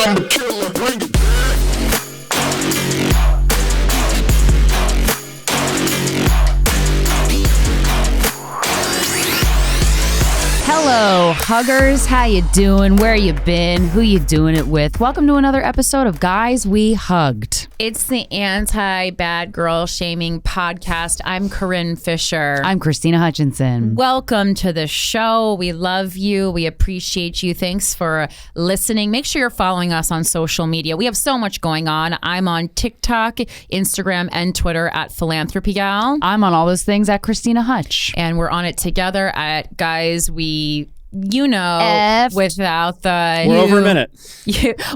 I'm a killer, bring it back. Hello, huggers. How you doing? Where you been? Who you doing it with? Welcome to another episode of Guys We Hugged. It's the anti-bad girl shaming podcast. I'm Corinne Fisher. I'm Krystyna Hutchinson. Welcome to the show. We love you. We appreciate you. Thanks for listening. Make sure you're following us on social media. We have so much going on. I'm on TikTok, Instagram, and Twitter at Philanthropy Gal. I'm on all those things at Krystyna Hutch. And we're on it together at Guys We without the... We're over a minute.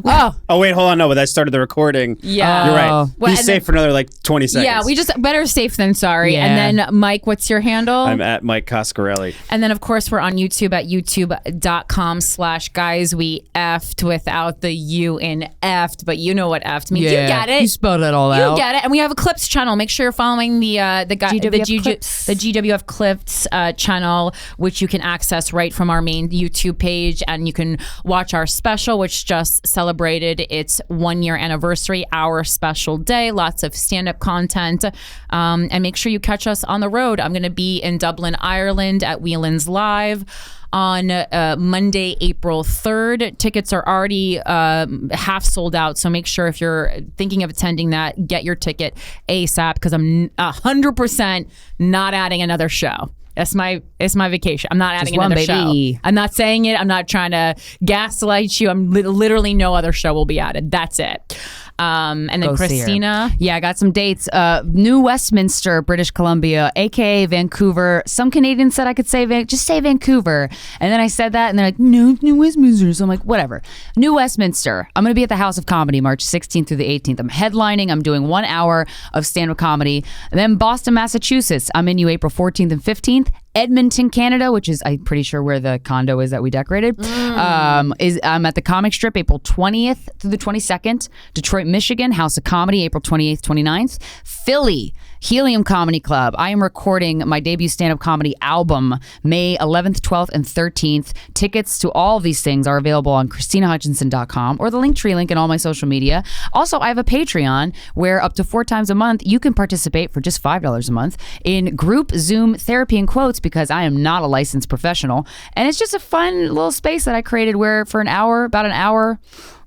Oh, wait, hold on. No, but I started the recording. Yeah. You're right. Well, Be safe for another 20 seconds. Yeah, we just better safe than sorry. Yeah. And then, Mike, what's your handle? I'm at Mike Coscarelli. And then, of course, we're on YouTube at youtube.com/guysweeffed without the U in effed, but you know what effed means. Yeah. You get it. You spelled it all out. You get it. And we have a Clips channel. Make sure you're following the GWF Clips channel, which you can access right from our main YouTube page, and you can watch our special, which just celebrated its 1-year anniversary, our special day. Lots of stand-up content, and make sure you catch us on the road. I'm going to be in Dublin, Ireland at Whelan's Live on Monday, April 3rd. Tickets are already half sold out, so make sure if you're thinking of attending that, get your ticket ASAP, because I'm 100% not adding another show. It's my vacation. I'm not adding another show. I'm not saying it. I'm not trying to gaslight you. I'm literally no other show will be added. That's it. And then Krystyna. Yeah, I got some dates. New Westminster, British Columbia, aka Vancouver. Some Canadians said I could say just say Vancouver. And then I said that and they're like, no, New Westminster. So I'm like, whatever. New Westminster. I'm going to be at the House of Comedy March 16th through the 18th. I'm headlining. I'm doing 1 hour of stand-up comedy. And then Boston, Massachusetts. I'm in you April 14th and 15th. Edmonton, Canada, which is I'm pretty sure where the condo is that we decorated. I'm at the Comic Strip April 20th through the 22nd. Detroit, Michigan, House of Comedy April 28th, 29th. Philly, Helium Comedy Club. I am recording my debut stand-up comedy album May 11th, 12th, and 13th. Tickets to all of these things are available on KrystynaHutchinson.com or the Linktree link in all my social media. Also, I have a Patreon where up to 4 times a month you can participate for just $5 a month in group Zoom therapy and quotes, because I am not a licensed professional. And it's just a fun little space that I created where for about an hour,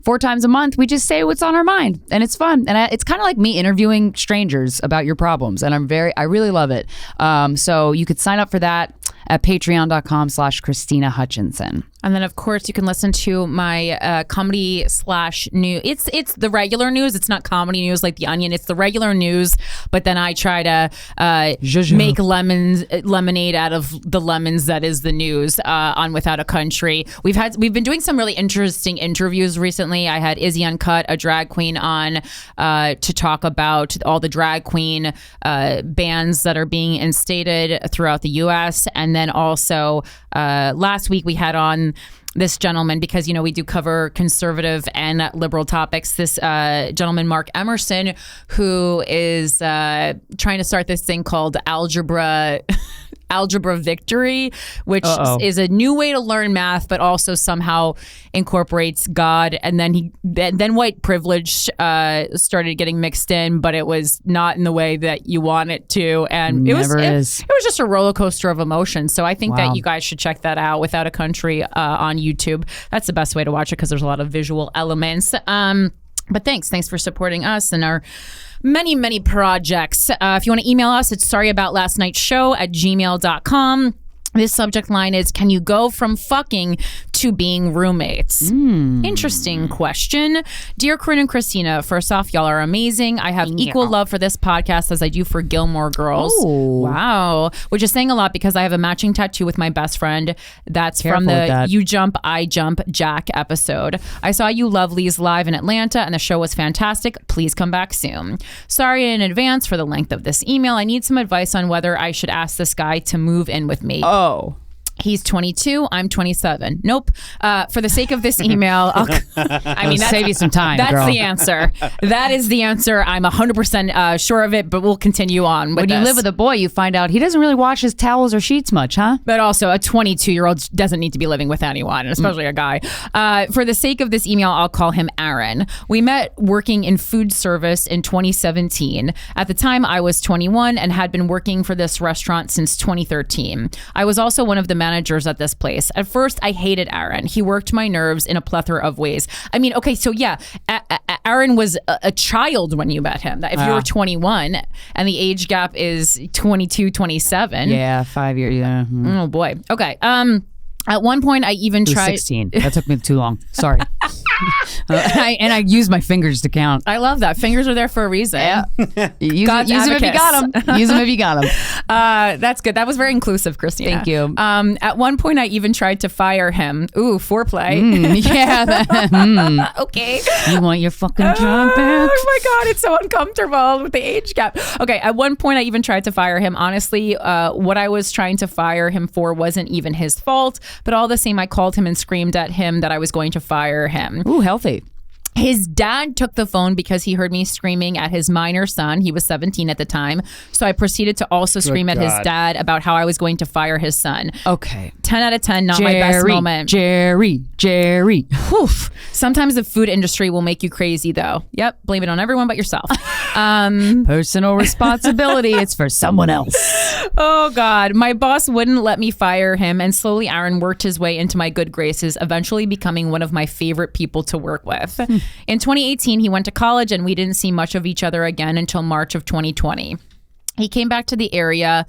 4 times a month, we just say what's on our mind, and it's fun. And it's kind of like me interviewing strangers about your problems, and I really love it. So you could sign up for that at patreon.com/Krystyna Hutchinson. And then, of course, you can listen to my comedy/news. It's the regular news. It's not comedy news like The Onion. It's the regular news. But then I try to make lemonade out of the lemons that is the news on Without a Country. We've been doing some really interesting interviews recently. I had Izzy Uncut, a drag queen, on to talk about all the drag queen bans that are being instated throughout the U.S. And then also last week we had on this gentleman, because we do cover conservative and liberal topics, this gentleman Mark Emerson, who is trying to start this thing called Algebra Victory, which is a new way to learn math, but also somehow incorporates God. And then white privilege started getting mixed in, but it was not in the way that you want it to. And it was just a roller coaster of emotions. So I think that you guys should check that out, Without a Country, on YouTube. That's the best way to watch it, because there's a lot of visual elements. But thanks for supporting us and our many, many projects. If you want to email us, it's sorryaboutlastnightshow@gmail.com. This subject line is, can you go from fucking to being roommates? Interesting question. Dear Corinne and Krystyna, first off, y'all are amazing. I have equal love for this podcast as I do for Gilmore Girls. Ooh. Wow. Which is saying a lot, because I have a matching tattoo with my best friend. That's from the You Jump, I Jump, Jack episode. I saw you lovelies live in Atlanta and the show was fantastic. Please come back soon. Sorry in advance for the length of this email. I need some advice on whether I should ask this guy to move in with me. He's 22. I'm 27. Nope. For the sake of this email, I mean, save you some time. That's girl. the answer. That is the answer. I'm 100% sure of it, but we'll continue on. When you live with a boy, you find out he doesn't really wash his towels or sheets much, huh? But also, a 22-year-old doesn't need to be living with anyone, especially a guy. For the sake of this email, I'll call him Aaron. We met working in food service in 2017. At the time, I was 21 and had been working for this restaurant since 2013. I was also one of the managers at this place. At first, I hated Aaron. He worked my nerves in a plethora of ways. I mean, okay, so yeah, Aaron was a child when you met him. If you were 21 and the age gap is 22, 27. Yeah, 5 years. Yeah. Oh boy. Okay. At one point, I even tried. 16. That took me too long. Sorry. And I used my fingers to count. I love that. Fingers are there for a reason. Yeah. Use them if you got them. Use them if you got them. That's good. That was very inclusive, Krystyna. Thank you. At one point, I even tried to fire him. Ooh, foreplay. Yeah. Okay. You want your fucking job back? Oh my God, it's so uncomfortable with the age gap. Okay, at one point, I even tried to fire him. Honestly, what I was trying to fire him for wasn't even his fault. But all the same, I called him and screamed at him that I was going to fire him. Ooh, healthy. His dad took the phone because he heard me screaming at his minor son. He was 17 at the time. So I proceeded to also scream at his dad about how I was going to fire his son. Okay. 10 out of 10, not my best moment. Jerry. Whew. Sometimes the food industry will make you crazy, though. Yep, blame it on everyone but yourself. Personal responsibility. It's for someone else. Oh, God. My boss wouldn't let me fire him, and slowly Aaron worked his way into my good graces, eventually becoming one of my favorite people to work with. In 2018, he went to college, and we didn't see much of each other again until March of 2020. He came back to the area.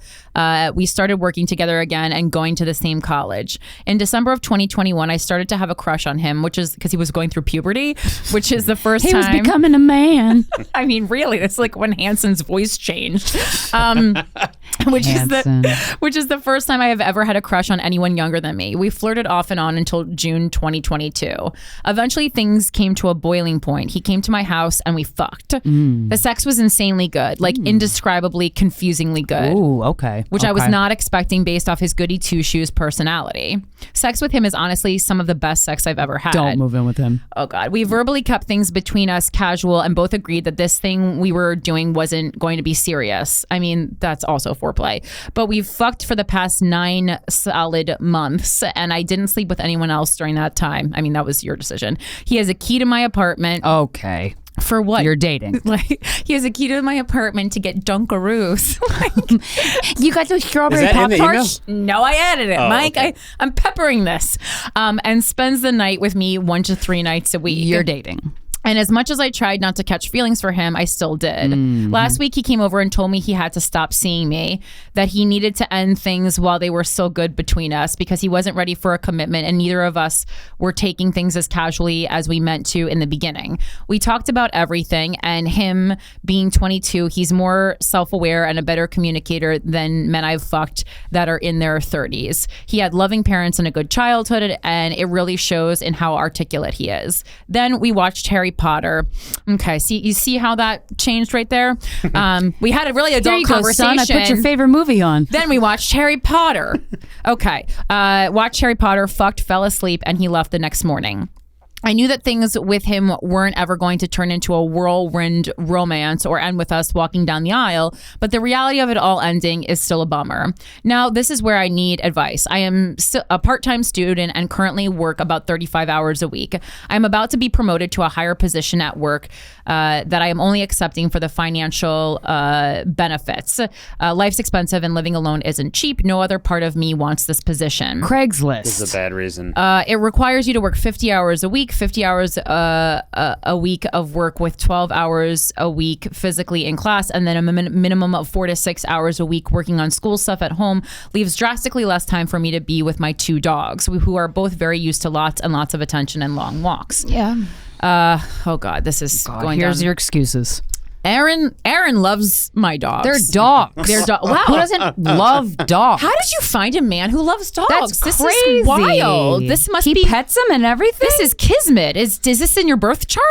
We started working together again and going to the same college. In December of 2021, I started to have a crush on him, which is because he was going through puberty, which is the first time. He was becoming a man. I mean, really, it's like when Hanson's voice changed. Which is the first time I have ever had a crush on anyone younger than me. We flirted off and on until June 2022. Eventually, things came to a boiling point. He came to my house and we fucked. The sex was insanely good, like indescribably, confusingly good. Ooh, okay. Which I was not expecting based off his goody two-shoes personality. Sex with him is honestly some of the best sex I've ever had. Don't move in with him. Oh, God. We verbally kept things between us casual and both agreed that this thing we were doing wasn't going to be serious. I mean, that's also foreplay. But we fucked for the past 9 solid months, and I didn't sleep with anyone else during that time. I mean, that was your decision. He has a key to my apartment. Okay. For what? You're dating. Like, he has a key to my apartment to get Dunkaroos. You got those strawberry Pop-Tarts? No, I added it, Mike. Okay. I'm peppering this. And spends the night with me 1 to 3 nights a week. You're dating. And as much as I tried not to catch feelings for him, I still did. Last week, he came over and told me he had to stop seeing me, that he needed to end things while they were still good between us because he wasn't ready for a commitment and neither of us were taking things as casually as we meant to in the beginning. We talked about everything, and him being 22, he's more self-aware and a better communicator than men I've fucked that are in their 30s. He had loving parents and a good childhood, and it really shows in how articulate he is. Then we watched Harry Potter. Okay, you see how that changed right there? We had a really adult conversation. Son. I put your favorite movie on. Then we watched Harry Potter. Okay, watched Harry Potter, fucked, fell asleep, and he left the next morning. I knew that things with him weren't ever going to turn into a whirlwind romance or end with us walking down the aisle, but the reality of it all ending is still a bummer. Now, this is where I need advice. I am a part-time student and currently work about 35 hours a week. I'm about to be promoted to a higher position at work that I am only accepting for the financial benefits. Life's expensive and living alone isn't cheap. No other part of me wants this position. Craigslist. This is a bad reason. It requires you to work 50 hours a week, 50 hours a week of work with 12 hours a week physically in class, and then a minimum of 4 to 6 hours a week working on school stuff at home leaves drastically less time for me to be with my 2 dogs, who are both very used to lots and lots of attention and long walks. Yeah. Oh God, this is going Here's down. your excuses. Aaron loves my dogs. They're dogs. Wow. Who doesn't love dogs? How did you find a man who loves dogs? That's this crazy. is wild. This must be. He pets them and everything. This is kismet. Is this in your birth chart?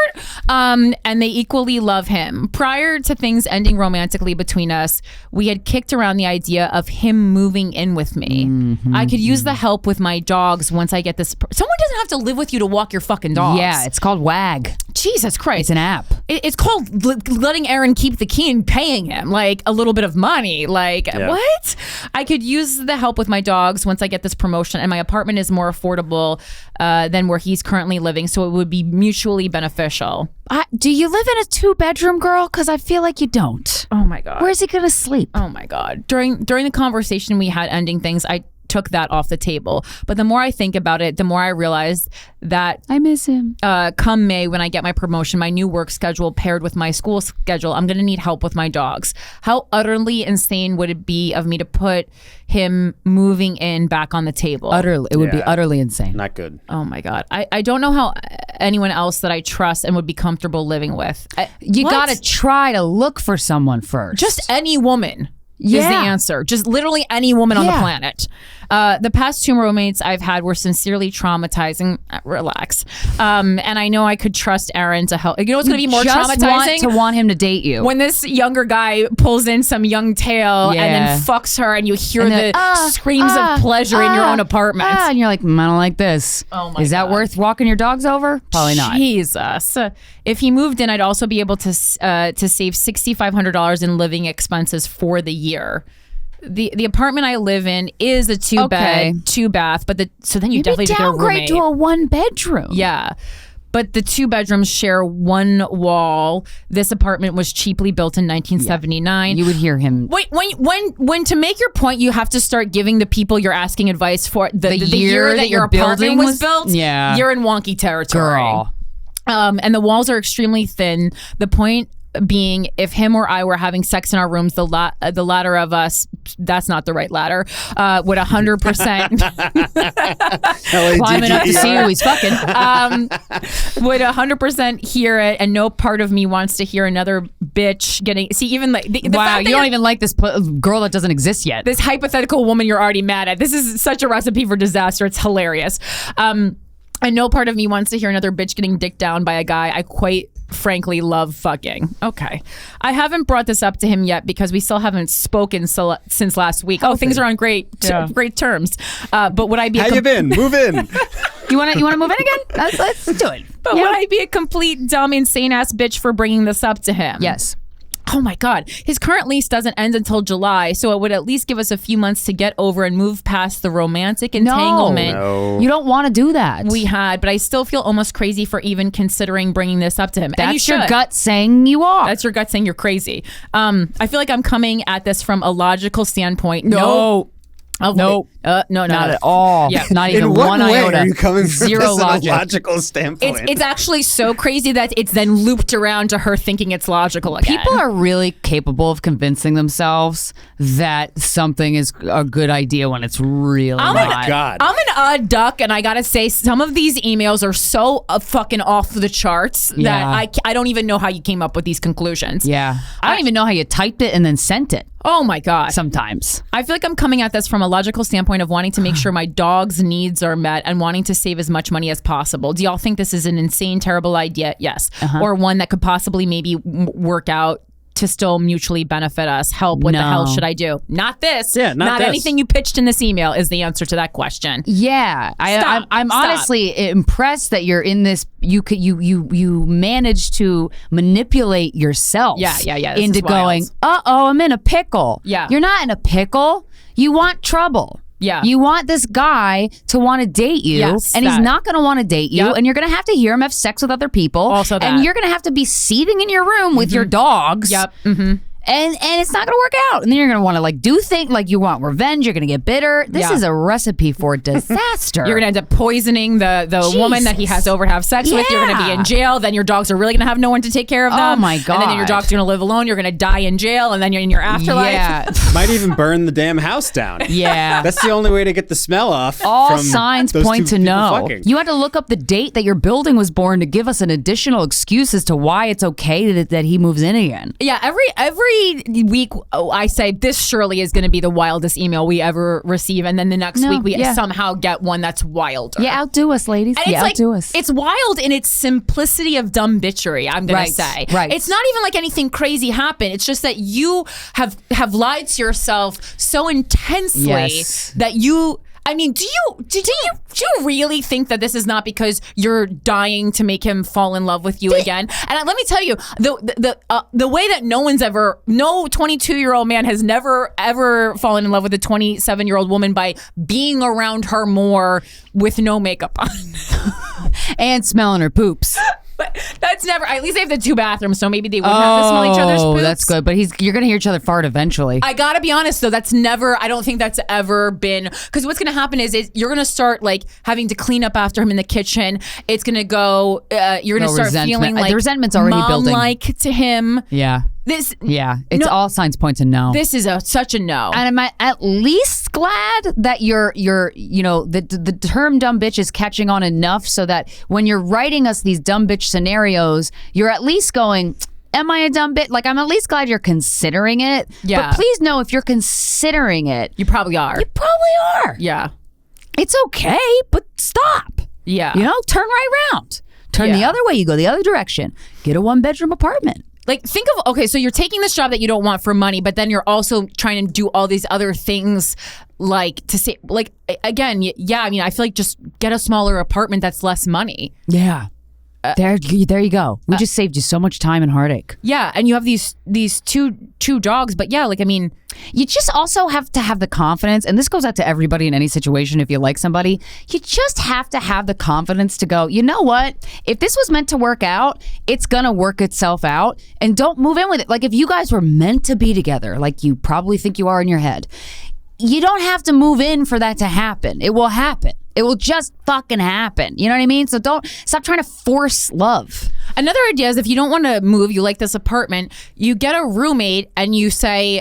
And they equally love him. Prior to things ending romantically between us, we had kicked around the idea of him moving in with me. Mm-hmm. I could use the help with my dogs once I get this. Someone doesn't have to live with you to walk your fucking dogs. Yeah, it's called WAG. Jesus Christ. It's an app. It's called letting Aaron keep the key and paying him like a little bit of money. Like, what? I could use the help with my dogs once I get this promotion, and my apartment is more affordable than where he's currently living, so it would be mutually beneficial. Do you live in a 2-bedroom, girl? Because I feel like you don't. Oh my God. Where's he going to sleep? Oh my God. During the conversation we had ending things, I took that off the table. But the more I think about it, the more I realize that I miss him. Come May, when I get my promotion, my new work schedule paired with my school schedule, I'm going to need help with my dogs. How utterly insane would it be of me to put him moving in back on the table? It would be utterly insane. Not good. Oh my God. I don't know how anyone else that I trust and would be comfortable living with. You got to try to look for someone first. Just any woman. Is the answer. Just literally any woman on the planet. The past 2 roommates I've had were sincerely traumatizing. Relax. And I know I could trust Aaron to help. You know what's going to be more traumatizing? Want him to date you. When this younger guy pulls in some young tail and then fucks her, and you hear the screams of pleasure in your own apartment. And you're like, I don't like this. Oh my Is that God. worth walking your dogs over? Probably not. Jesus. If he moved in, I'd also be able to save $6,500 in living expenses for the year. The apartment I live in is a 2-bed, 2-bath, but so then you definitely get a roommate. Downgrade to a 1-bedroom. Yeah. But the 2 bedrooms share one wall. This apartment was cheaply built in 1979. You would hear him. Wait, when to make your point, you have to start giving the people you're asking advice for the year that your apartment was built. Yeah. You're in wonky territory. Girl. And the walls are extremely thin. The point being, if him or I were having sex in our rooms, the latter of us, that's not the right ladder, would 100% climbing up to see who he's fucking. Would 100% hear it, and no part of me wants to hear another bitch getting. See, even like the wow, fact that you don't even like this girl that doesn't exist yet. This hypothetical woman you're already mad at. This is such a recipe for disaster. It's hilarious. And no part of me wants to hear another bitch getting dicked down by a guy I quite frankly love fucking. Okay. I haven't brought this up to him yet because we still haven't spoken since last week. Oh, things are on great terms. But would I be How you been? Move in. You want to move in again? Let's do it. But would I be a complete dumb, insane ass bitch for bringing this up to him? Yes. Oh my God. His current lease doesn't end until July, so it would at least give us a few months to get over and move past the romantic entanglement You don't want to do that. we had, but I still feel almost crazy for even considering bringing this up to him. And you That's your should. gut saying you are. That's your gut saying you're crazy. I feel like I'm coming at this from a logical standpoint. No. No, not at all. Yeah. Not even In what one way iota. are you coming from Zero this logic. logical standpoint? It's actually so crazy that it's then looped around to her thinking it's logical again. People are really capable of convincing themselves that something is a good idea when it's really Oh not. my God. I'm an odd duck, and I gotta say, some of these emails are so fucking off the charts that I don't even know how you came up with these conclusions. Yeah. I don't even know how you typed it and then sent it. Oh my God. Sometimes. I feel like I'm coming at this from a logical standpoint of wanting to make sure my dog's needs are met and wanting to save as much money as possible. Do y'all think this is an insane, terrible idea? Yes. Or one that could possibly maybe work out to still mutually benefit us? Help. What the hell should I do? Not this. Yeah, not this. anything you pitched in this email is the answer to that question. Yeah, Stop. I'm Stop. honestly impressed that you're in this. You managed to manipulate yourself. Yeah. This Into is wild. going. I'm in a pickle. Yeah. You're not in a pickle. You want trouble. Yeah. You want this guy to want to date you, Yes, and he's that. not going to want to date you, Yep. and you're going to have to hear him have sex with other people. Also that. And you're going to have to be seething in your room with your dogs. Yep. Mm-hmm. And it's not going to work out. And then you're going to want to like do things like you want revenge. You're going to get bitter. This is a recipe for disaster. You're going to end up poisoning the woman that he has to over have sex with. You're going to be in jail. Then your dogs are really going to have no one to take care of them. Oh my God. And then your dog's going to live alone. You're going to die in jail. And then you're in your afterlife. Yeah. Might even burn the damn house down. Yeah. That's the only way to get the smell off. All from signs those point two to people no. fucking. You had to look up the date that your building was born to give us an additional excuse as to why it's okay that he moves in again. Yeah, every week I say this surely is going to be the wildest email we ever receive, and then the next week we somehow get one that's wilder. Yeah, outdo us, ladies. And outdo us. It's wild in its simplicity of dumb bitchery, I'm going to say. Right. It's not even like anything crazy happened. It's just that you have lied to yourself so intensely that you... I mean, do you really think that this is not because you're dying to make him fall in love with you again? And let me tell you, the way that no 22-year-old man has never ever fallen in love with a 27-year-old woman by being around her more with no makeup on and smelling her poops. But that's never. At least they have the 2 bathrooms, so maybe they wouldn't have to smell each other's poops. Oh, that's good. But you're gonna hear each other fart eventually. I gotta be honest though, that's never. I don't think that's ever been. Because what's gonna happen is you're gonna start like having to clean up after him in the kitchen. It's gonna go. You're gonna start feeling like the resentment's already building. Mom-like to him. Yeah. It's all signs point to no. This is such a no. And I'm at least glad that the term dumb bitch is catching on enough so that when you're writing us these dumb bitch scenarios, you're at least going, am I a dumb bitch? Like, I'm at least glad you're considering it. Yeah. But please know if you're considering it, you probably are. You probably are. Yeah. It's okay, but stop. Yeah. Turn right around. Turn the other way. You go the other direction. Get a 1-bedroom apartment. Like, think of, okay, so you're taking this job that you don't want for money, but then you're also trying to do all these other things, like, to say, like, again, I mean, I feel like just get a smaller apartment that's less money. Yeah. There you go. We just saved you so much time and heartache. Yeah, and you have these two dogs, but yeah, like, I mean, you just also have to have the confidence, and this goes out to everybody in any situation. If you like somebody, you just have to have the confidence to go, you know what? If this was meant to work out, it's gonna work itself out, and don't move in with it. Like, if you guys were meant to be together, like you probably think you are in your head, you don't have to move in for that to happen. It will happen. It will just fucking happen. You know what I mean? So don't stop trying to force love. Another idea is if you don't want to move, you like this apartment, you get a roommate and you say,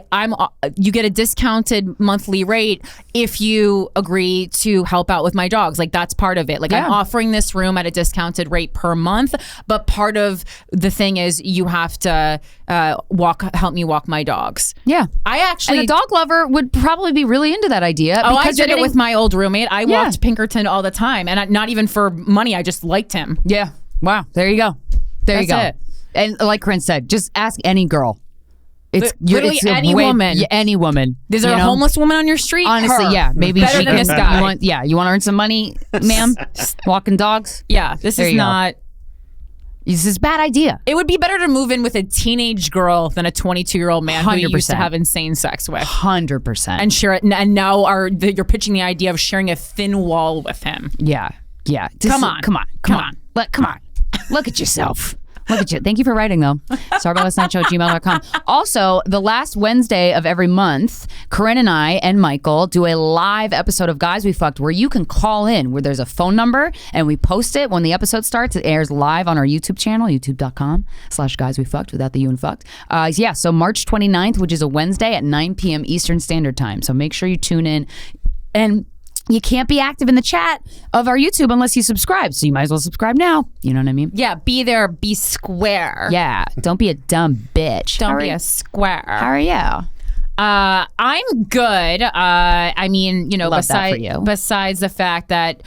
you get a discounted monthly rate if you agree to help out with my dogs. Like, that's part of it. Like, I'm offering this room at a discounted rate per month, but part of the thing is you have to help me walk my dogs. Yeah. And a dog lover would probably be really into that idea. Oh, I did it with my old roommate. I walked Pinkerton all the time, and not even for money. I just liked him. Yeah. Wow. There you go. That's it. And like Corinne said, just ask any girl. It's literally any woman. Any woman. Is there a homeless woman on your street? Honestly, Her. yeah. Maybe better she than can. this guy. You want to earn some money, ma'am? Walking dogs. Yeah. This is not. This is a bad idea. It would be better to move in with a teenage girl than a 22-year-old man 100%. Who you used to have insane sex with. 100%. And share it. And now you're pitching the idea of sharing a thin wall with him. Yeah. Yeah. Come on. Come on. Look at yourself. Look at you. Thank you for writing, though. sorryaboutlastnightshow@gmail.com. Also, the last Wednesday of every month, Corinne and I and Michael do a live episode of Guys We Fucked where you can call in, where there's a phone number, and we post it when the episode starts. It airs live on our YouTube channel, youtube.com/Guys We Fucked without the U and fucked. So March 29th, which is a Wednesday at 9 p.m. Eastern Standard Time. So make sure you tune in. And you can't be active in the chat of our YouTube unless you subscribe. So you might as well subscribe now. You know what I mean? Yeah, be there, be square. Yeah, don't be a dumb bitch. Don't be a square. How are you? I'm good. I mean, besides the fact that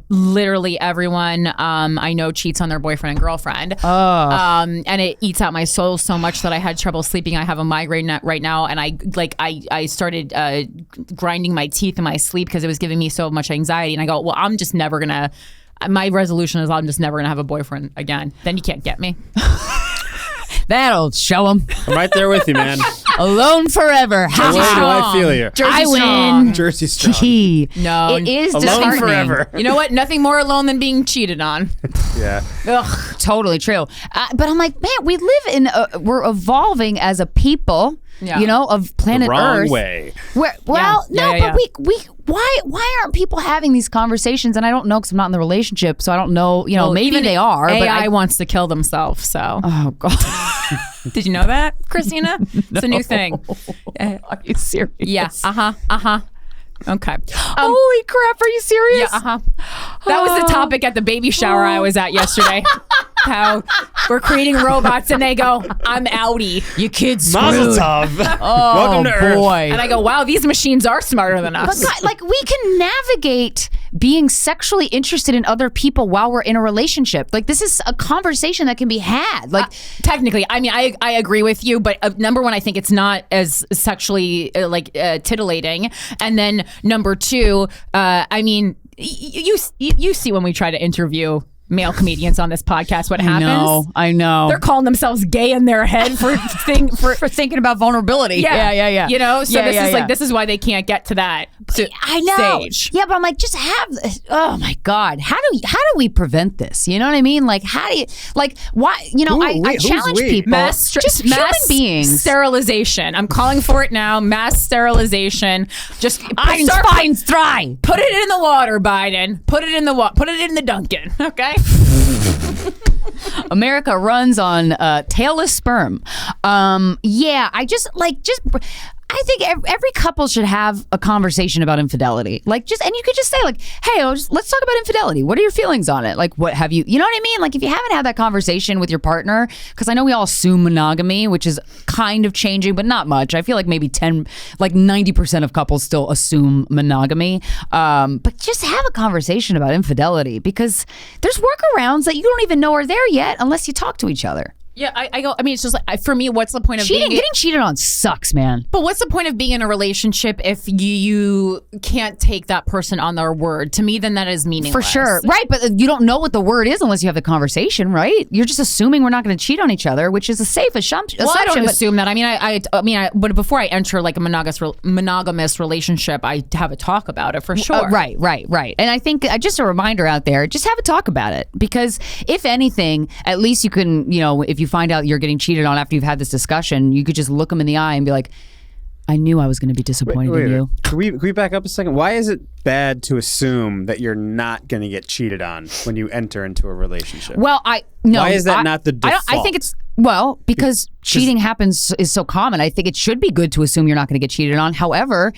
literally everyone I know cheats on their boyfriend and girlfriend. And it eats out my soul so much that I had trouble sleeping. I have a migraine right now, and I started grinding my teeth in my sleep because it was giving me so much anxiety. And I go, well, I'm just never gonna. My resolution is I'm just never gonna have a boyfriend again. Then you can't get me. That'll show him. I'm right there with you, man. Alone forever. Where do I feel you? Jersey I strong. win. Jersey strong. No, it is Alone disheartening. forever. You know what? Nothing more alone than being cheated on. Yeah. Ugh. Totally true. But I'm like, man, we live in. We're evolving as a people. Yeah. You know, of planet The wrong Earth. way. But why aren't people having these conversations? And I don't know because I'm not in the relationship, so I don't know. You know, Well, maybe even they are. AI but I wants to kill themselves. So, oh god, did you know that, Krystyna? It's a new thing. are you serious? Yeah. Okay. Holy crap! Are you serious? Yeah. That was the topic at the baby shower I was at yesterday. How we're creating robots and they go, "I'm outie." You kids Mazel screwed. tov. Oh Welcome to Earth. boy. And I go, "Wow, these machines are smarter than But us." God, like we can navigate being sexually interested in other people while we're in a relationship. Like this is a conversation that can be had. Like Technically, I mean, I agree with you, but number one, I think it's not as sexually titillating, and then number two, I mean, you see when we try to interview male comedians on this podcast, what happens? I know. They're calling themselves gay in their head for thinking about vulnerability. Yeah. You know, so Yeah, this yeah, is yeah. like this is why they can't get to that. I know. Stage. Yeah, but I'm like, just have. Oh my God, how do we prevent this? You know what I mean? Like, how do you? Like, why? You know, I Who's challenge we? people. Just human beings. Sterilization. I'm calling for it now. Mass sterilization. Just Einstein's try. Put it in the water, Biden. Put it in the Put it in the Dunkin'. Okay. America runs on tailless sperm. I think every couple should have a conversation about infidelity. And you could just say hey, let's talk about infidelity. What are your feelings on it? Like, what have you know what I mean? Like, if you haven't had that conversation with your partner, because I know we all assume monogamy, which is kind of changing, but not much. I feel like maybe 90% of couples still assume monogamy. But just have a conversation about infidelity, because there's workarounds that you don't even know are there yet unless you talk to each other. Yeah, I mean, it's just like, for me, what's the point of Getting cheated on sucks, man. But what's the point of being in a relationship if you can't take that person on their word? To me, then that is meaningless. For sure. Right, but you don't know what the word is unless you have the conversation, right? You're just assuming we're not going to cheat on each other, which is a safe assumption. Well, I don't assume that. I mean, but before I enter like a monogamous relationship, I have a talk about it for sure. Right. And I think just a reminder out there, just have a talk about it, because if anything, at least you can, if you find out you're getting cheated on after you've had this discussion, you could just look them in the eye and be like, I knew I was going to be disappointed in you. Can we back up a second? Why is it bad to assume that you're not going to get cheated on when you enter into a relationship? Well, Why is that not the default? I think it's because cheating is so common. I think it should be good to assume you're not going to get cheated on. However,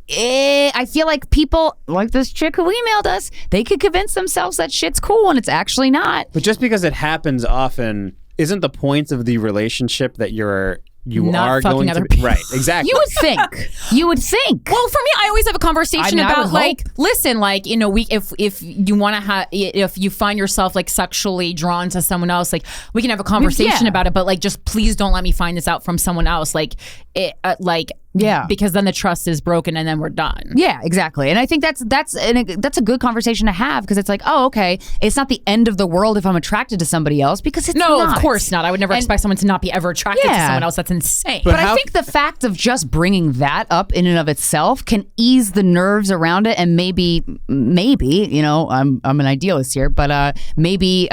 I feel like people like this chick who emailed us, they could convince themselves that shit's cool and it's actually not. But just because it happens often, isn't the point of the relationship that you Not are fucking going to other be people. right? Exactly. You would think. Well, for me, I always have a conversation I would about hope. listen, if you want to have, if you find yourself like sexually drawn to someone else, like we can have a conversation about it, but like just please don't let me find this out from someone else, because then the trust is broken and then we're done. Yeah, exactly. And I think that's a good conversation to have, because it's like, oh, okay, it's not the end of the world if I'm attracted to somebody else, because it's No, not. of course not. I would never expect someone to not be ever attracted to someone else. That's insane. But I think the fact of just bringing that up in and of itself can ease the nerves around it, and maybe, I'm an idealist here, but maybe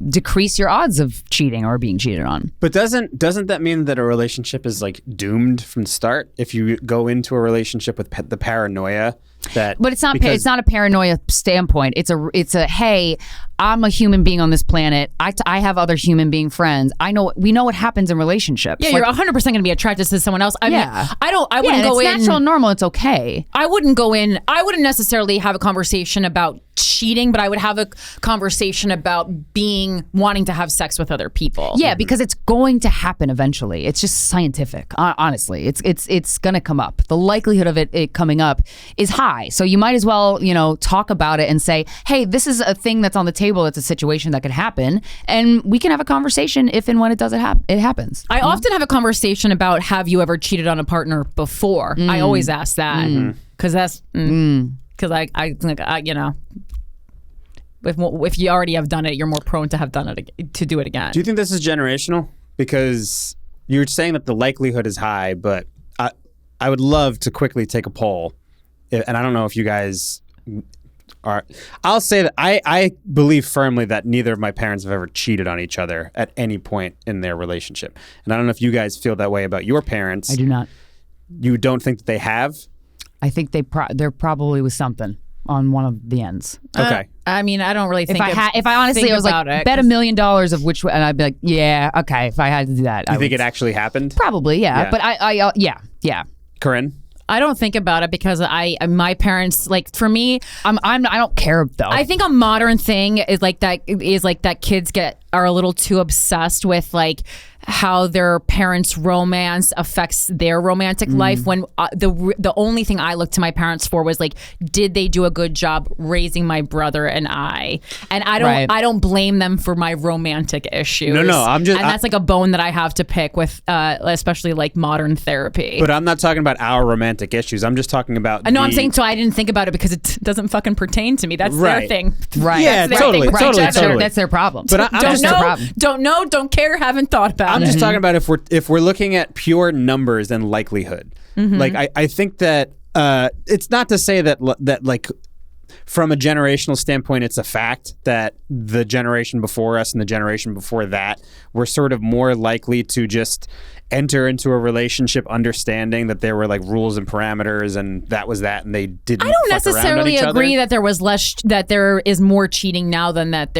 decrease your odds of cheating or being cheated on. But doesn't that mean that a relationship is like doomed from the start if you go into a relationship with the paranoia that? But it's not. It's not a paranoia standpoint. It's a hey, I'm a human being on this planet. I have other human being friends. We know what happens in relationships. Yeah, you're 100% going to be attracted to someone else. I mean, I wouldn't go in. It's natural and normal. It's okay. I wouldn't go in. I wouldn't necessarily have a conversation about cheating, but I would have a conversation about wanting to have sex with other people. Yeah, because it's going to happen eventually. It's just scientific. Honestly, it's going to come up. The likelihood of it coming up is high. So you might as well, talk about it and say, hey, this is a thing that's on the table. It's a situation that could happen, and we can have a conversation if and when it happens. I often have a conversation about, have you ever cheated on a partner before? I always ask that because that's because I think if you already have done it, you're more prone to have done it, to do it again. Do you think this is generational? Because you're saying that the likelihood is high, but I would love to quickly take a poll, and I don't know if you guys are. I'll say that I believe firmly that neither of my parents have ever cheated on each other at any point in their relationship, and I don't know if you guys feel that way about your parents. I do not. You don't think that they have? I think there probably was something on one of the ends. Okay. I mean, I don't really think. If I honestly was like bet $1 million of which, and I'd be like, yeah, okay. If I had to do that, You think it actually happened? Probably, yeah. But yeah. Corinne? I don't think about it because my parents, like, for me, I don't care though. I think a modern thing is like that kids are a little too obsessed with like how their parents' romance affects their romantic life, when the only thing I looked to my parents for was like, did they do a good job raising my brother and I? And I don't blame them for my romantic issues. No, and that's like a bone that I have to pick with, especially like modern therapy. But I'm not talking about our romantic issues. I'm just talking about. I'm saying so. I didn't think about it because it doesn't fucking pertain to me. That's their thing. Right. Yeah, That's totally. That's their problem. But don't know, don't care, haven't thought about it. I'm just talking about if we're looking at pure numbers and likelihood. Like I think that it's not to say that like from a generational standpoint, it's a fact that the generation before us and the generation before that were sort of more likely to just enter into a relationship understanding that there were like rules and parameters, and that was that, and they didn't. I don't fuck necessarily around on each agree other. that there was that there is more cheating now than that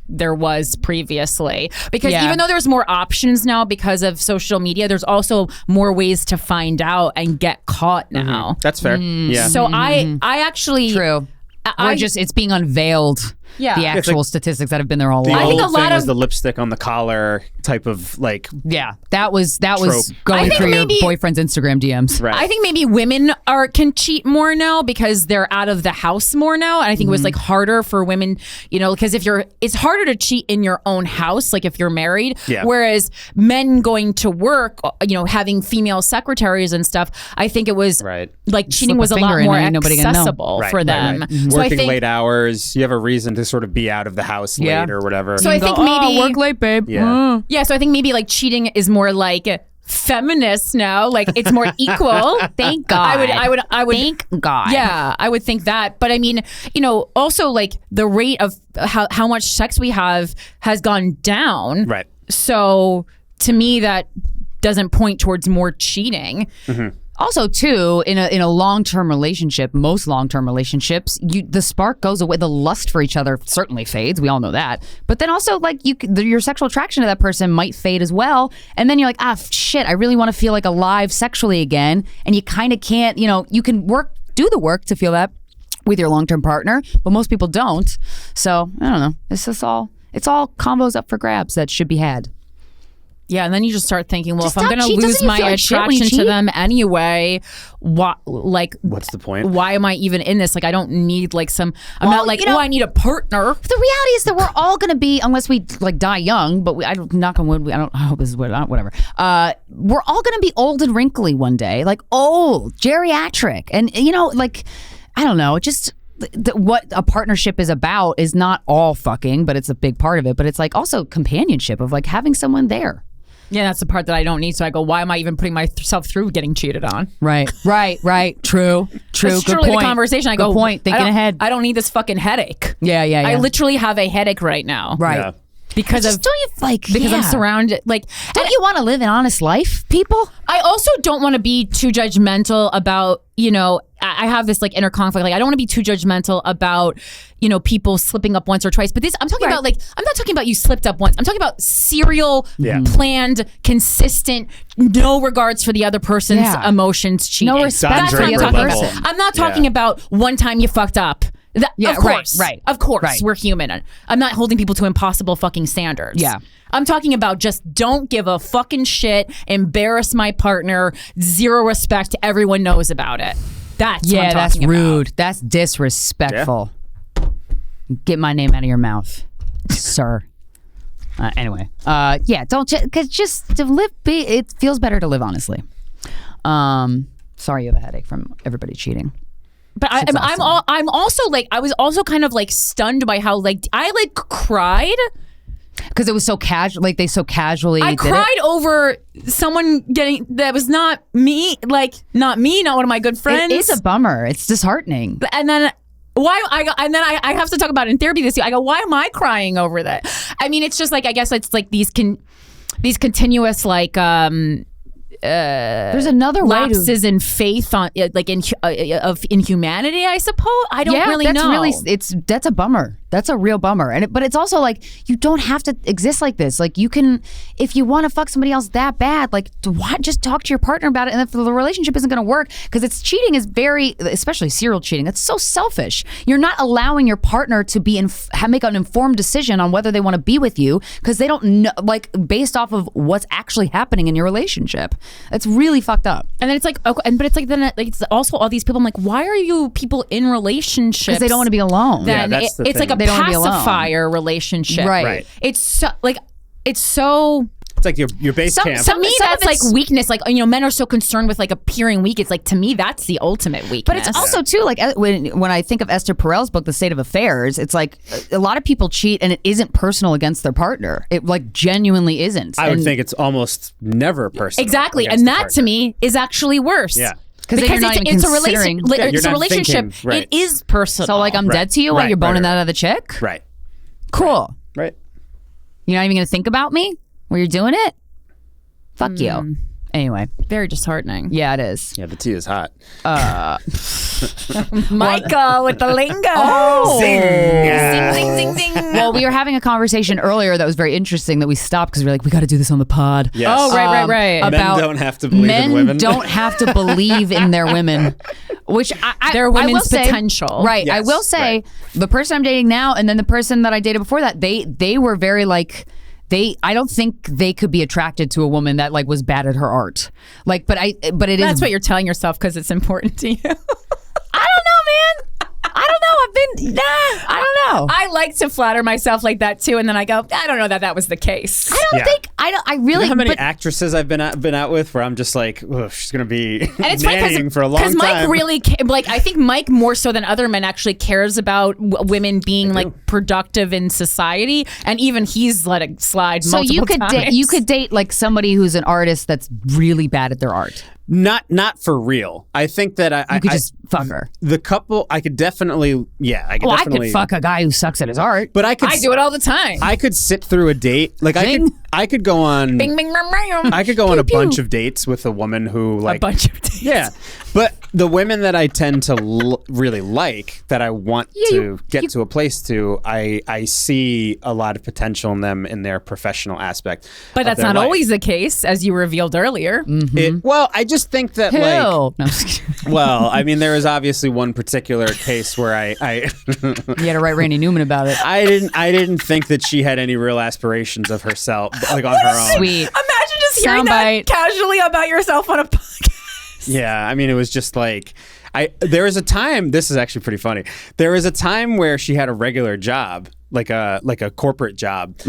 there was previously, because even though there's more options now because of social media, there's also more ways to find out and get caught now. That's fair. Yeah. So I actually True. It's being unveiled. Yeah. The actual statistics that have been there all The along. I think old a lot thing was of- the lipstick on the collar type of like. Yeah, that was Trope. going think through your maybe- boyfriend's Instagram DMs. Right. I think maybe women can cheat more now because they're out of the house more now, and I think it was like harder for women, because it's harder to cheat in your own house, like if you're married. Yeah. Whereas men going to work, having female secretaries and stuff, I think it was like cheating Slip a was a finger lot in more and ain't nobody gonna know. accessible for them. So I Working think, late hours, you have a reason to sort of be out of the house late or whatever. So I think maybe work late, babe. Yeah. So I think maybe like cheating is more like feminist now, like it's more equal. Thank God. I would Thank God. Yeah, I would think that. But I mean, also like the rate of how much sex we have has gone down. Right. So to me, that doesn't point towards more cheating. Also, too, in a long-term relationship, most long-term relationships, the spark goes away. The lust for each other certainly fades. We all know that. But then also, like, your sexual attraction to that person might fade as well. And then you're like, shit, I really want to feel like alive sexually again. And you kind of can't, you can do the work to feel that with your long-term partner, but most people don't. So, I don't know. It's all combos up for grabs that should be had. Yeah, and then you just start thinking, well, Just if I'm stop going to cheating. lose Doesn't it my feel like shit when you attraction to cheat? them anyway, What's the point? why am I even in this? Like, I don't need like I'm Well, not like, I need a partner. The reality is that we're all going to be, unless we like die young, but I don't, knock on wood, I hope this is whatever. We're all going to be old and wrinkly one day, like old, geriatric. And, I don't know, just what a partnership is about is not all fucking, but it's a big part of it. But it's like also companionship of like having someone there. Yeah, that's the part that I don't need. So I go, why am I even putting myself through getting cheated on? Right. True. That's Good truly point. the conversation. I go, Good point. Thinking ahead. I don't need this fucking headache. Yeah. I literally have a headache right now. Right. Yeah. Because Just don't you because I'm surrounded Don't you want to live an honest life, people? I also don't want to be too judgmental about, I have this like inner conflict. Like I don't want to be too judgmental about, people slipping up once or twice. But this, I'm talking about I'm not talking about you slipped up once. I'm talking about serial, planned, consistent, no regards for the other person's emotions cheating. No respect That's for what the I'm other talking person. about. I'm not talking about one time you fucked up. Of course. Right. Of course. Right. We're human. I'm not holding people to impossible fucking standards. Yeah. I'm talking about just don't give a fucking shit, embarrass my partner, zero respect, everyone knows about it. That's what I'm that's talking rude. about. That's disrespectful. Get my name out of your mouth, sir. Anyway, don't because just to live. It feels better to live honestly. Sorry, you have a headache from everybody cheating. But I'm also like, I was also kind of like stunned by how like I like cried Because it was so casual, like they so casually I did cried over someone getting that was not me, not one of my good friends. It is a bummer. It's disheartening. And then I have to talk about it in therapy this year. I go, why am I crying over that? I mean, it's just like, I guess it's like these continuous like there's another way lapses in faith on like in humanity, I suppose. I don't really know. That's a bummer. That's a real bummer. But it's also like, you don't have to exist like this. Like, you can, if you want to fuck somebody else that bad, like, just talk to your partner about it. And if the relationship isn't going to work, because it's cheating is very, especially serial cheating, that's so selfish. You're not allowing your partner to make an informed decision on whether they want to be with you, because they don't know, like, based off of what's actually happening in your relationship. It's really fucked up. And then it's like, okay, but it's like, then it's also all these people. I'm like, why are you people in relationships? Because they don't want to be alone. Then that's the it's thing. like a pacifier relationship. Right. It's so It's like your base camp. To me, that's like weakness. Like, men are so concerned with like appearing weak. It's like, to me, that's the ultimate weakness. But it's also too, like, when I think of Esther Perel's book, The State of Affairs, it's like a lot of people cheat and it isn't personal against their partner. It like genuinely isn't. I would think it's almost never personal. Exactly, and that to me is actually worse. Yeah. Because you're not even considering. It's a relationship. Thinking, right. It is personal. So like, I'm dead to you while you're boning that other chick? Right. Cool. Right. You're not even going to think about me while you're doing it? Fuck you. Anyway. Very disheartening. Yeah, it is. Yeah, the tea is hot. Michael with the lingo. Oh. Zing, zing, zing, zing. Well, we were having a conversation earlier that was very interesing that we stopped because we were like, we got to do this on the pod. Yes. Oh, right. Men About don't have to believe in women. Men don't have to believe in their women. Which their women's potential. Right. Yes, I will say, right. the person I'm dating now and then the person that I dated before that, they were very like, I don't think they could be attracted to a woman that like was bad at her art. Like, but it is. That's what you're telling yourself because it's important to you. I don't know, man. I don't know. I don't know. I like to flatter myself like that too, and then I go, I don't know that was the case. I don't think. I really. You know how many actresses I've been out with where I'm just like, oh, she's gonna be nannying for a long time. Because Mike really, I think Mike more so than other men actually cares about women being like productive in society, and even he's let it slide. So multiple times. you could date like somebody who's an artist that's really bad at their art. Not for real. I think that I could just fuck her. The couple, I could definitely, I could fuck a guy who sucks at his art. But I do it all the time. I could sit through a date. Like I could go on. Bing, bing, bing, bing. I could go on a bunch of dates with a woman who like a bunch of dates. Yeah, but the women that I tend to really like, that I want to get to a place to, I see a lot of potential in them in their professional aspect. But that's not always the case, as you revealed earlier. Well, I just think that No, well, I mean, there was obviously one particular case where I you had to write Randy Newman about it. I didn't think that she had any real aspirations of herself, like on her own. Sweet. Imagine just hearing that casually about yourself on a podcast. Yeah, I mean, it was just like, there was a time, this is actually pretty funny. There was a time where she had a regular job, like a corporate job,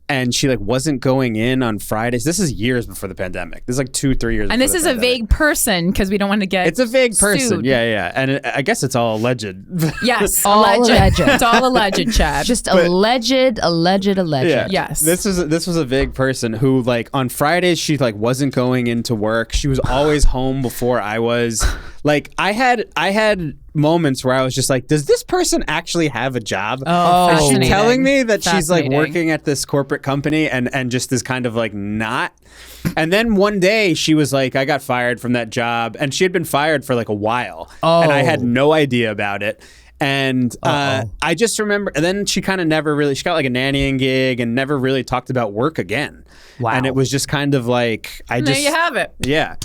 and she like wasn't going in on Fridays. This is years before the pandemic. This is like 2-3 years. And this is a vague person because we don't want to get. It's a vague person. sued. Yeah, and I guess it's all alleged. Yes, All alleged. It's all alleged, Chad. Just alleged. Yeah. Yes. This was a vague person who like on Fridays she like wasn't going into work. She was always home before I was. Like I had moments where I was just like, does this person actually have a job? Oh, is she fascinating. telling me that she's like Fascinating. working at this corporate company and just is kind of like not? And then one day she was like, I got fired from that job, and she had been fired for like a while, and I had no idea about it. And I just remember, and then she kind of never really, she got like a nannying gig and never really talked about work again. Wow. And it was just kind of like, There you have it. Yeah.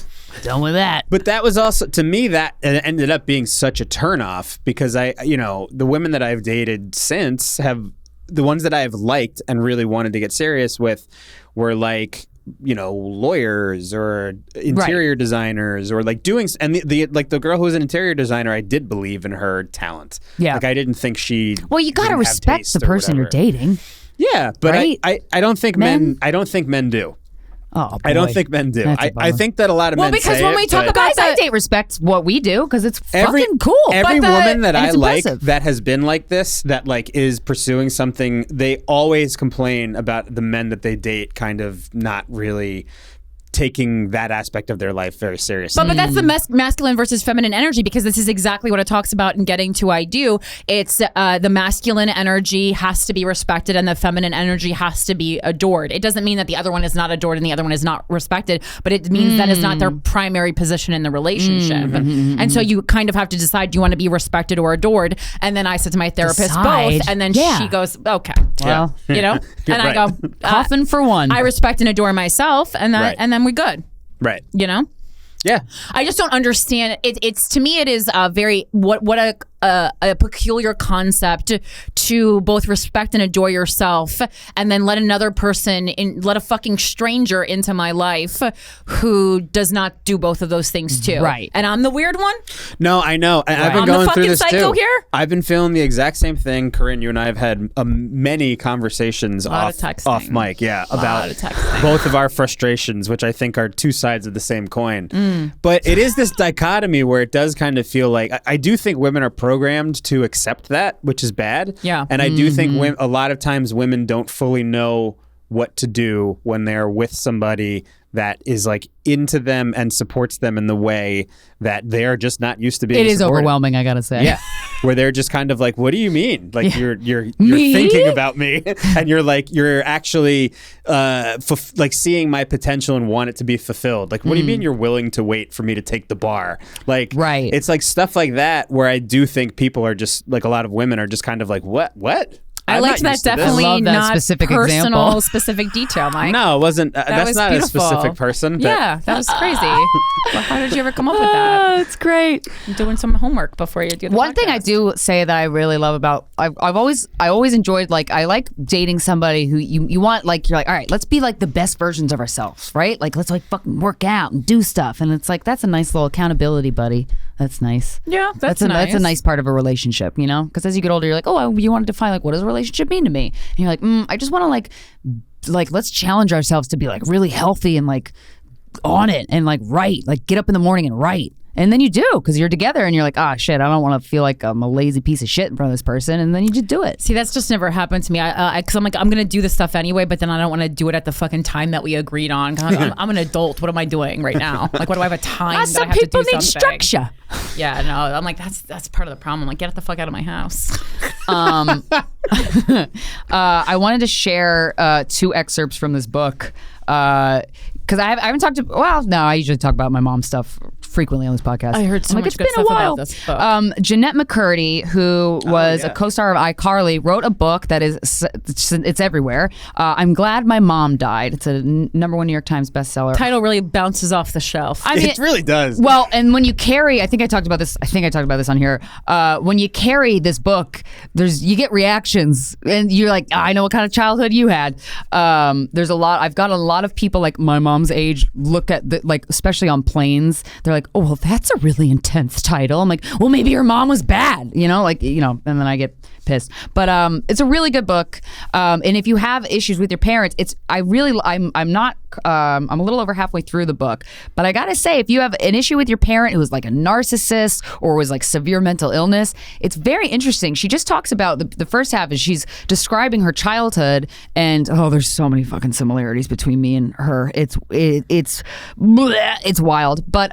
Done with that. But that was also, to me, that ended up being such a turnoff because the women that I've dated since the ones that I've liked and really wanted to get serious with were like, lawyers or interior designers or like doing, and the girl who was an interior designer, I did believe in her talent. Yeah. Like I didn't think she. Well, you got to didn't have respect taste the or person you're whatever. dating. Yeah, but Right? I don't think men do. Oh, boy. I don't think men do. That's a I bummer. think that a lot of men because say when it, we talk but about Guys I date respect what we do because it's every, fucking cool. Every woman that and I it's like impressive. that has been like this, that like is pursuing something, they always complain about the men that they date kind of not really taking that aspect of their life very seriously. But that's the masculine versus feminine energy, because this is exactly what it talks about in Getting to I Do. It's the masculine energy has to be respected and the feminine energy has to be adored. It doesn't mean that the other one is not adored and the other one is not respected, but it means that it's not their primary position in the relationship. And so you kind of have to decide, do you want to be respected or adored? And then I said to my therapist, Decide. both. And then she goes, okay. Well, You know? And I go, coffin for one. I respect and adore myself, and that, Right. and then we're good. Right. You know? Yeah. I just don't understand. It's to me, it is very what a peculiar concept to both respect and adore yourself, and then let another person let a fucking stranger into my life who does not do both of those things too. Right. And I'm the weird one. No, I know. And I've been I'm the going through fucking this psycho too. here? I've been feeling the exact same thing. Corinne, you and I have had many conversations lot of off texting. mic. Yeah, about of texting. both of our frustrations, which I think are two sides of the same coin. Mm. But it is this dichotomy where it does kind of feel like I do think women are programmed to accept that, which is bad. Yeah. And I do think a lot of times women don't fully know what to do when they're with somebody that is like into them and supports them in the way that they're just not used to being it is supported. overwhelming, I gotta say. Yeah, where they're just kind of like, "What do you mean? Like you're Me? thinking about me, and you're actually like seeing my potential and want it to be fulfilled. Like, what do you mean you're willing to wait for me to take the bar? Like, Right. It's like stuff like that where I do think people are just like a lot of women are just kind of like, what? I I'm liked not that used to this. definitely I love that not specific personal, example. specific detail, Mike. No, it wasn't. That's was not beautiful. a specific person. But Yeah, that was crazy. Well, how did you ever come up with that? It's great. I'm doing some homework before you do the One thing I podcast. do say that I really love about I always enjoyed, like, I like dating somebody who you want, like, you're like, all right, let's be like the best versions of ourselves, right? Like, let's like fucking work out and do stuff, and it's like that's a nice little accountability buddy. That's nice. Yeah, that's That's a nice part of a relationship, you know? Because as you get older, you're like, oh, you want to define like what does a relationship mean to me? And you're like, I just want to like let's challenge ourselves to be like really healthy and like on it and like write, like get up in the morning and write. And then you do, because you're together and you're like, ah, shit, I don't want to feel like I'm a lazy piece of shit in front of this person. And then you just do it. See, that's just never happened to me. Because I'm like, I'm gonna do this stuff anyway, but then I don't want to do it at the fucking time that we agreed on. I'm an adult. What am I doing right now? Like, what do I have a time? that I Some have to people do need something? structure. Yeah, no, I'm like, that's part of the problem. Like, get the fuck out of my house. I wanted to share 2 excerpts from this book. Because I haven't talked to, well, no, I usually talk about my mom's stuff frequently on this podcast. I heard so I'm much it's good been a stuff about while. this book. Jeanette McCurdy, who was yeah. a co-star of iCarly, wrote a book that is it's everywhere. I'm glad my mom died. It's a #1 New York Times bestseller. Title really bounces off the shelf. I mean, It really does. well, and when you carry, I think I talked about this on here. When you carry this book, you get reactions, and you're like, I know what kind of childhood you had. There's a lot. I've got a lot of people like my mom's age look at like, especially on planes. They're like, oh, well, that's a really intense title. I'm like, well, maybe your mom was bad, and then I get pissed. But it's a really good book. And if you have issues with your parents, I'm a little over halfway through the book. But I gotta say, if you have an issue with your parent who was like a narcissist or was like severe mental illness, it's very interesting. She just talks about the first half is she's describing her childhood, and there's so many fucking similarities between me and her. It's wild. But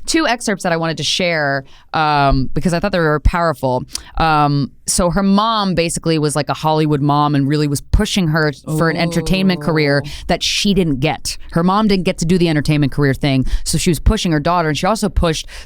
2 excerpts that I wanted to share because I thought they were powerful. So her mom basically was like a Hollywood mom and really was pushing her for an entertainment career that she didn't get. Her mom didn't get to do the entertainment career thing, so she was pushing her daughter, and she also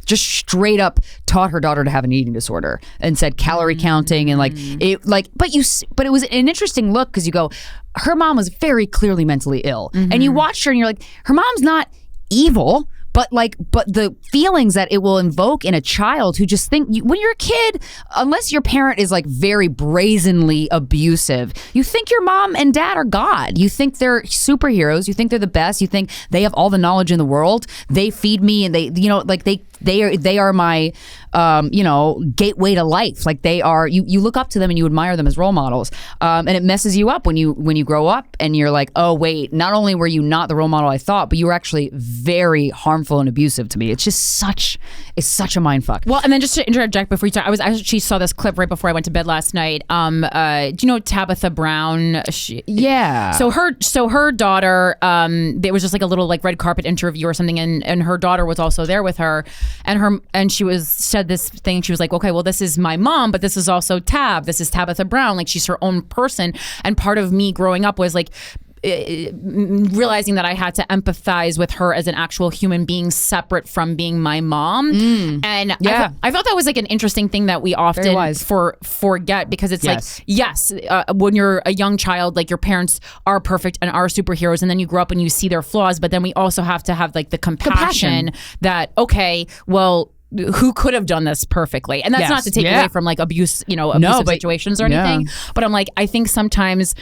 just straight up taught her daughter to have an eating disorder and said calorie counting and but it was an interesting look because you go, her mom was very clearly mentally ill, and you watched her and you're like, her mom's not evil. But the feelings that it will invoke in a child who just think, when you're a kid, unless your parent is like very brazenly abusive, you think your mom and dad are God. You think they're superheroes. You think they're the best. You think they have all the knowledge in the world. They feed me and they they are my gateway to life. Like they are, you look up to them and you admire them as role models. And it messes you up when you grow up and you're like, oh wait, not only were you not the role model I thought, but you were actually very harmful and abusive to me. It's just such a mind fuck. Well, and then just to interject before you start, I actually saw this clip right before I went to bed last night. Do you know Tabitha Brown? Yeah. So her daughter, there was just like a little like red carpet interview or something, and her daughter was also there with her, and she said this thing. She was like, okay, well, this is my mom, but this is also This is Tabitha Brown. Like she's her own person. And part of me growing up was like realizing that I had to empathize with her as an actual human being separate from being my mom. And I thought that was like an interesting thing that we often forget, because it's like, yes, when you're a young child, like your parents are perfect and are superheroes, and then you grow up and you see their flaws, but then we also have to have like the compassion that, okay, well, who could have done this perfectly? And that's not to take away from like abusive situations or anything. But I'm like, I think sometimes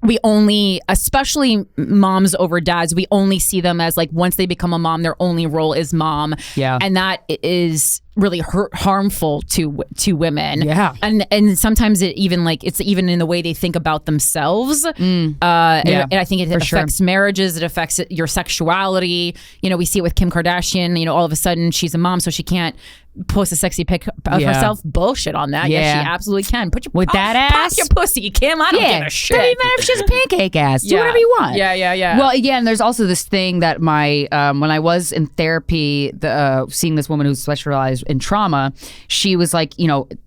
we only, especially moms over dads, we only see them as like, once they become a mom, their only role is mom. Yeah. And that is really harmful to women. Yeah. And sometimes it's even in the way they think about themselves. And I think it affects marriages. It affects your sexuality. We see it with Kim Kardashian. All of a sudden she's a mom, so she can't post a sexy pic of herself. Bullshit on that. Yes, she absolutely can. Put your that ass. Pop your pussy, Kim. I don't give a shit. Doesn't even matter if she's a pancake ass. Do whatever you want. Yeah. Well, and there's also this thing that my when I was in therapy, seeing this woman who specialized in trauma, she was like,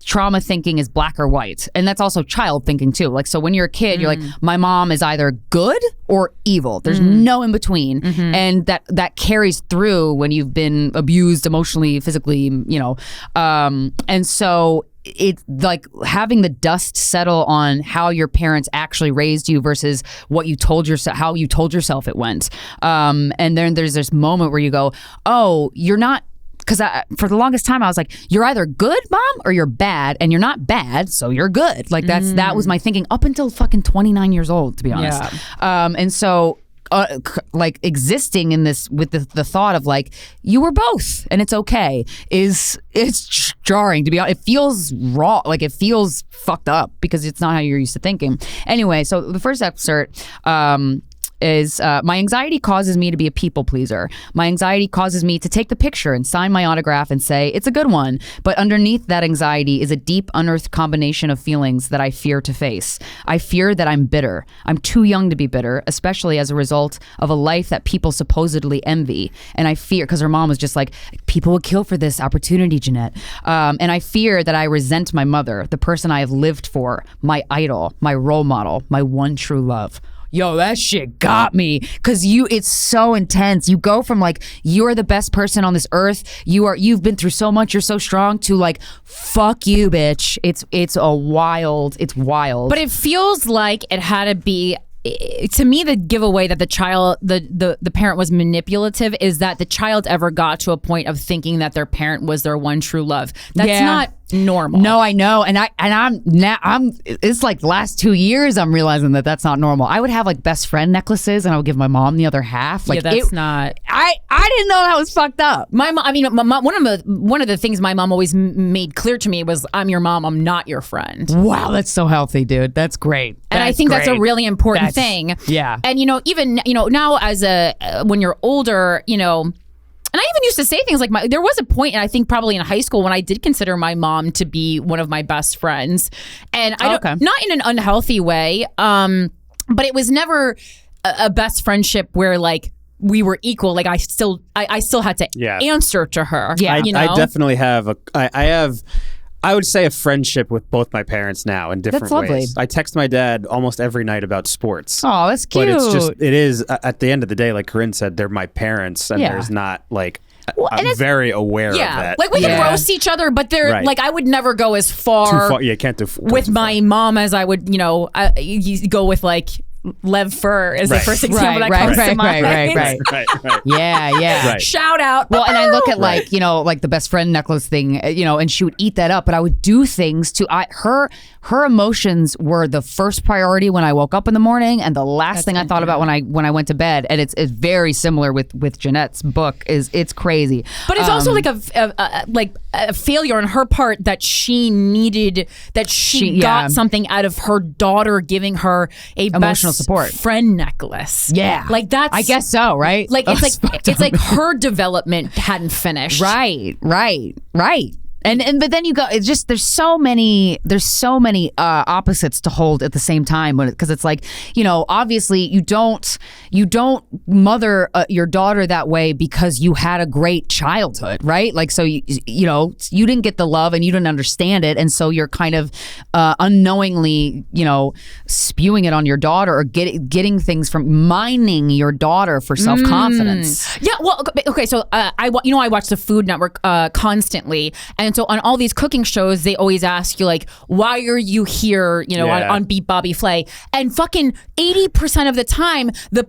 trauma thinking is black or white, and that's also child thinking too. Like, so when you're a kid, you're like, my mom is either good or evil. There's no in between, and that carries through when you've been abused emotionally, physically, and so it's like having the dust settle on how your parents actually raised you versus what you told yourself, how you told yourself it went. And then there's this moment where you go, oh, you're not. Because for the longest time I was like, you're either good, mom, or you're bad, and you're not bad, so you're good. Like that was my thinking up until fucking 29 years old, to be honest. And so like existing in this with the thought of like, you were both and it's okay, it's jarring, to be honest. It feels raw, like it feels fucked up because it's not how you're used to thinking. Anyway, so the first excerpt is my anxiety causes me to be a people pleaser. My anxiety causes me to take the picture and sign my autograph and say it's a good one. But underneath that anxiety is a deep unearthed combination of feelings that I fear to face. I fear that I'm bitter. I'm too young to be bitter, especially as a result of a life that people supposedly envy. And I fear, because her mom was just like, people would kill for this opportunity, Jeanette. And I fear that I resent my mother, the person I have lived for, my idol, my role model, my one true love. Yo, that shit got me, because it's so intense. You go from like, you're the best person on this earth, you've been through so much, you're so strong, to like, fuck you, bitch. It's wild. But it feels like it had to be, to me, the giveaway that the child, the parent was manipulative is that the child ever got to a point of thinking that their parent was their one true love. That's not normal. No, I know, and I'm it's like the last 2 years I'm realizing that that's not normal. I would have like best friend necklaces and I would give my mom the other half. Like, that's not. I didn't know that was fucked up. My mom, I mean, one of the things my mom always made clear to me was, I'm your mom, I'm not your friend. Wow, that's so healthy, dude. That's great. And I think that's a really important thing. Yeah. And even now as when you're older, and I even used to say things like, there was a point, and I think probably in high school, when I did consider my mom to be one of my best friends, and not in an unhealthy way, but it was never a best friendship where like we were equal. Like I still had to answer to her. Yeah, I definitely have I would say a friendship with both my parents now in different ways. I text my dad almost every night about sports. Oh, that's cute. But it is at the end of the day, like Corinne said, they're my parents, and there's not like, I'm very aware of that. Like we can roast each other, but they're like, I would never go as far. Yeah, can't do with my mom as I would, go with like Lev Fur is the first example that comes to mind. Right. Yeah. Right. Shout out. Well, and I look at like, like the best friend necklace thing, and she would eat that up, but I would do things to her her emotions were the first priority when I woke up in the morning, and the last thing I thought about when I went to bed. And it's very similar with Jeanette's book. It's crazy, but it's also like a failure on her part that she needed, that she got something out of her daughter giving her a emotional best support friend necklace. Yeah, like that's, I guess so, right? Like it's like her development hadn't finished. Right. And but then you go, it's just there's so many opposites to hold at the same time, because it's like, you know, obviously you don't mother your daughter that way because you had a great childhood, right? Like, so you didn't get the love and you didn't understand it, and so you're kind of unknowingly, you know, spewing it on your daughter, or getting things from mining your daughter for self-confidence. Yeah, well, okay, so I watch the Food Network constantly, and so on all these cooking shows, they always ask you, like, why are you here, you know, on Beat Bobby Flay? And fucking 80% of the time, the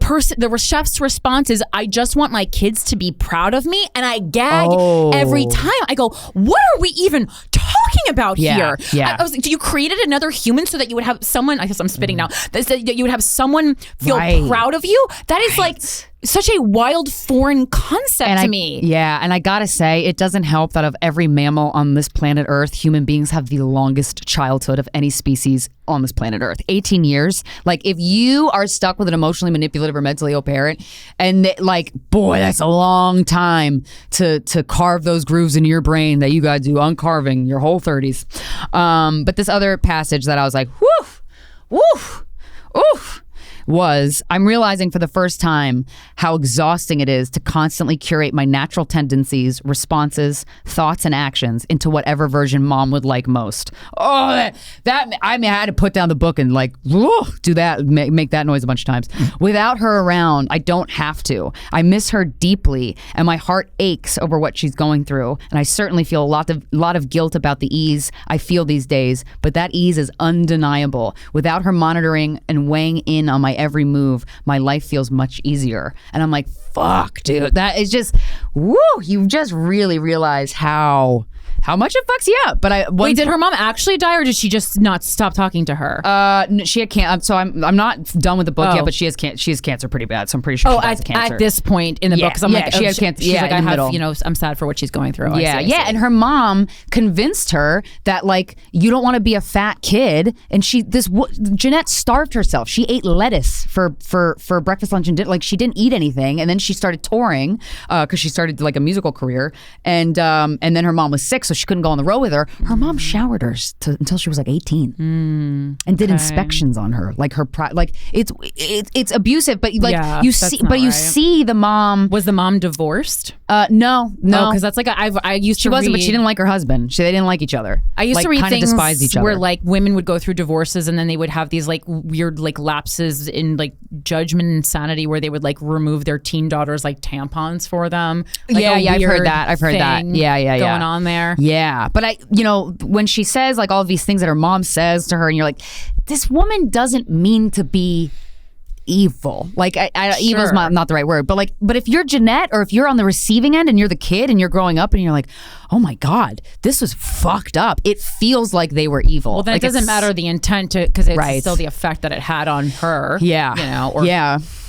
chef's response is, I just want my kids to be proud of me. And I gag every time. I go, what are we even talking about here? Yeah. I was like, you created another human so that you would have someone, I guess I'm spitting now, that you would have someone feel proud of you? That is like such a wild foreign concept to me. Yeah, and I gotta say, it doesn't help that of every mammal on this planet Earth, human beings have the longest childhood of any species on this planet Earth. 18 years. Like, if you are stuck with an emotionally manipulative or mentally ill parent, and like, boy, that's a long time to carve those grooves in your brain that you gotta do uncarving your whole 30s. But this other passage that I was like, woof, was, I'm realizing for the first time how exhausting it is to constantly curate my natural tendencies, responses, thoughts, and actions into whatever version mom would like most. Oh, that I mean, I had to put down the book and like, do that, make that noise a bunch of times. Without her around, I don't have to. I miss her deeply, and my heart aches over what she's going through. And I certainly feel a lot of guilt about the ease I feel these days, but that ease is undeniable. Without her monitoring and weighing in on my every move, my life feels much easier. And I'm like, fuck, dude, that is just, you just really realize how much it fucks you up. But wait, did her mom actually die, or did she just not stop talking to her? She had cancer. So I'm not done with the book yet, but she has cancer pretty bad. So I'm pretty sure she has cancer at this point in the book, because I'm like, she has cancer. She's like, I have, you know, I'm sad for what she's going through. I see. And her mom convinced her that, like, you don't want to be a fat kid, and Jeanette starved herself. She ate lettuce for breakfast, lunch, and dinner. Like, she didn't eat anything, and then she started touring because she started like a musical career, and then her mom was sick, so she couldn't go on the road with her. Her mom showered her until she was like 18, and did inspections on her, like her like it's abusive. But like you see the mom. Was the mom divorced? No, because that's like I used to. She wasn't, read, but she didn't like her husband. They didn't like each other. I used to read kind of things despised each other, where like women would go through divorces, and then they would have these like weird like lapses in like judgment and insanity, where they would like remove their teen daughters like tampons for them. Like I've heard that. Going on there. Yeah, but when she says like all of these things that her mom says to her, and you're like, this woman doesn't mean to be evil. Like, evil is not the right word, but if you're Jeanette, or if you're on the receiving end and you're the kid and you're growing up and you're like, oh my God, this was fucked up. It feels like they were evil. Well, then like, it doesn't matter the intent because it's still the effect that it had on her. Yeah. You know, or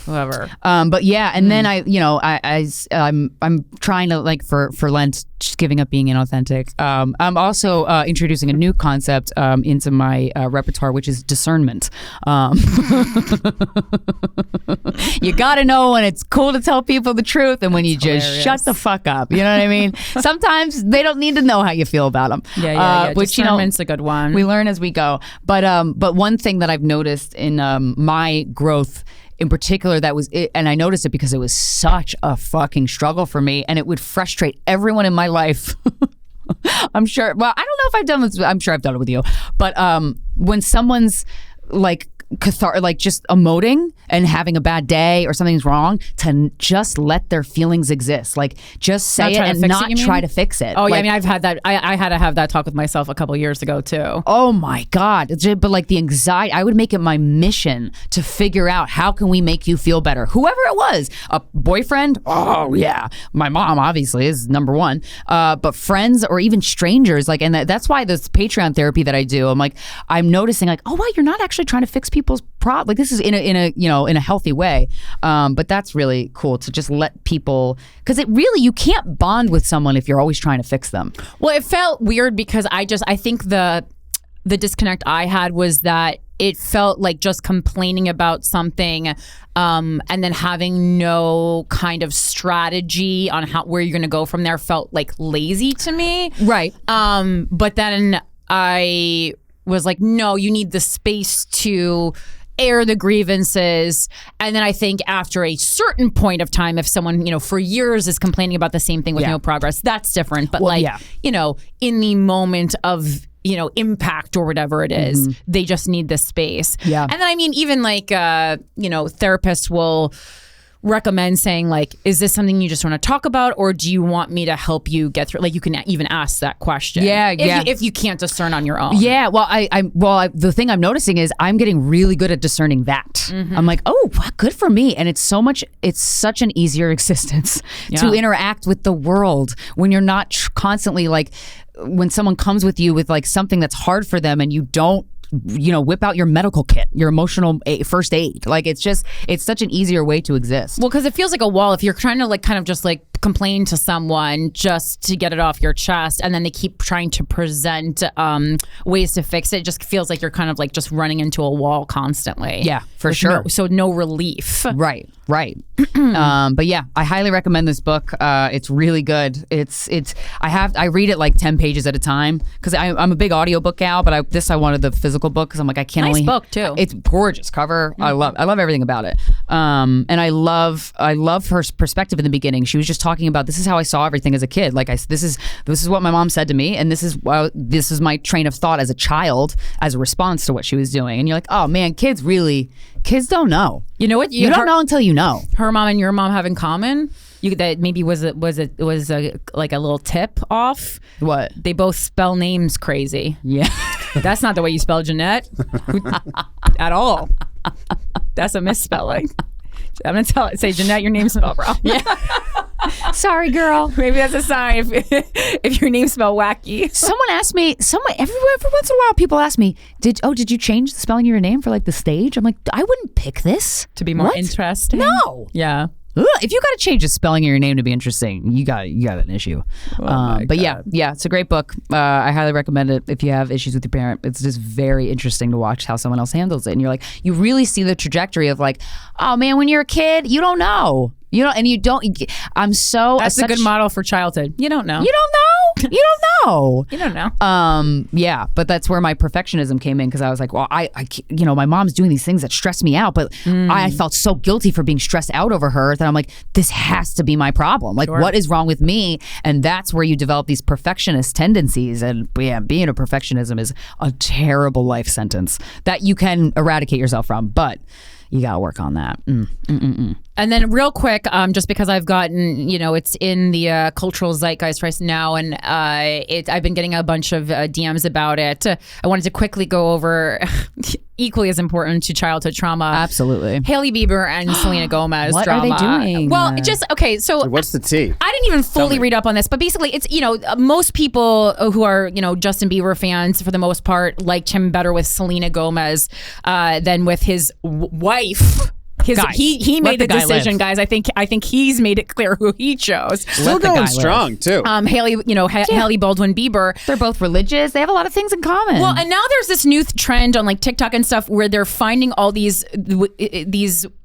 whoever. But yeah, and then I'm trying to, like, for Lent, just giving up being inauthentic. I'm also introducing a new concept into my repertoire, which is discernment. You gotta know when it's cool to tell people the truth and when you just shut the fuck up. You know what I mean? Sometimes they don't need to know how you feel about them. Yeah. Which, discernment's a good one. We learn as we go. But one thing that I've noticed in my growth in particular, that was it, and I noticed it because it was such a fucking struggle for me, and it would frustrate everyone in my life. I'm sure. Well, I don't know if I've done this. I'm sure I've done it with you. But when someone's like just emoting and having a bad day or something's wrong, to just let their feelings exist. Like, just say it and not try to fix it. Oh, like, yeah. I mean, I've had that. I had to have that talk with myself a couple years ago, too. Oh, my God. But like the anxiety, I would make it my mission to figure out how can we make you feel better. Whoever it was, a boyfriend. Oh, yeah. My mom, obviously, is number one. But friends or even strangers. Like, and that's why this Patreon therapy that I do, I'm noticing like, oh, wow, you're not actually trying to fix people's problems. Like, this is in a healthy way. But that's really cool to just let people, because you can't bond with someone if you're always trying to fix them. Well, it felt weird because I think the disconnect I had was that it felt like just complaining about something and then having no kind of strategy on where you're going to go from there felt like lazy to me. Right. But then I was like, no, you need the space to air the grievances. And then I think after a certain point of time, if someone, for years is complaining about the same thing with no progress, that's different. But in the moment of, impact or whatever it is, they just need this space. Yeah. And then, I mean, even like, therapists will recommend saying like, is this something you just want to talk about, or do you want me to help you get through? Like, you can even ask that question. If you can't discern on your own. Yeah. Well, the thing I'm noticing is I'm getting really good at discerning that. I'm like, oh, good for me. And it's such an easier existence to interact with the world when you're not constantly like, when someone comes with you with like something that's hard for them and you don't whip out your medical kit, your emotional first aid. Like, it's such an easier way to exist. Well, because it feels like a wall if you're trying to like kind of just like complain to someone just to get it off your chest, and then they keep trying to present ways to fix it. It just feels like you're kind of like just running into a wall constantly. Yeah, for sure. So no relief. Right. But yeah, I highly recommend this book. It's really good. I read it like 10 pages at a time because I'm a big audiobook gal, but I wanted the physical book because I'm like, I can't nice book too. It's gorgeous cover. I love everything about it. And I love her perspective in the beginning. She was just talking about, this is how I saw everything as a kid. Like, this is what my mom said to me, and this is my train of thought as a child as a response to what she was doing. And you're like, oh man, kids don't know. You know what? You don't know until you know. Her mom and your mom have in common. That maybe was like a little tip off. What? They both spell names crazy. Yeah. That's not the way you spell Jeanette at all. That's a misspelling. I'm gonna say Jeanette, your name's spelled wrong. Yeah. Sorry, girl. Maybe that's a sign if your name's spelled wacky. Someone asked me. Every once in a while, people ask me, "Did you change the spelling of your name for like the stage?" I'm like, I wouldn't pick this to be more interesting. No. Yeah. If you got to change the spelling of your name to be interesting, you got an issue. But yeah, it's a great book. I highly recommend it if you have issues with your parent. It's just very interesting to watch how someone else handles it, and you're like, you really see the trajectory of like, oh man, when you're a kid, you don't know. And you don't. That's a good model for childhood. You don't know. You don't know. You don't know. You don't know. Yeah, but that's where my perfectionism came in because I was like, well, I my mom's doing these things that stress me out, but I felt so guilty for being stressed out over her that I'm like, this has to be my problem. Like, what is wrong with me? And that's where you develop these perfectionist tendencies. And yeah, being a perfectionism is a terrible life sentence that you can eradicate yourself from, but you gotta work on that. And then real quick, just because I've gotten, it's in the cultural zeitgeist right now, and I've been getting a bunch of DMs about it. I wanted to quickly go over, equally as important to childhood trauma. Absolutely. Hailey Bieber and Selena Gomez what drama. What are they doing? Well, okay, so what's the tea? I didn't even fully read up on this, but basically it's, most people who are, Justin Bieber fans for the most part liked him better with Selena Gomez than with his wife. He made the decision, guys. I think he's made it clear who he chose. Still going strong too. Hailey, Hailey Baldwin Bieber. They're both religious. They have a lot of things in common. Well, and now there's this new trend on like TikTok and stuff where they're finding all these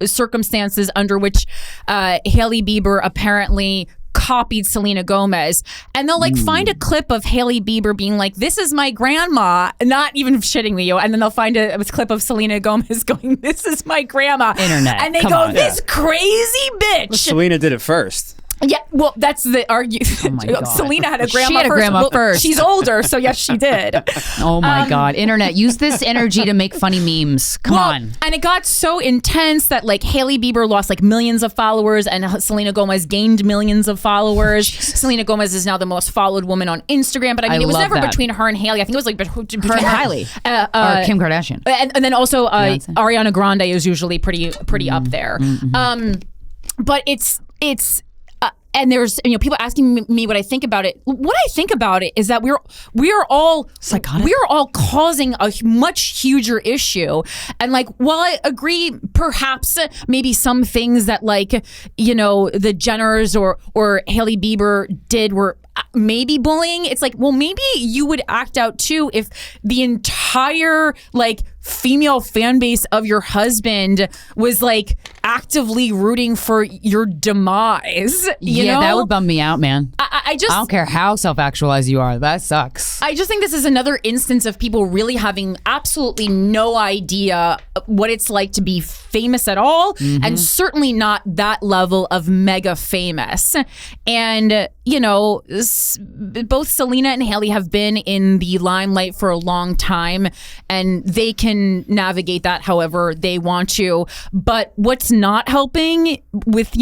circumstances under which Hailey Bieber apparently copied Selena Gomez, and they'll like find a clip of Hailey Bieber being like, "This is my grandma," not even shitting me, and then they'll find a clip of Selena Gomez going, "This is my grandma." Internet, and they go, "This crazy bitch." Well, Selena did it first. Yeah, well, that's the argument. Oh my God. Selena had a grandma She had a first. grandma Well, first. She's older, so yes, she did. Oh my God. Internet, use this energy to make funny memes. Come on. And it got so intense that like Hailey Bieber lost like millions of followers and Selena Gomez gained millions of followers. Selena Gomez is now the most followed woman on Instagram. But I mean, it was love never that. between her and Hailey. I think it was like between Her and Hailey. Or Kim Kardashian. And then also Beyonce. Ariana Grande is usually pretty up there. But it's and there's people asking me what I think about it. What I think about it is that we are all psychotic. We are all causing a much huger issue. And like, while I agree, perhaps maybe some things that like the Jenners or Hailey Bieber did were maybe bullying. It's like, well, maybe you would act out too if the entire like female fan base of your husband was like actively rooting for your demise. You know? That would bum me out, man. I don't care how self-actualized you are. That sucks. I just think this is another instance of people really having absolutely no idea what it's like to be famous at all, and certainly not that level of mega famous. And both Selena and Hailey have been in the limelight for a long time, and they can navigate that however they want to. But what's not helping with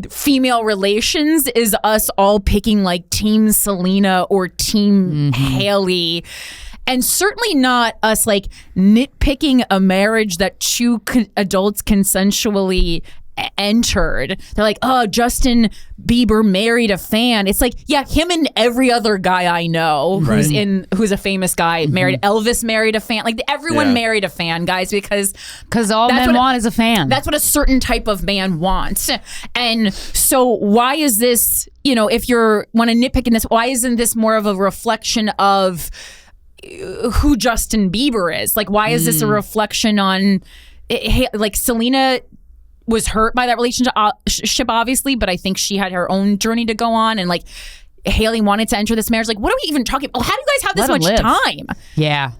female relations is us all picking like Team Selena or Team Hailey. And certainly not us like nitpicking a marriage that two adults consensually entered. They're like, oh, Justin Bieber married a fan. It's like, yeah, him and every other guy I know who's a famous guy married. Elvis married a fan. Like everyone married a fan, guys, because all men want is a fan. That's what a certain type of man wants. And so why is this, if you're want to nitpick in this, why isn't this more of a reflection of who Justin Bieber is? Like, why is this a reflection on like Selena was hurt by that relationship, obviously, but I think she had her own journey to go on, and like Hailey wanted to enter this marriage. Like, what are we even talking about? How do you guys have this much time? Yeah.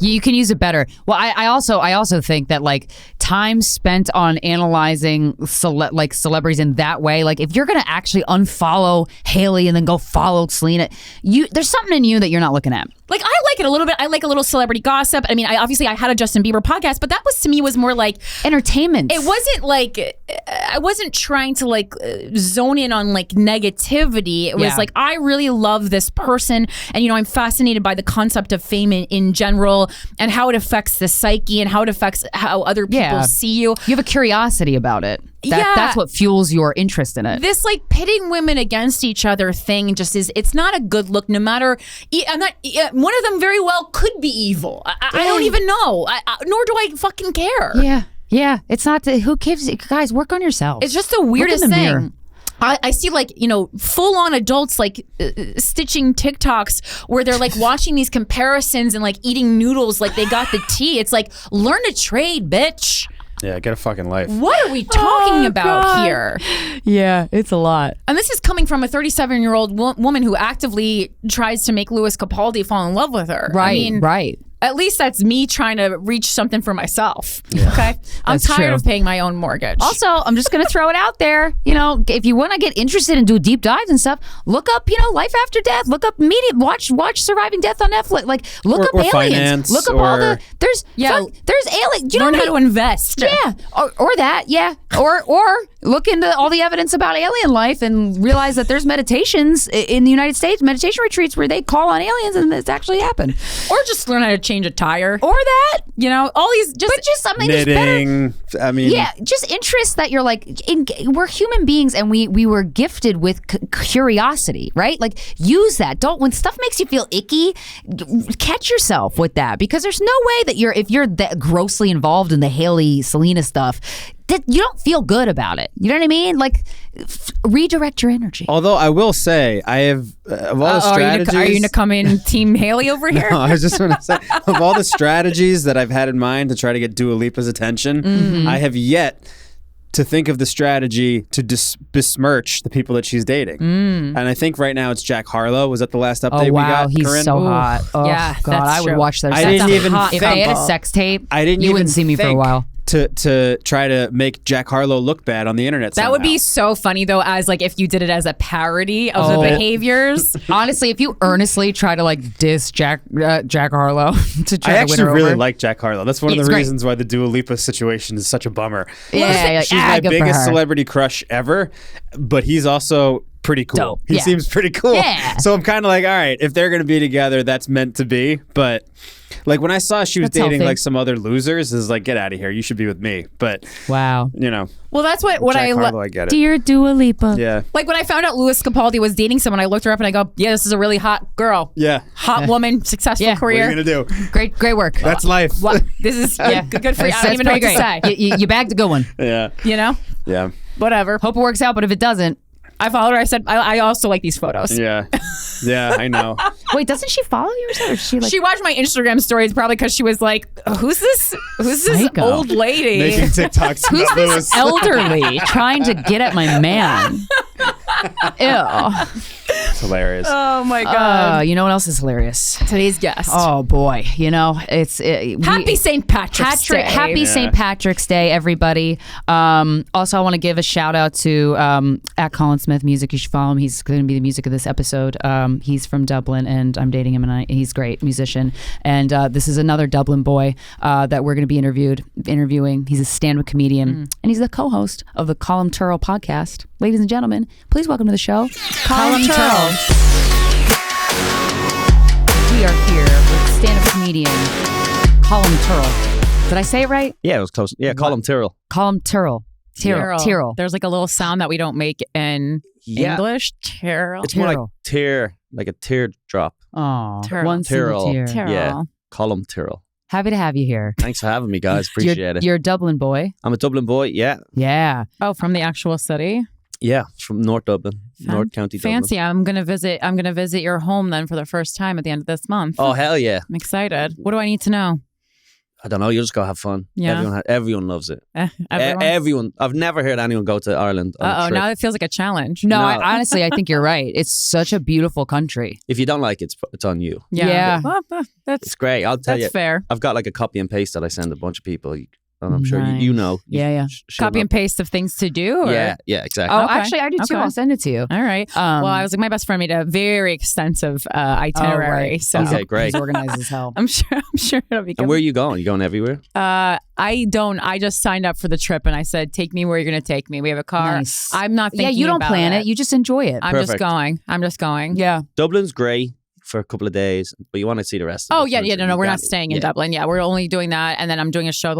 You can use it better. Well, I also think that like time spent on analyzing celebrities in that way, like if you're gonna actually unfollow Hailey and then go follow Selena, there's something in you that you're not looking at. Like, I like it a little bit. I like a little celebrity gossip. I mean, I had a Justin Bieber podcast, but that was, to me, was more like entertainment. It wasn't like, I wasn't trying to like zone in on like negativity. It was like, I really love this person, and I'm fascinated by the concept of fame in general and how it affects the psyche and how it affects how other people see you. You have a curiosity about it. That's what fuels your interest in it. This like pitting women against each other thing just it's not a good look. No matter, one of them very well could be evil. I don't even know. Nor do I fucking care. Yeah. It's not. Who gives? Guys, work on yourself. It's just the weirdest thing. I see like, full on adults like stitching TikToks where they're like watching these comparisons and like eating noodles like they got the tea. It's like, learn a trade, bitch. Yeah, get a fucking life. What are we talking about here? Yeah, it's a lot. And this is coming from a 37-year-old woman who actively tries to make Louis Capaldi fall in love with her. Right, I mean, right. At least that's me trying to reach something for myself. Yeah. Okay? I'm tired of paying my own mortgage. Also, I'm just going to throw it out there. If you want to get interested and do deep dives and stuff, look up, Life After Death. Look up watch Surviving Death on Netflix. Like, look up aliens. Look up all the, there's aliens. Learn how to invest. Yeah. Or that, yeah. Or look into all the evidence about alien life and realize that there's meditations in the United States, meditation retreats where they call on aliens and it's actually happened. Or just learn how to change a tire. Or that. All these just something knitting. I mean, yeah, just interests that you're like, we're human beings and we were gifted with curiosity, right? Like, use that. When stuff makes you feel icky, catch yourself with that, because there's no way that if you're that grossly involved in the Hailey Selena stuff, that you don't feel good about it. You know what I mean? Like, redirect your energy. Although I will say, I have of all the strategies. Are you going to come in Team Hailey over here? No, I was just going to say, of all the strategies that I've had in mind to try to get Dua Lipa's attention, I have yet to think of the strategy to besmirch the people that she's dating. And I think right now it's Jack Harlow. Was that the last update we got? He's Corinne? so hot. Oh, yeah, God, I would watch their I didn't even if they had a sex tape, I didn't you even wouldn't see me for a while. to try to make Jack Harlow look bad on the internet. That somehow. would be so funny though, as like if you did it as a parody of the behaviors. Honestly, if you earnestly try to like diss Jack Harlow to try I to win her actually really over. like Jack Harlow. That's one of He's the great. reasons why the Dua Lipa situation is such a bummer. Yeah, She's my good for biggest her. celebrity crush ever, but he's also pretty cool. Dope. He Yeah. seems pretty cool. Yeah. So I'm kind of like, all right, if they're going to be together, that's meant to be. But like when I saw she was That's dating healthy. like some other losers, is like, get out of here. You should be with me. But, Wow. you know, Well, that's what Jack Harlow, I get it. Dear Dua Lipa. Yeah. like when I found out Louis Capaldi was dating someone, I looked her up and I go, yeah, this is a really hot girl. Yeah. Hot woman, successful Yeah. What are career. you going to do? Great work. That's life. This is good for you. I don't even know what to say. You bagged a good one. Yeah. You know? Yeah. Whatever. Hope it works out, but if it doesn't, I followed her. I said, I also like these photos. Yeah. Yeah, I know. wait, doesn't she follow you or something? Or is she like She watched my Instagram stories probably because she was like, who's this Psycho. old lady? Making TikToks who's about this Louis. elderly trying to get at my man? Ew. It's hilarious. Oh my God. You know what else is hilarious? Today's guest. Oh boy, you know Happy St. Patrick's Day. Happy St. Patrick's Day, everybody. Also, I want to give a shout out to at Colin Smith Music. You should follow him. He's going to be the music of this episode. He's from Dublin, and I'm dating him, and he's a great musician. And this is another Dublin boy that we're going to be interviewing. He's a stand-up comedian, and he's the co-host of the Colum Tyrrell podcast. Ladies and gentlemen, please welcome to the show, Colum Tyrrell. We are here with stand-up comedian Colum Tyrrell. Did I say it right? Yeah, it was close. Yeah, Colum Tyrrell. Colum Tyrrell. Tyrrell. There's like a little sound that we don't make in Yeah. English. Tyrrell. It's more like Tyrrell. tear, like a teardrop. Oh, Tyrrell. one single Tyrrell. tear. Tyrrell. Yeah. Colum Tyrrell. Happy to have you here. Thanks for having me, guys. Appreciate it. You're a Dublin boy. I'm a Dublin boy. Yeah. Yeah. Oh, from the actual city. Yeah, from North Dublin, North County Dublin. Fancy. I'm gonna visit your home then for the first time at the end of this month. Oh, hell yeah. I'm excited. What do I need to know? I don't know. You just go have fun. Yeah. Everyone loves it. Everyone? Everyone. I've never heard anyone go to Ireland on a Uh-oh, trip. now it feels like a challenge. No, No. honestly, I think you're right. It's such a beautiful country. If you don't like it, it's on you. Yeah. Well, that's It's great. I'll tell you. fair. I've got like a copy and paste that I send a bunch of people. And I'm sure Nice. you know. Yeah. Copy and paste of things to do? Or? Yeah, exactly. Oh, Okay. actually, I do too. Okay. I'll send it to you. All right. Um, well, I was like, my best friend made a very extensive itinerary. right. So Okay, great. He's organized as hell. I'm sure it'll be good. And where are you going? You going everywhere? I just signed up for the trip and I said, take me where you're going to take me. We have a car. Nice. I'm not thinking Yeah, you don't about plan it. You just enjoy it. I'm just Perfect. going. I'm just going. Yeah. Dublin's great for a couple of days, but you want to see the rest of Oh, the yeah. country. No, You we're got not it. staying in Yeah. Dublin. Yeah, we're only doing that. And then I'm doing a show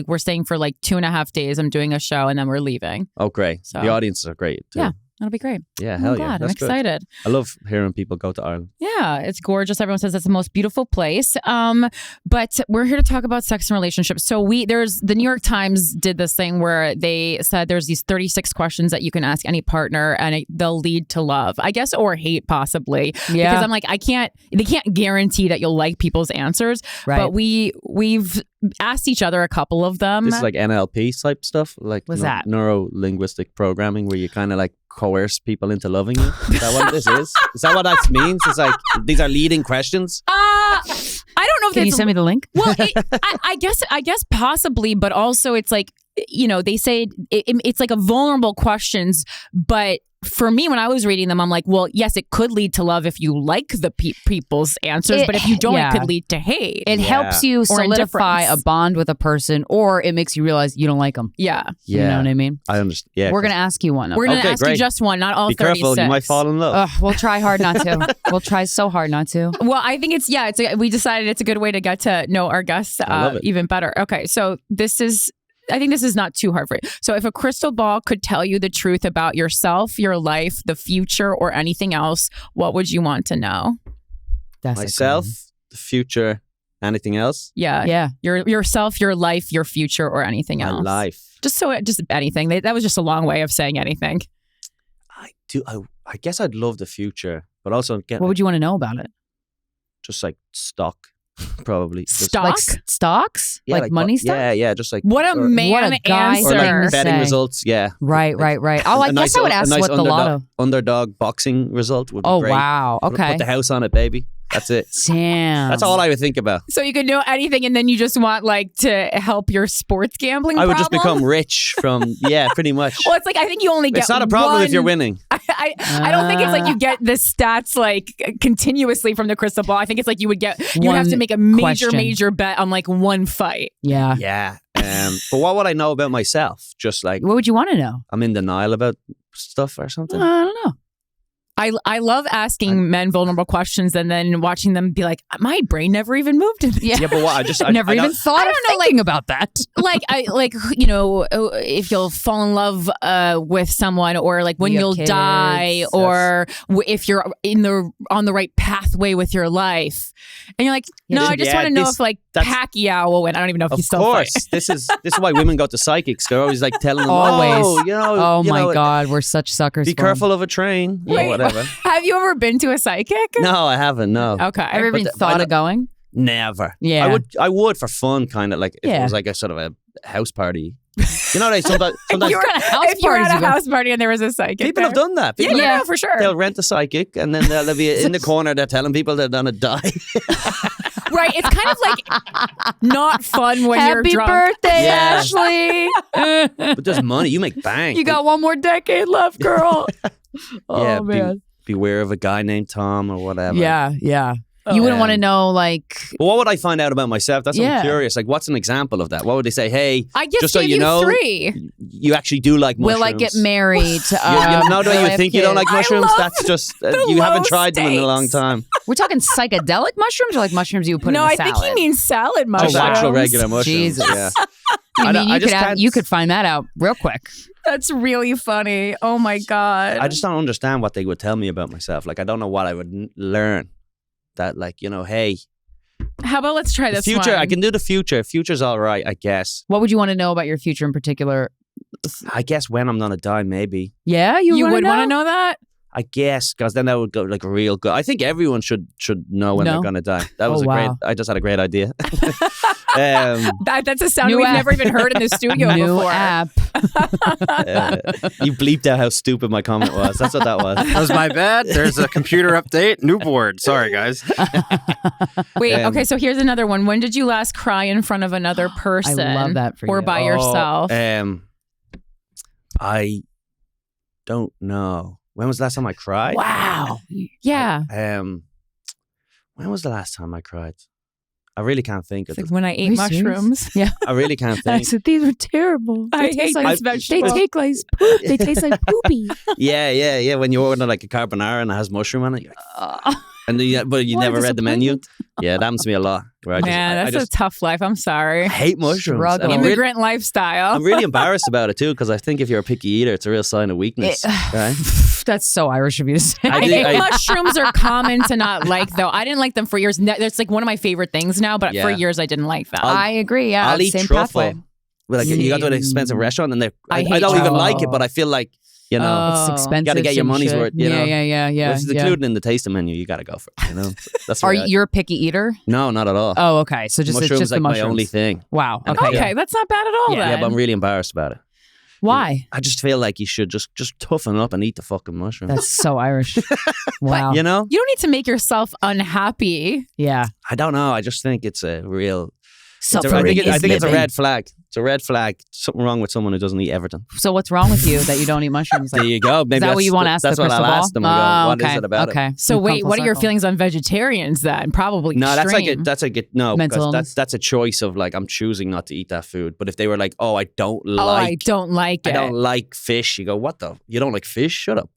we're staying for like 2.5 days. I'm doing a show and then we're leaving. Oh, great. So- The audiences are great, too. Yeah. That'll be great. Yeah, I'm hell glad. yeah. I'm That's good. excited. I love hearing people go to Ireland. Yeah, it's gorgeous. Everyone says it's the most beautiful place. But we're here to talk about sex and relationships. So the New York Times did this thing where they said there's these 36 questions that you can ask any partner and they'll lead to love, I guess, or hate possibly. Yeah. Because I'm like, they can't guarantee that you'll like people's answers. Right. But we've asked each other a couple of them. This is like NLP type stuff, like What's that? neuro-linguistic programming, where you kind of like coerce people into loving you. Is that what this is? Is that what that means? It's like these are leading questions. I don't know if Can you it's send me the link? Well, I guess possibly, but also it's like, they say it's like a vulnerable questions, but for me, when I was reading them, I'm like, well, yes, it could lead to love if you like the people's answers, but if you don't, yeah. it could lead to hate. It helps you Or solidify a indifference. bond with a person, or it makes you realize you don't like them. Yeah. You know what I mean? I understand. Yeah, We're going to ask you one. We're going to Okay, ask you great. just one, not all be 36. careful. You might fall in love. We'll try hard not to. We'll try so hard not to. Well, I think we decided it's a good way to get to know our guests I love it. even better. Okay, so I think this is not too hard for you. So if a crystal ball could tell you the truth about yourself, your life, the future, or anything else, what would you want to know? That's a good Myself, one. the future, anything else? Yeah. Yeah. Yourself, your life, your future, or anything My else. life. Just anything. That was just a long way of saying anything. I guess I'd love the future, but also get What would you want to know about it? just like stock, probably. Just- Stock? Like stocks? Yeah, like money stuff? Yeah, just like What a or- man what a guy answer. or like Answer. betting Say. results. Yeah, Right. Oh, I A guess I would a ask nice what the lotto. underdog boxing result would be Oh, great. wow. Put Okay. the house on it, baby. That's it. Damn. That's all I would think about. So you could know anything, and then you just want like to help your sports gambling. I would just problem? become rich from, pretty much. Well, it's like I think you only get. It's not a problem if you're winning. I don't think it's like you get the stats like continuously from the crystal ball. I think it's like you have to make a major bet on like one fight. Yeah. Yeah. But what would I know about myself? Just like, What would you want to know? I'm in denial about stuff or something. I don't know. I love asking men vulnerable questions and then watching them be like, my brain never even moved in. Yeah. Yeah, but what? I Never even thought of thinking about that. If you'll fall in love with someone, or like when You have you'll kids, die, or if you're on the right pathway with your life, and you're like, no, I just want to know if like Pacquiao will win. I don't even know if he's still fighting. Of course, this is why women go to psychics. They're always like telling them, Always. oh my God, we're such suckers. be for 'em. careful of a train or Wait, whatever. Have you ever been to a psychic? No, I haven't. No, Okay. Ever even thought of going? never. Yeah. I would for fun, kind of like if Yeah. it was like a sort of a house party. You know, sometimes If you were at a house party and there was a psychic, people have done that. People Yeah, for sure. They'll rent a psychic and then they'll be in the corner. They're telling people they're gonna die. Right. It's kind of like not fun when you're Happy drunk. birthday, Yeah. Ashley. But there's money. You make bank. You got one more decade left, girl. yeah, Oh, man. beware of a guy named Tom or whatever. Yeah. You wouldn't want to know, like, But what would I find out about myself? That's what Yeah. I'm curious. Like, what's an example of that? What would they say? Hey, I just just so gave you you know, 3. you actually do like mushrooms. will I get married? You know, will I don't you have think you don't kids? like mushrooms? love That's just the you haven't low tried them in a long stakes. time. We're talking psychedelic mushrooms or like mushrooms you would put No, in a I salad? think he means salad Oh, mushrooms. actual regular mushrooms. Jesus. Yeah. I mean, I just can't- you could find that out real quick. That's really funny. Oh my God. I just don't understand what they would tell me about myself. Like, I don't know what I would learn. That, like, hey, How about let's try the this future. one? I can do the future. Future's all right, I guess. What would you want to know about your future in particular? I guess when I'm gonna die, maybe. Yeah, You wanna would want to know that? I guess, because then that would go like real good. I think everyone should know when they're gonna die. That was wow. I just had a great idea. That's a sound New we've app. never even heard in the studio New before. app. You bleeped out how stupid my comment was. That's what that was. That was my bad. There's a computer update. New board. Sorry, guys. Wait, okay, so here's another one. When did you last cry in front of another person? I love that for Or you. by yourself? I don't know. When was the last time I cried? Wow. Yeah. When was the last time I cried? I really can't think of It's like it. when I ate Are you serious? mushrooms. Yeah. I really can't I think. said these were terrible. I They taste hate like these vegetables. They taste like poop. They taste like poopy. Yeah. When you order like a carbonara and it has mushroom on it, you're like, but you What a never read the menu. disappointment. Yeah, that happens to me a lot. Where Yeah, I that's a tough life. I'm sorry. I hate mushrooms. Struggle. And I'm really, Immigrant lifestyle. I'm really embarrassed about it too, because I think if you're a picky eater, it's a real sign of weakness. Right? That's so Irish of you to say. I I do- think I- mushrooms are common to not like, though. I didn't like them for years. It's like one of my favorite things now, but for Yeah. years I didn't like them. I agree. Yeah, I'll eat same truffle. pathway. Well, like you go to an expensive restaurant and I I hate don't even truffle. like it, but I feel like It's Oh. expensive. Gotta get your some money's shit. worth, you know? Yeah. it's included in the tasting menu. You got to go for it. You know, that's Are where you a picky eater? No, not at all. Oh, okay. So just mushrooms it's just like the mushrooms. my only thing. Wow. And- Okay. Okay, that's not bad at all Yeah, then. Yeah, but I'm really embarrassed about it. Why? I just feel like you should just toughen up and eat the fucking mushrooms. That's so Irish. Wow. You know? You don't need to make yourself unhappy. Yeah. I don't know. I just think it's a real. Suffering I is think it's a living. red flag. It's a red flag. Something wrong with someone who doesn't eat everything. So what's wrong with you that you don't eat mushrooms? There you go. Maybe is that what that's- you want to ask That's the what crystal I'll ball? ask them. I go, what is it about okay. it? So We've come wait, full what are your circle. feelings on vegetarians then? Probably No, that's like extreme. no, Mental because illness. that's a choice of like I'm choosing not to eat that food. But if they were like, oh, I don't Oh, I like, don't like I it. don't like fish, you go, what the? You don't like fish? Shut up.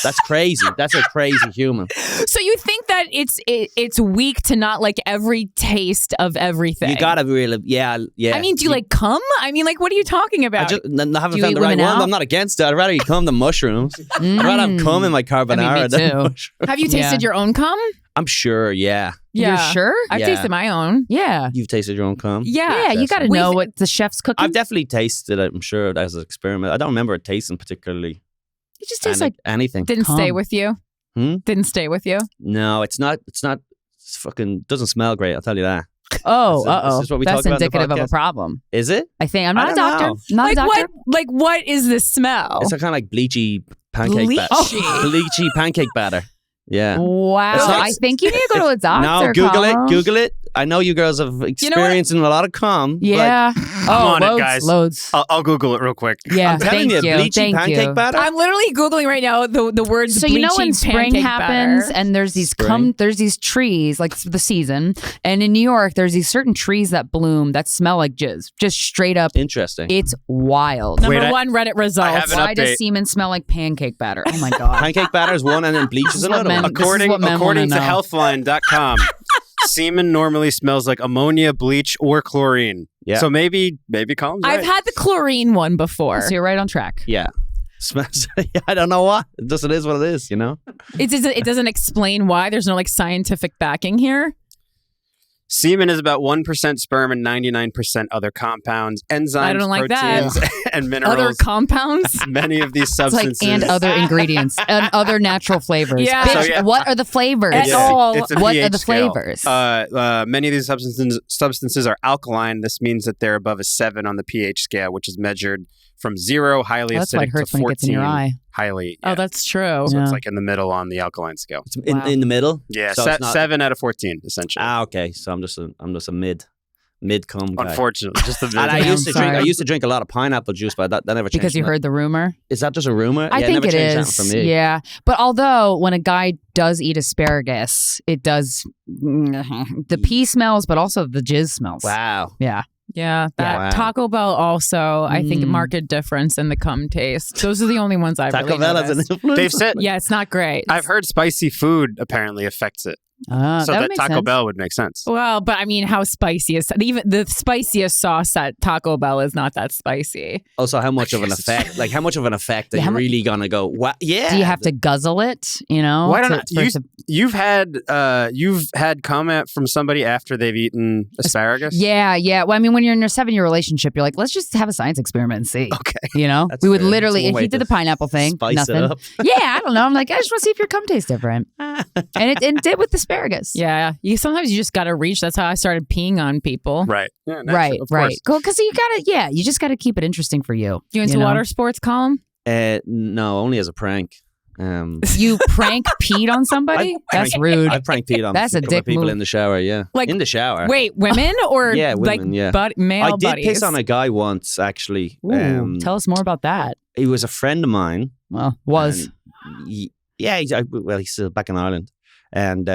That's crazy. That's a crazy human. So you think that it's weak to not like every taste of everything? You gotta really, yeah. I mean, do you like cum? I mean, like, what are you talking I about? just haven't Do you found eat the right women one. out? But I'm not against it. I'd rather eat cum than mushrooms. I'd rather have cum in my carbonara me than too. mushrooms. Have you tasted your own cum? I'm sure, yeah. You're sure? I've Yeah. tasted my own. Yeah. You've tasted your own cum? Yeah, you got to We know th- what the chef's cooking. I've definitely tasted it, I'm sure, as an experiment. I don't remember it tasting particularly it just tastes like anything. Didn't stay Cum. with you. Didn't stay with you. No, it's not. It's fucking doesn't smell great. I'll tell you that. oh, Is uh-oh. this what we That's talk about in the indicative of a podcast? problem. Is it? I think. I'm I not a don't doctor. know. Not Like a doctor. what is the smell? It's a kind of like bleachy pancake batter. Bleachy? Bleachy pancake batter. Yeah. Wow. It's not- I think you need to go to a doctor. No, Google Colm. it. Google it. I know you girls have experience in a lot of cum. Yeah. I'm on loads, it, guys. Loads. I'll Google it real quick. Yeah. I'm telling thank you, you. bleachy Thank pancake you. batter. I'm literally Googling right now the words So you know when bleaching spring pancake happens batter. and there's these Spring? there's these trees like the season, and in New York there's these certain trees that bloom that smell like jizz, just straight up. Interesting. It's wild. Number Wait, one Reddit results. have an Why does update. semen smell like pancake batter? Oh my god. Pancake batter is one, and then bleach is is what another men- one. This is what men According to wanna know. Healthline.com, semen normally smells like ammonia, bleach, or chlorine. Yeah. So maybe Colm's right. I've had the chlorine one before. So you're right on track. Yeah. Smells. I don't know what. It just is what it is. You know. It doesn't explain why. There's no like scientific backing here. Semen is about 1% sperm and 99% other compounds, enzymes, I don't like that. proteins, and minerals. Other compounds. Many of these It's like substances. and other ingredients and other natural flavors. Yeah. Bitch, So, yeah. what are the flavors? At all. It's a What pH are the scale. flavors? Many of these substances are alkaline. This means that they're above a 7 on the pH scale, which is measured from 0, highly Oh, that's why it acidic, hurts to when it 14, gets in your eye. highly. Oh, that's true. So Yeah. it's like in the middle on the alkaline scale. It's in, Wow. in the middle. Yeah, So it's not- 7 out of 14, essentially. Okay. So I'm just a mid cum guy. Unfortunately, just the And I I'm used to drink. I sorry. used to drink a lot of pineapple juice, but that never changed. Because you that. heard the rumor. Is that just a rumor? I yeah, think never it changed is. that for me. Yeah. But although when a guy does eat asparagus, it does the pee smells, but also the jizz smells. Wow. Yeah. Yeah, that Wow. Taco Bell also, I think, Mm. marked a difference in the cum taste. Those are the only ones I've Taco really Bell has an noticed. influence. They've said. Yeah, it's not great. I've heard spicy food apparently affects it, so that would that make Taco sense. Bell would make sense. Well, but I mean, how spicy is even the spiciest sauce at Taco Bell is not that spicy. Also, how much of an effect? Like, how much of an effect are Yeah, you how mu- really gonna go? What? Yeah. Do you have to guzzle it? You know? Why don't to- I- for you- it to- You've had comment from somebody after they've eaten asparagus. Yeah, yeah. Well, I mean, when you're in a 7-year relationship, you're like, let's just have a science experiment and see. Okay. You know, That's we would fair. literally, That's if one he way did to the pineapple thing, spice nothing. it up. Yeah, I don't know. I'm like, I just want to see if your cum tastes different. And it did with asparagus. Yeah, sometimes you just got to reach. That's how I started peeing on people. Right. Yeah, naturally, Right, of right. course. Cool, because you just got to keep it interesting for you. You into know? water sports, Colm? No, only as a prank. You prank peed on somebody? That's rude. I prank peed on That's a couple of dick people move. in the shower. Yeah, Like- in the shower. Wait, women or Yeah, like women, yeah. male I did buddies? piss on a guy once. Actually, Ooh, tell us more about that. he was a friend of mine. Well, was. He's still back in Ireland, and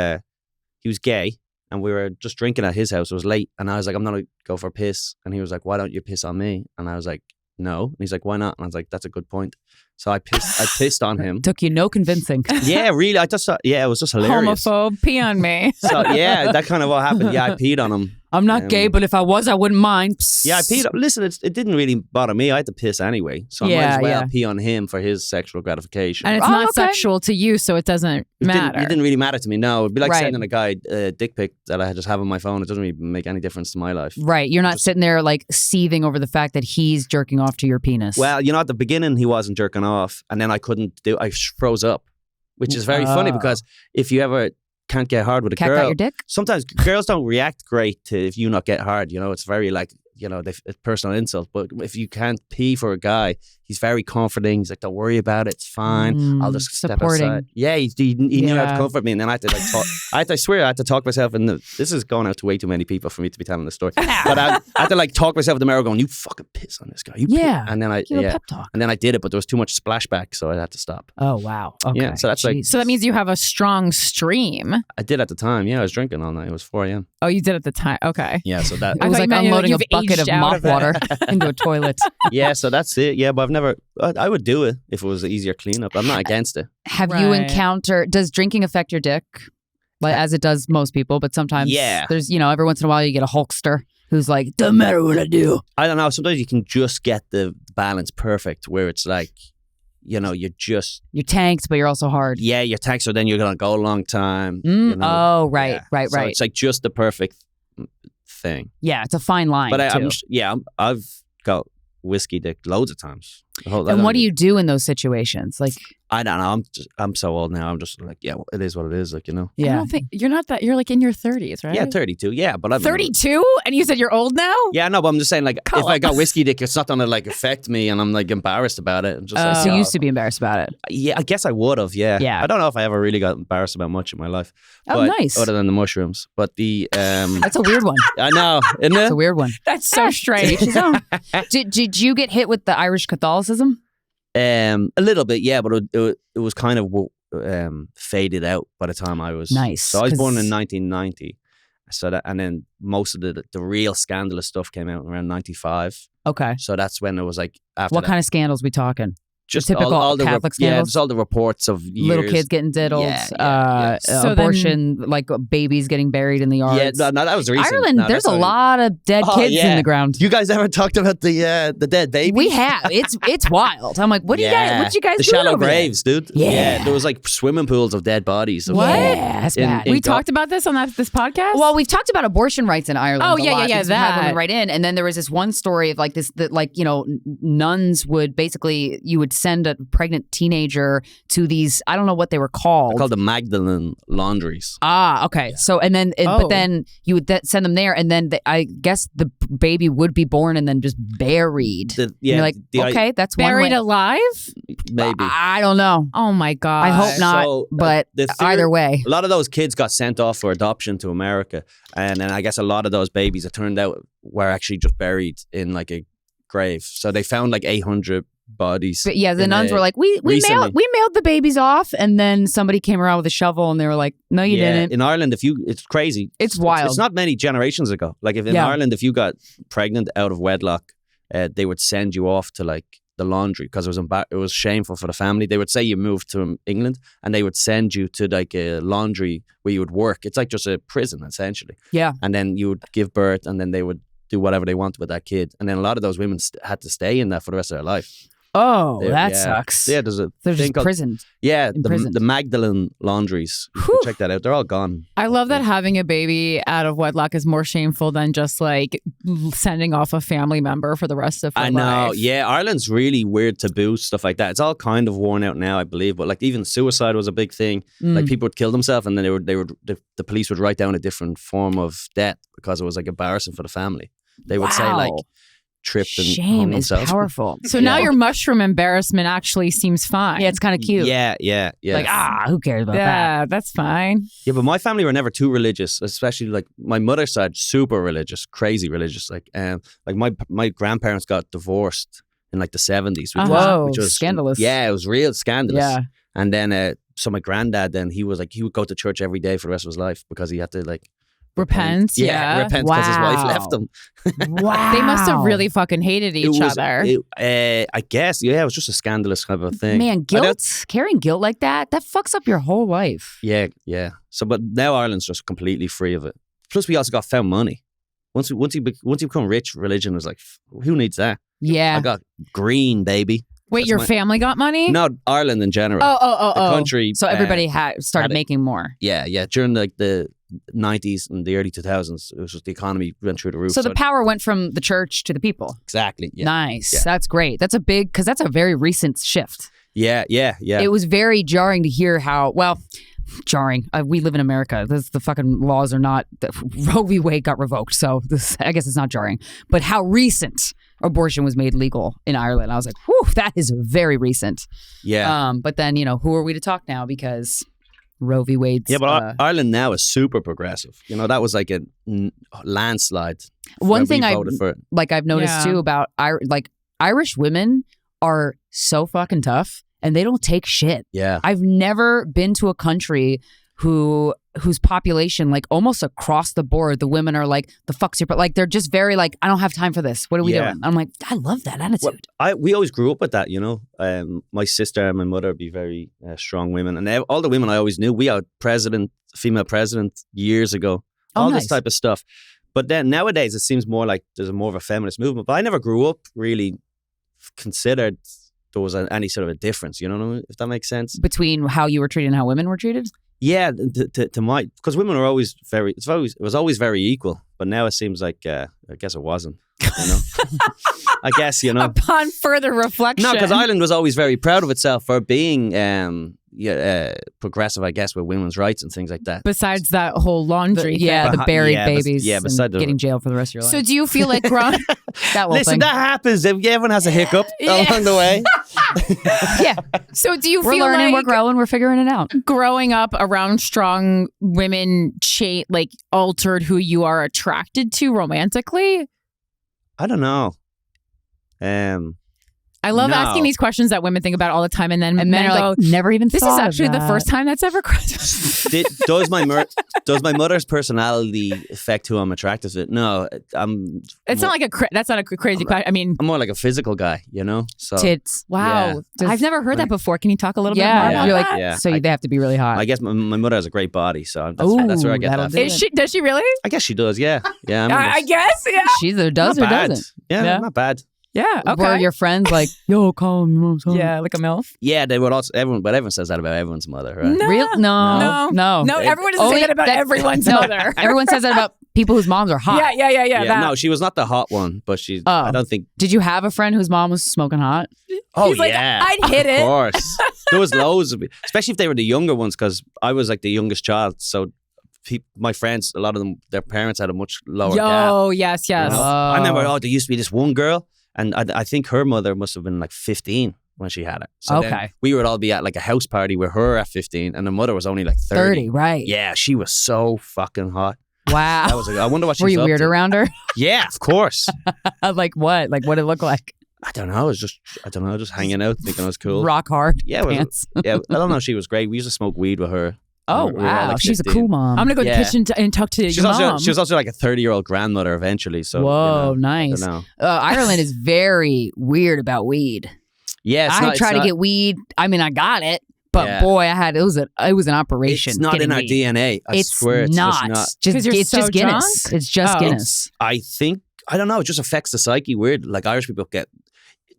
he was gay, and we were just drinking at his house. It was late, and I was like, "I'm gonna go for a piss," and he was like, "Why don't you piss on me?" And I was like, "No," and he's like, "Why not?" And I was like, "That's a good point." So I pissed on him. Took you no convincing. Yeah, really. I just thought, it was just hilarious. Homophobe, pee on me. So yeah, that kind of what happened. Yeah, I peed on him. I'm not gay, but if I was, I wouldn't mind. Yeah, I peed. Listen, it didn't really bother me. I had to piss anyway, so I might Yeah, as well yeah. pee on him for his sexual gratification. And it's Oh, not okay. sexual to you, so it doesn't matter. It didn't really matter to me. No, it'd be like Right. sending a guy a dick pic that I just have on my phone. It doesn't really make any difference to my life. Right. You're not sitting there like seething over the fact that he's jerking off to your penis. Well, at the beginning he wasn't jerking off, and then I couldn't do. I froze up, which is very funny because if you ever can't get hard with a cat girl, got your dick? sometimes girls don't react great to if you not get hard. It's very like it's personal insult. But if you can't pee for a guy, he's very comforting. He's like, "Don't worry about it. It's fine. I'll just step supporting. aside." Yeah, he knew how to Yeah. comfort me, and then I had to like talk. I swear I had to talk myself. And this is going out to way too many people for me to be telling this story. But I had to like talk myself in the mirror, going, "You fucking piss on this guy." You piss." Yeah. And then Give a pep talk. and then I did it, but there was too much splashback, so I had to stop. Oh, wow. Okay. Yeah, so that's like- Jesus. So that means you have a strong stream. I did at the time. Yeah, I was drinking all night. It was 4 a.m. Oh, you did at the time. Okay. Yeah, so that. It was thought like you meant unloading a you've bucket of aged out mop of it. water into a toilet. Yeah, so that's it. Yeah, but I've never. I would do it if it was an easier cleanup. I'm not against it. Have you Right. encountered, does drinking affect your dick? Like, as it does most people, but sometimes Yeah. there's, every once in a while you get a Hulkster who's like, doesn't matter what I do. I don't know. Sometimes you can just get the balance perfect, where it's like, you're just You're tanked, but you're also hard. you're taxed, so then you're gonna go a long time. Oh, right, Yeah. right, So right. it's like just the perfect thing. Yeah, it's a fine line. But too. I've got whiskey dick loads of times. And what do you do in those situations? Like, I don't know. I'm so old now. I'm just like, yeah, it is what it is. Like, you know. I yeah. don't think you're not that. You're like in your 30s, right? Yeah, 32. Yeah, but I'm 32, and you said you're old now. Yeah, no, but I'm just saying, like, if Colum. I got whiskey dick, it's not gonna like affect me, and I'm like embarrassed about it. I'm just like, So you used to be embarrassed about it. yeah, I guess I would have. Yeah, Yeah. I don't know if I ever really got embarrassed about much in my life. Oh, but- nice. Other than the mushrooms, but the That's a weird one. I know, isn't That's it? a weird one. That's so strange. Did you get hit with the Irish Catholicism? A little bit, yeah, but it was kind of faded out by the time I was Nice, So I was born 'cause- in 1990. So that, and then most of the real scandalous stuff came out around 95. Okay. So that's when it was like after What that, kind of scandals we talking? just typical all the Catholic yeah, scandals? just all the reports of years. Little kids getting diddled, Yeah. So abortion, like babies getting buried in the yards. Yeah, no, that was recent. Ireland, No, there's that's a not- lot of dead Oh, kids in yeah. the ground. You guys ever talked about the dead baby? We have. It's wild. I'm like, what do you guys? What you guys the doing shallow over there? graves, dude. Yeah. There was like swimming pools of dead bodies. What? Yeah, that's In- bad. in- We talked about this on this podcast. Well, we've talked about abortion rights in Ireland. Oh, a yeah, lot yeah, because we've had that. women right in, and then there was this one story of like this that like nuns would basically you would send a pregnant teenager to these I don't know what they were called. They're called the Magdalene laundries. Okay. So and then but then you would send them there, and then I guess the baby would be born and then just buried. And you're like, okay, that's buried one way. alive. Maybe. I don't know. Oh my god. I hope not. So, but the theory- either way, A lot of those kids got sent off for adoption to America, and then I guess a lot of those babies, it turned out, were actually just buried in like a grave. So they found like 800 bodies. but yeah, the in nuns a- were like, we recently. mailed the babies off, and then somebody came around with a shovel, and they were like, no, you Yeah, didn't. in Ireland, it's crazy. It's wild. It's not many generations ago. Like if in Yeah. Ireland, if you got pregnant out of wedlock, they would send you off to like the laundry because it was shameful for the family. They would say you moved to England, and they would send you to like a laundry where you would work. It's like just a prison essentially. Yeah. And then you would give birth, and then they would do whatever they wanted with that kid. And then a lot of those women had to stay in that for the rest of their life. Oh, Yeah. that sucks. Yeah, there's a They're thing just called, prisoned. yeah, imprisoned. the Magdalene laundries. You can Whew. check that out. They're all gone. I love that having a baby out of wedlock is more shameful than just like sending off a family member for the rest of I her know. life. Yeah, Ireland's really weird taboo, stuff like that. It's all kind of worn out now, I believe. But like even suicide was a big thing. Like people would kill themselves, and then the police would write down a different form of death because it was like embarrassing for the family. They would say like Wow. tripped and hung Shame is themselves. powerful. So now your mushroom embarrassment actually seems fine. Yeah, it's kind of cute. Yeah. Like, who cares about that? Yeah, that's fine. Yeah, but my family were never too religious, especially like my mother's side, super religious, crazy religious. Like my grandparents got divorced in like the 70s, Whoa, which was scandalous. Yeah, it was real scandalous. Yeah. And then so my granddad, then he would go to church every day for the rest of his life because he had to like Repent. Yeah. repent because his wife Wow. left him. Wow. They must have really fucking hated each other. I guess, yeah, it was just a scandalous kind of a thing. Man, I guilt, don't- carrying guilt like that fucks up your whole life. Yeah. So, but now Ireland's just completely free of it. Plus, we also got found money. Once you become rich, religion was like, who needs that? Yeah. I got green, baby. Wait, That's your my- family got money? No, Ireland in general. Oh. The country. So everybody started had it. making more. Yeah. During like the 90s and the early 2000s, it was just the economy went through the roof. So the power went from the church to the people. exactly. Yeah. Nice. Yeah. That's great. That's because that's a very recent shift. Yeah. It was very jarring to hear how, jarring. We live in America. The fucking laws are not, Roe v. Wade got revoked. So I guess it's not jarring. But how recent abortion was made legal in Ireland. I was like, whew, that is very recent. Yeah. But then, who are we to talk now? Because Roe v. Wade's. Yeah, but Ireland now is super progressive. That was like a landslide. One thing voted for it. I've noticed Yeah. too about Irish women are so fucking tough and they don't take shit. Yeah. I've never been to a country whose population, like almost across the board, the women are like, the fuck's your, like they're just very like, I don't have time for this. What are we Yeah. doing? I'm like, I love that attitude. We always grew up with that, my sister and my mother would be very strong women, and all the women I always knew. We had female president years ago, all nice. this type of stuff. But then nowadays it seems more like there's more of a feminist movement. But I never grew up really considered there was any sort of a difference. You know what I mean? If that makes sense. Between how you were treated and how women were treated. Yeah, because women were always it was always very equal. But now it seems like I guess it wasn't. You know, I guess Upon further reflection, No, because Ireland was always very proud of itself for being progressive, I guess, with women's rights and things like that. besides that whole laundry, the thing. buried babies. beside the getting jailed for the rest of your life. So do you feel like growing? that whole Listen, thing. that happens. Everyone has a hiccup along the way. yeah, So do you we're feel learning, like we're growing, we're figuring it out. growing up around strong women like altered who you are attracted to romantically? I don't know. I love No. asking these questions that women think about all the time, and then And men men are go, like, never even "This is thought of actually the that." first time that's ever crossed." Does my mother's personality affect who I'm attracted to? No, It's not like that's not a crazy question. I mean, I'm more like a physical guy, So Tits. wow, Yeah. I've never heard that before. Can you talk a little bit more Yeah, about you're that? like, Yeah. so they have to be really hot. I guess my mother has a great body, so that's where I get that'll that. do from. it. Does she really? I guess she does. Yeah. I guess. Yeah. She either does Not or bad. doesn't. Yeah, not bad. Yeah. Okay. Were your friends like, yo, Colm, your mom's hot? yeah, like a MILF. Yeah, they would also everyone says that about everyone's mother, right? No. Real? No. No, everyone doesn't say that about everyone's mother. Everyone says that about people whose moms are hot. Yeah. that. No, she was not the hot one, but she. Oh. I don't think. Did you have a friend whose mom was smoking hot? Oh He's like, yeah, I'd hit it. Of course, there was loads of, especially if they were the younger ones, because I was like the youngest child. So, my friends, a lot of them, their parents had a much lower gap. Yes. you know? I remember. Oh. There used to be this one girl, and I think her mother must have been like 15 when she had it. So then Okay. we would all be at like a house party with her at 15, and the mother was only like 30. Right. Yeah, she was so fucking hot. Wow. That was. I wonder what she Were was you up weird to. around her? Yeah, of course. Like what? Like what did it look like? I don't know. It was just, just hanging out, thinking I was cool. Rock hard Yeah, it was- pants. Yeah, I don't know. She was great. We used to smoke weed with her. Oh, We were all, wow. like, She's a 15. cool mom. I'm gonna go to Yeah. the kitchen and talk to She your was, mom. also, she was also like a 30-year-old grandmother eventually. So Whoa, I nice. don't know. Ireland is very weird about weed. Yeah, it's I not, tried it's to not, get weed. I mean, I got it, but Yeah. boy, it was an operation. It's not getting in our weed. DNA. I It's swear, it's not. just not. 'Cause you're It's so just Guinness. drunk? It's just Oh. Guinness. I think I don't know. It just affects the psyche weird. Like Irish people get.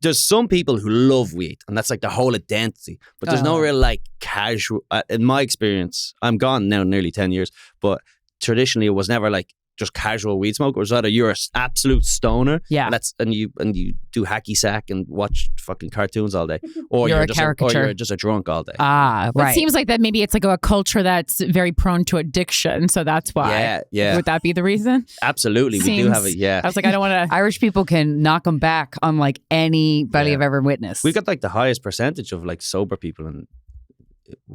There's some people who love weed, and that's like their whole identity. But there's no real like casual. In my experience, I'm gone now nearly 10 years. But traditionally, it was never like just casual weed smoke. It was either you're an absolute stoner, Yeah. and you do hacky sack and watch fucking cartoons all day, or You're a just caricature. or you're just a drunk all day. Ah, But right. It seems like that maybe it's like a culture that's very prone to addiction, so that's why. Yeah. Would that be the reason? Absolutely, we do Seems- have it. Yeah, I was like, I don't want to. Irish people can knock them back unlike anybody Yeah. I've ever witnessed. we got like the highest percentage of like sober people in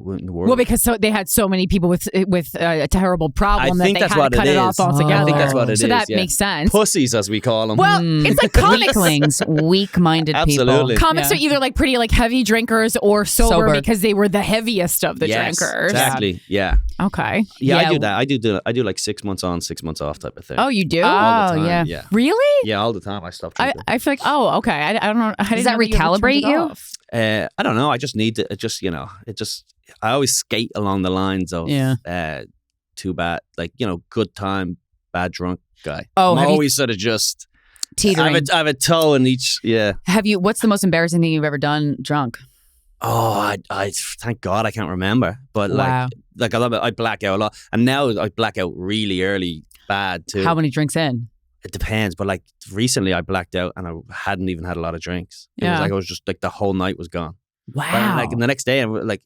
the world. Well, because they had so many people with a terrible problem I think that that's they had what to cut it it off is. altogether. I think that's what it so is, that yeah. makes sense. Pussies, as we call them. Well, it's like comics. Weaklings, weak-minded Absolutely. people. Comics are either like pretty like heavy drinkers or sober, because they were the heaviest of the yes, drinkers. exactly. Yeah. Okay. Yeah, Yeah. I do that. I do like 6 months on, 6 months off type of thing. Oh, you do? all the Oh, time. yeah. Yeah. Really? Yeah, all the time. I stopped I drinking. feel like, oh, okay. I don't know. I didn't that know you ever turned recalibrate it you? off. I don't know. I just need to. I always skate along the lines of too bad, like good time, bad drunk guy. Oh, I'm have you- always sort of just. Teetering. I have a toe in each. Yeah. What's the most embarrassing thing you've ever done drunk? Oh, I thank God I can't remember. But Wow. like I black out a lot, and now I black out really early, bad too. How many drinks in? It depends, but like recently I blacked out and I hadn't even had a lot of drinks. It was Yeah. like I was just like the whole night was gone. Wow. But, like the next day, like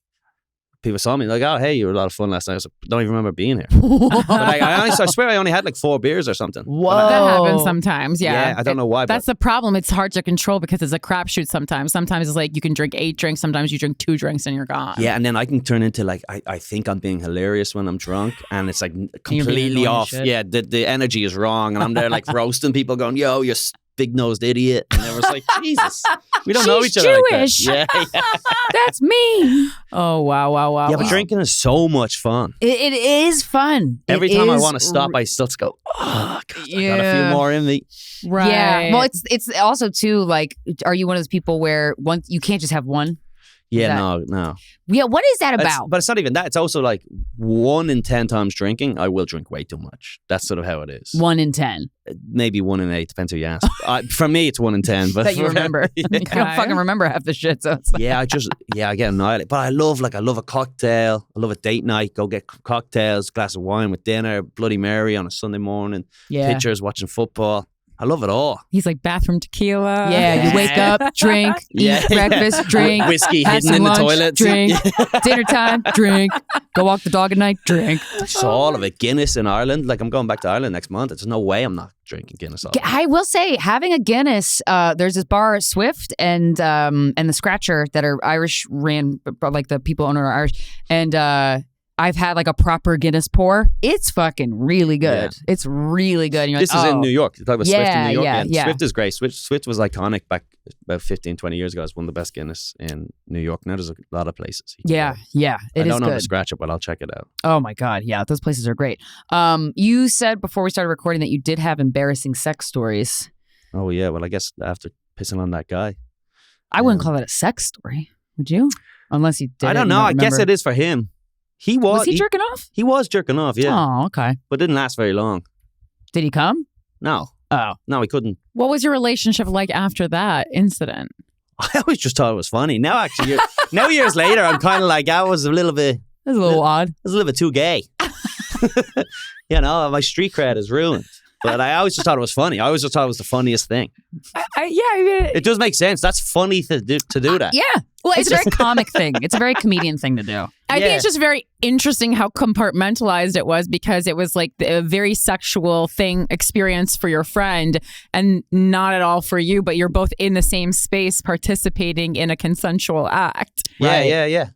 people saw me like, "Oh, hey, you were a lot of fun last night." I was like, don't even remember being here. But like, I swear I only had like 4 beers or something. Whoa. That happens sometimes. Yeah. I don't know why. That's the problem. It's hard to control because it's a crapshoot sometimes. Sometimes it's like you can drink 8 drinks. Sometimes you drink 2 drinks and you're gone. Yeah, and then I can turn into like I think I'm being hilarious when I'm drunk, and it's like completely annoying off. as shit. Yeah, the energy is wrong, and I'm there like roasting people, going, "Yo, you big nosed idiot," and everyone's like, "Jesus, we don't know She's each other Jewish. like that." Yeah, That's me. Oh, wow. yeah, but drinking is so much fun. It is fun. Every It time I is want to stop, I still just go, "Oh, God, I got a Yeah. few more in me." Right. Yeah. Well, it's also too like, are you one of those people where you can't just have one? Yeah, That- no. Yeah. What is that about? But it's not even that. It's also like 1 in 10 times drinking, I will drink way too much. That's sort of how it is. 1 in 10 Maybe 1 in 8, depends who you ask. For me, it's 1 in 10. But that you remember. Yeah. You don't fucking remember half the shit. So it's like, Yeah, I get annihilated. But I love a cocktail. I love a date night. Go get cocktails, glass of wine with dinner, Bloody Mary on a Sunday morning, yeah. pictures, watching football. I love it all. He's like bathroom tequila. Yeah, you wake up, drink, Yeah. eat breakfast, drink, Whiskey have hidden some in the lunch, toilet. drink, dinner time, drink, go walk the dog at night, drink. Just all of it. Guinness in Ireland. Like I'm going back to Ireland next month. There's no way I'm not drinking Guinness all. I will say, having a Guinness, there's this bar, Swift, and the Scratcher that are Irish ran, like the people owner are Irish, and I've had like a proper Guinness pour. It's fucking really good. Yeah. It's really good. And you're This like, is in New York. You're talking about Swift in New York. Yeah. Swift is great. Swift was iconic back about 15, 20 years ago. It's one of the best Guinness in New York. Now there's a lot of places. You can go. Yeah, I it is don't know the good. Scratcher, but I'll check it out. Oh my God, yeah, those places are great. You said before we started recording that you did have embarrassing sex stories. Oh yeah. Well, I guess after pissing on that guy. I wouldn't call that a sex story, would you? Unless you did. I don't know. I guess it is for him. Was he jerking off? He was jerking off, yeah. Oh, okay. But didn't last very long. Did he come? No. Oh. No, he couldn't. What was your relationship like after that incident? I always just thought it was funny. Now, actually, now years later, I'm kind of like, I was a little bit odd. too gay. You know, my street cred is ruined. But I always just thought it was funny. I always just thought it was the funniest thing. I mean, It does make sense. That's funny to do that. Yeah. Well, it's a very comic thing. It's a very comedian thing to do. I think it's just very interesting how compartmentalized it was, because it was like a very sexual experience for your friend and not at all for you, but you're both in the same space participating in a consensual act. Yeah.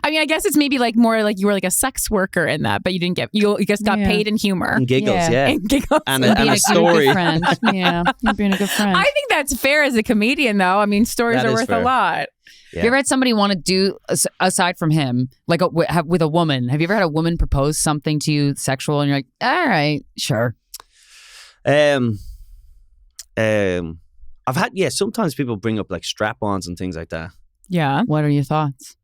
I mean, I guess it's maybe like more like you were like a sex worker in that, but you didn't you just got paid in humor. And giggles, yeah. And giggles. And Being a a story. good friend. Yeah, you're being a good friend. I think that's fair as a comedian, though. I mean, stories That are is worth fair. a lot. Yeah. Have you ever had somebody want to do, aside from him, like with a woman, have you ever had a woman propose something to you sexual and you're like, all right, sure. I've had, sometimes people bring up like strap-ons and things like that. Yeah. What are your thoughts?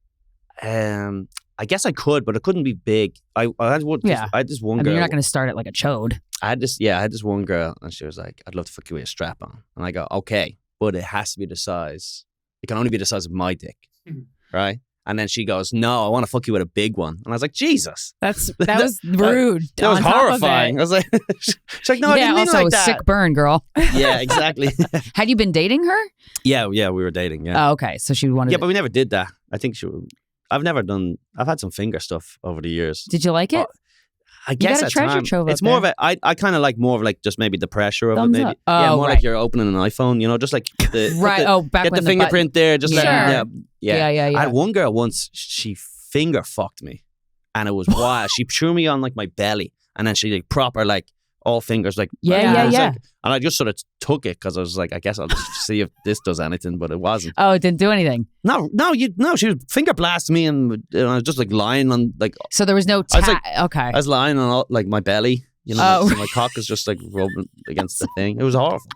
I guess I could, but it couldn't be big. I had one Yeah. one I girl. mean, you're not going to start it like a chode. I had this one girl, and she was like, "I'd love to fuck you with a strap on," and I go, "Okay, but it has to be the size. It can only be the size of my dick, right?" And then she goes, "No, I want to fuck you with a big one," and I was like, "Jesus, That was rude. that was on top of horrifying." it. I was like, "She's like, no, I didn't mean it also like that." sick burn, girl. Yeah, exactly. Had you been dating her? yeah, we were dating. Yeah, Oh, okay. So she wanted. yeah, but we never did that. I think I've had some finger stuff over the years. Did you like it? I guess got a at treasure time, trove it's up more of there. a. I kind of like more of like just maybe the pressure of Thumbs it. Maybe up. Oh, more right. like you're opening an iPhone. You know, just like the Right. Back get when the fingerprint there. Just Sure. let Yeah. I had one girl once. She finger fucked me, and it was wild. She threw me on like my belly, and then she like proper like all fingers like Yeah. it was like- and I just sort of took it because I was like, I guess I'll just see if this does anything, but it wasn't. Oh, it didn't do anything. No. She was finger blasting me, and I was just like lying on like So there was no. I was like- okay. I was lying on like my belly. You know, Oh. so my cock was just like rubbing against the thing. It was horrible.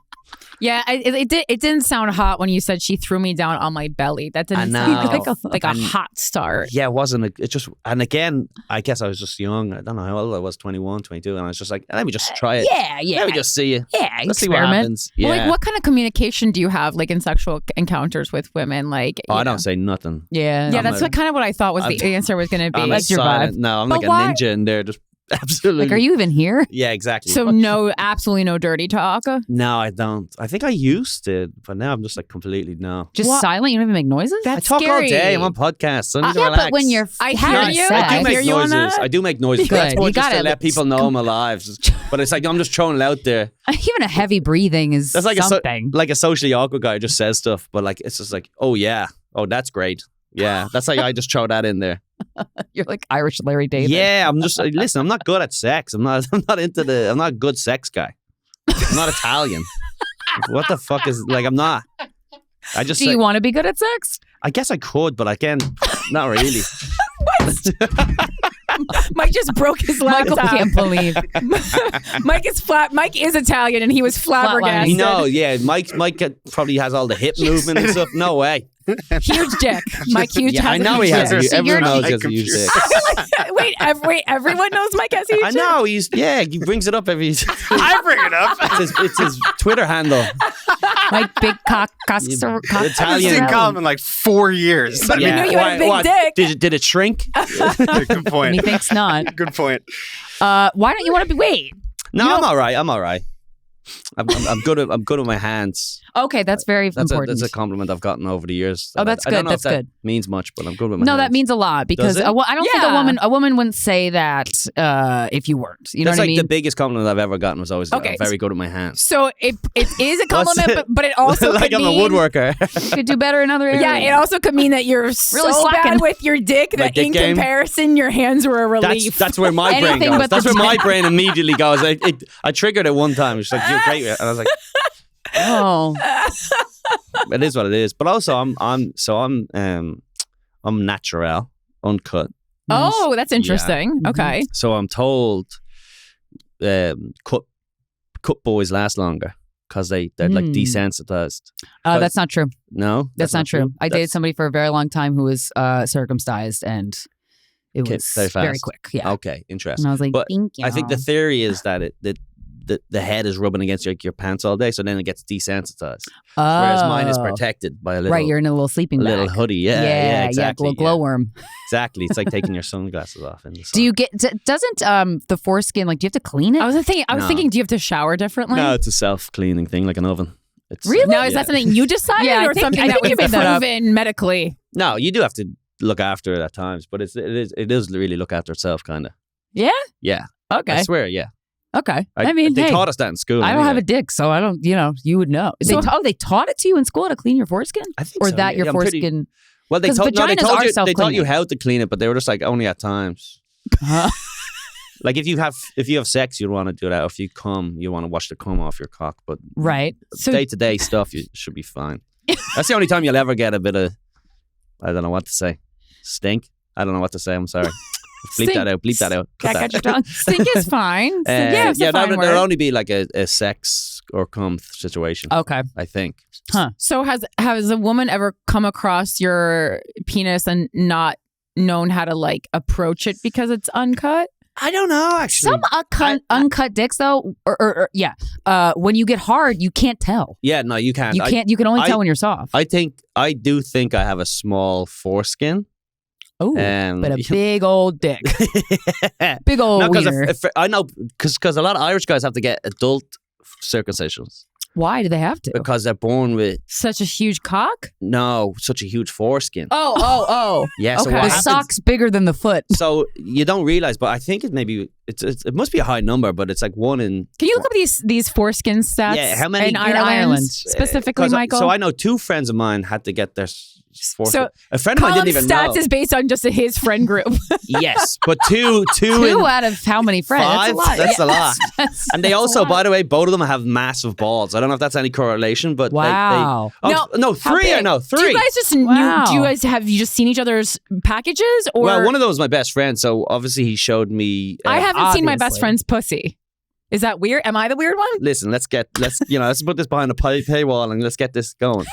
Yeah, it didn't sound hot when you said she threw me down on my belly. That didn't sound know. like a hot start. Yeah, it wasn't. It just, and again, I guess I was just young. I don't know how old I was, 21, 22. And I was just like, let me just try it. Yeah. Let me just see it. Yeah. Let's see what experiment. happens. Yeah. Well, like, what kind of communication do you have, like in sexual encounters with women? Like, I you know? don't say nothing. Yeah. Yeah, I'm that's a- what kind of what I thought was the answer was going to be. I'm That's your silent. vibe. No, I'm But like why- a ninja in there. Just absolutely. Like, are you even here? Yeah, exactly. So absolutely no dirty talk. no, I don't. I think I used to, but now I'm just like completely no. Just What? silent? You don't even make noises? That's I talk scary. all day. I'm on podcasts. So I need to yeah, relax. but when you're I hear having you. sex, I do hear make you on noises. that. I do make noises. Good. That's more You just to gotta- let people know I'm alive. But it's like I'm just throwing it out there. even a heavy breathing is That's like something. like a socially awkward guy who just says stuff, but like it's just like, oh yeah, oh that's great, yeah. That's like I just throw that in there. You're like Irish Larry David. Yeah, I'm just listen. I'm not good at sex. I'm not a good sex guy. I'm not Italian. What the fuck is like? I'm not. I just. Do you want to be good at sex? I guess I could, but again, not really. Mike just broke his Michael laptop. can't believe. Mike is Italian and he was flabbergasted. You know, yeah. Mike probably has all the hip movement and stuff. No way. Huge dick. Mike huge Yeah, has I know a he huge has. dick. Everyone knows he has a computer. huge dick. wait, everyone knows Mike has a huge I dick? know he brings it up every. I bring it up. It's his Twitter handle. Like big cock. Italian. I didn't call him in like 4 years. But we knew you had a big dick. Did it shrink? Good And he point. thinks not. Good point. Why don't you want to be? Wait. No, I'm all right. I'm good at my hands. Okay, that's very important. That's a compliment I've gotten over the years. Oh, that's I good. don't know That's if that good. means much, but I'm good with my No, hands. that means a lot because Does it? I don't think a woman wouldn't say that if you weren't. You know That's what I like mean? the biggest compliment I've ever gotten was always Okay. I'm very good at my hands. So it is a What's compliment, it? but it also like could I'm a mean woodworker. You could do better in other areas. yeah, it also could mean that you're really so slacking. bad with your dick that dick in game? comparison your hands were a relief. That's where my brain Anything goes. but That's the where my brain immediately goes. I triggered it one time. She's like, "You're great," and I was like, Oh, "It is what it is." But also, I'm natural, uncut. Oh, that's interesting. Mhm. Okay. So I'm told, cut boys last longer because they're like desensitized. that's not true. No, That's not true. I dated somebody for a very long time who was circumcised, and it Okay, was very fast. very quick. Yeah, Okay, interesting. and I was like, But thank you. I think the theory is that the head is rubbing against your pants all day, so then it gets desensitized. Whereas mine is protected by a little, Right, you're in a little sleeping bag. little hoodie. Yeah, exactly. little glowworm. Exactly. It's like taking your sunglasses off in the sun. Do you get? Doesn't the foreskin like? Do you have to clean it? I was thinking. No. Do you have to shower differently? No, it's a self-cleaning thing, like an oven. It's, Really? Now, is that something you decided, Yeah, I or think- something I that think was you made that up. proven medically? No, you do have to look after it at times, but it is really look after itself, kind of. Yeah? Yeah. Okay. I swear. Yeah. Okay. I mean, they hey, taught us that in school. I don't have a dick, so I don't. You would know. So- They taught it to you in school to clean your foreskin, I think or so, that yeah, your I'm pretty- foreskin. Well, they 'Cause told vaginas are you they taught you self-cleaning. how to clean it, but they were just like only at times. Huh? Like if you have sex, you'd want to do that. Or if you cum, you want to wash the cum off your cock. But Right. So day to day stuff, you should be fine. That's the only time you'll ever get a bit of, I don't know what to say, stink. I don't know what to say. I'm sorry. Bleep Stink. that out. Bleep that out. Cut Got that. your tongue. stink is fine. Yeah, it's a fine there'll word. only be like a sex or cum situation. Okay. I think. So has a woman ever come across your penis and not known how to like approach it because it's uncut? I don't know. Actually, Some uncut dicks though, or when you get hard, you can't tell. yeah, no, you can't. You can't. You can only tell when you're soft. I do think I have a small foreskin. Oh, but a big old dick, big old No, wiener. because I know because a lot of Irish guys have to get adult circumcisions Why do they have to? because they're born with Such a huge cock? such a huge foreskin. Oh. Yeah, so okay. what The happens? sock's bigger than the foot. So you don't realize, but I think it must be a high number, but it's like one in. Can you look up these foreskin stats? Yeah, how many- in in Ireland, Ireland? specifically, 'Cause Michael? So I know two friends of mine had to get their foreskin. So a friend of mine Column didn't even stats know. is based on just his friend group. Yes, but two Two in out of how many friends? five. That's a lot. That's a lot. And they also, by the way, both of them have massive balls. I don't know if that's any correlation, but Wow. no, three. I know Do three. you guys just Wow. do you guys have you just seen each other's packages or Well, one of them was my best friend, so obviously he showed me. I haven't seen my best obviously. friend's pussy. Is that weird? Am I the weird one? Listen, let's put this behind a paywall and let's get this going.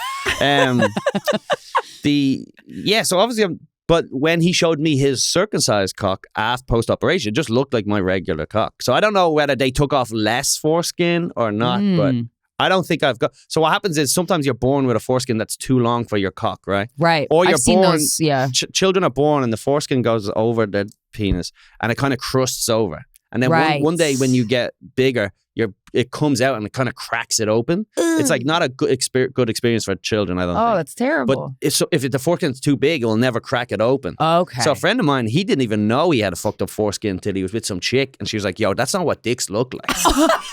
So obviously, but when he showed me his circumcised cock after post operation, it just looked like my regular cock. So I don't know whether they took off less foreskin or not, but I don't think I've got. So what happens is sometimes you're born with a foreskin that's too long for your cock, right? Right. Or you're I've seen born- those. Yeah. Children are born and the foreskin goes over the penis and it kind of crusts over. And then Right. one day when you get bigger, it comes out and it kind of cracks it open. It's like not a good experience for children, I don't Oh, think. that's terrible. But if the foreskin's too big, it will never crack it open. Okay. So a friend of mine, he didn't even know he had a fucked up foreskin until he was with some chick, and she was like, "Yo, that's not what dicks look like."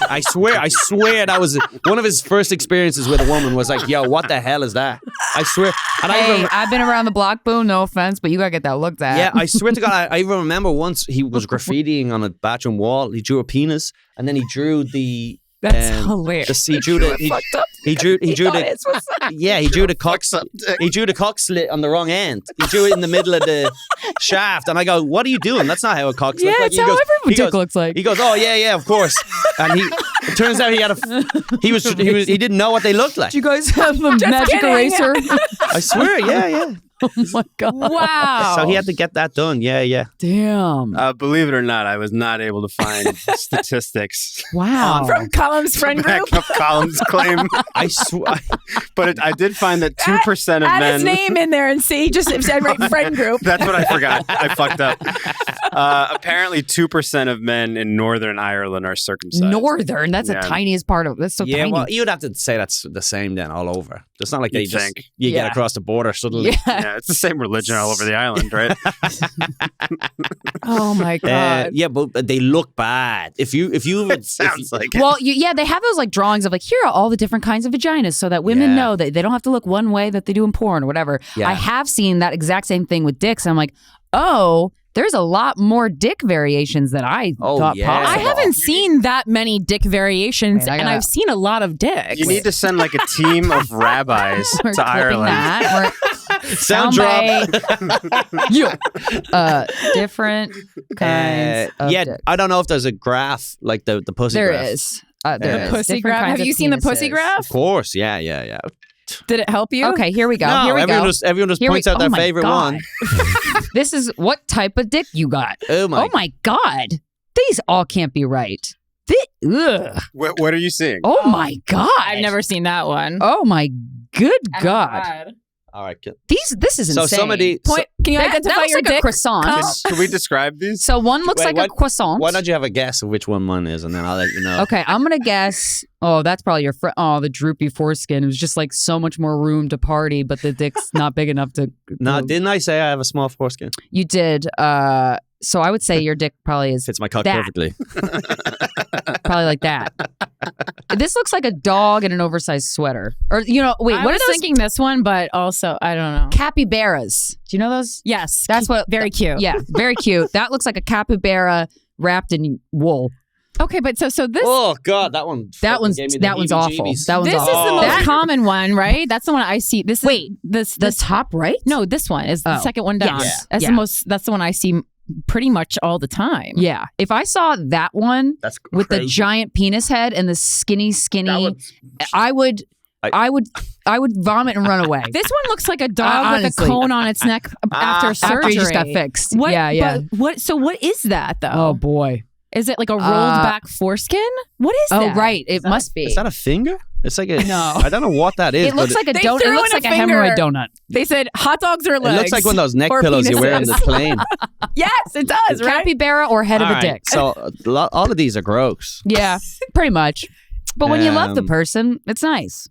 I swear that was one of his first experiences with a woman. Was like, "Yo, what the hell is that?" I swear. And Hey, I've been around the block, boom. No offense, but you gotta get that looked at. yeah, I swear to God, I even remember once he was graffitiing on a bathroom wall. He drew a penis, and then he drew the. That's hilarious. He drew the. He drew the. Yeah, he drew the cock. He drew the cock slit on the wrong end. He drew it in the middle of the shaft, and I go, "What are you doing? That's not how a cock looks like." it's how every dick looks like. He goes, "Oh yeah, of course." And it turns out he didn't know what they looked like. Do you guys have a magic kidding. eraser? I swear, yeah. Oh my god. Wow. So he had to get that done. Yeah. Damn. Believe it or not, I was not able to find statistics Wow. From Colum's friend back group. up Colum's claim, I swear. but I did find that 2% of Add men. his name in there and see. Just said right friend group. That's what I forgot. I fucked up. Apparently, 2% of men in Northern Ireland are circumcised. Northern. That's the tiniest part of. That's so Yeah, tiny. well, you'd have to say that's the same then all over. It's not like You'd think. you Yeah. get across the border suddenly. Yeah, it's the same religion all over the island, right? Oh my god. Yeah, but they look bad. If you would, Sounds like it. Well, they have those like drawings of like, here are all the different kinds of vaginas so that women Yeah. know that they don't have to look one way that they do in porn or whatever. Yeah. I have seen that exact same thing with dicks. And I'm like, oh, there's a lot more dick variations than I Oh, thought yeah. possible. I haven't seen that many dick variations, Wait, I and gotta- I've seen a lot of dicks. You need to send like a team of rabbis We're to clipping Ireland. that. Sound drop. Different kinds of yeah, dick. I don't know if there's a graph like the pussy There graph. is. There is. Pussy Different graph. kinds Have of you seen the pussy penises. graph? Of course, yeah. Did it help you? Okay, here we go. No, Here we everyone go. just Here we- points out oh their my favorite God. one. This is what type of dick you got. Oh my! Oh my God. These all can't be right. Ugh. What are you seeing? Oh my God. I've never seen that one. Oh my good God. All right. This is So insane. some of the Point. Can you that identify looks your like a dick? croissant. Can we describe these? So one looks Wait, like a croissant. Why don't you have a guess of which one mine is, and then I'll let you know. Okay, I'm gonna guess. Oh, that's probably your friend. Oh, the droopy foreskin. It was just like so much more room to party, but the dick's not big enough to. No, didn't I say I have a small foreskin? You did. So I would say your dick probably is Fits my cock That. perfectly. probably like that. This looks like a dog in an oversized sweater. Or wait, I what are was those thinking this one, but also I don't know. capybaras? Do you know those? Yes, That's what. very cute. Yeah, very cute. That looks like a capybara wrapped in wool. Okay, but so this Oh God, that one. That fucking one's gave me the that one's awful. heebie-jeebies. That one's this is awful. the most That- common one, right? That's the one I see. This is, Wait, this the top right? no, this one is the Oh. second one down. Yes. That's Yeah. the most. That's the one I see pretty much all the time. Yeah. If I saw that one That's with the crazy. giant penis head and the skinny, That one's- I would vomit and run away. This one looks like a dog with honestly. a cone on its neck after surgery. After he just got fixed. What, Yeah. But what? So what is that though? Oh boy. Is it like a rolled Uh, back foreskin? What is Oh that? right. It must be. Is that a finger? It's like a. No. I don't know what that is. It looks but like a They donut. It threw looks in like a a hemorrhoid finger. donut. They said hot dogs or It legs. looks like one of those neck or pillows you wear on penises. the plane. Yes, it does. Right? Capybara or head All of a right, dick. So all of these are gross. Yeah, pretty much. But when you love the Um, person, it's nice.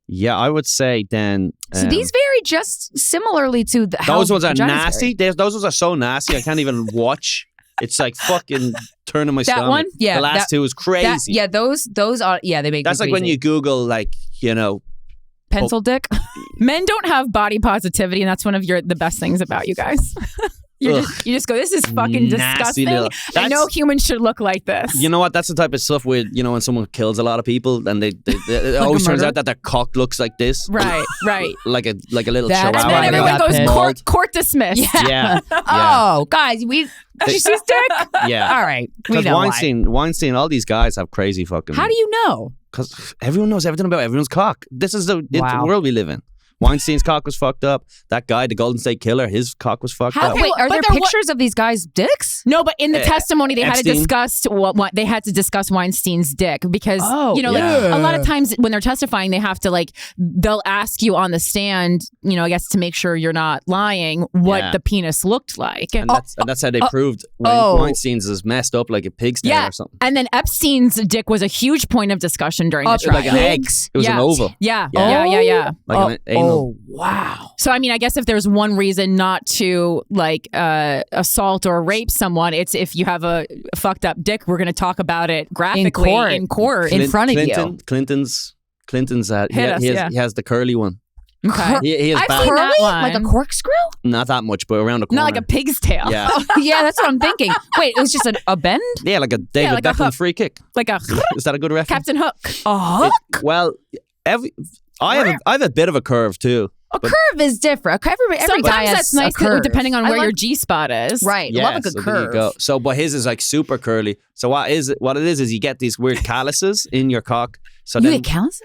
Yeah, I would say then. So these vary just similarly to the how those ones are vaginas nasty. vary. Those ones are so nasty. I can't even watch. It's like fucking turning my That stomach. one? Yeah, The last two is crazy. Those are they make That's me like when queasy. you Google pencil dick. Men don't have body positivity, and that's one of the best things about you guys. You just go, this is fucking Nasty disgusting. little- And That's- no human should look like this. You know what? That's the type of stuff where when someone kills a lot of people, and it always turns murder? out that their cock looks like this, Right. like a little That's chihuahua. And then why they everyone got goes, pissed. court dismissed. Yeah, Oh, guys, did you see his dick? yeah. All right, we Because know why. Weinstein, all these guys have crazy fucking. How do you know? Because everyone knows everything about everyone's cock. This is the Wow. world we live in. Weinstein's cock was fucked up. That guy, the Golden State Killer, his cock was fucked How, up. Okay, wait, are but there there wa- pictures of these guys' dicks? No, but in the testimony, they had to Epstein? discuss what they had to discuss Weinstein's dick because Oh, like yeah. a lot of times when they're testifying, they have to they'll ask you on the stand, I guess to make sure you're not lying, what Yeah. the penis looked like. And that's how they proved Weinstein's is messed up like a pig's tail Yeah, or something. and then Epstein's dick was a huge point of discussion during the Of trial. Like an egg. It was an Yeah. oval. Yeah, Yeah. yeah. Like an anal. wow. So I mean, I guess if there's one reason not to assault or rape someone, it's if you have a fucked up dick. We're going to talk about it graphically in court. In front of you. Clinton's Hit us, he yeah. has the curly one. Okay. He has I've bad, seen Curly? that one. Like a corkscrew? not that much, but around the corner. Not like a pig's tail. Yeah, Yeah, that's what I'm thinking. Wait, it was just a bend? yeah, like a David like a Beckham hook. free kick. Like a Is that a good reference? Captain Hook. A hook? Well, I have a bit of a curve too. A curve is different. Every guy Sometimes has that's nice a curve. depending on I where like- your G spot is. Right. Yeah, Love a good so there you curve. go. So, but his is like super curly. So what it is you get these weird calluses in your cock. So You then, get calluses?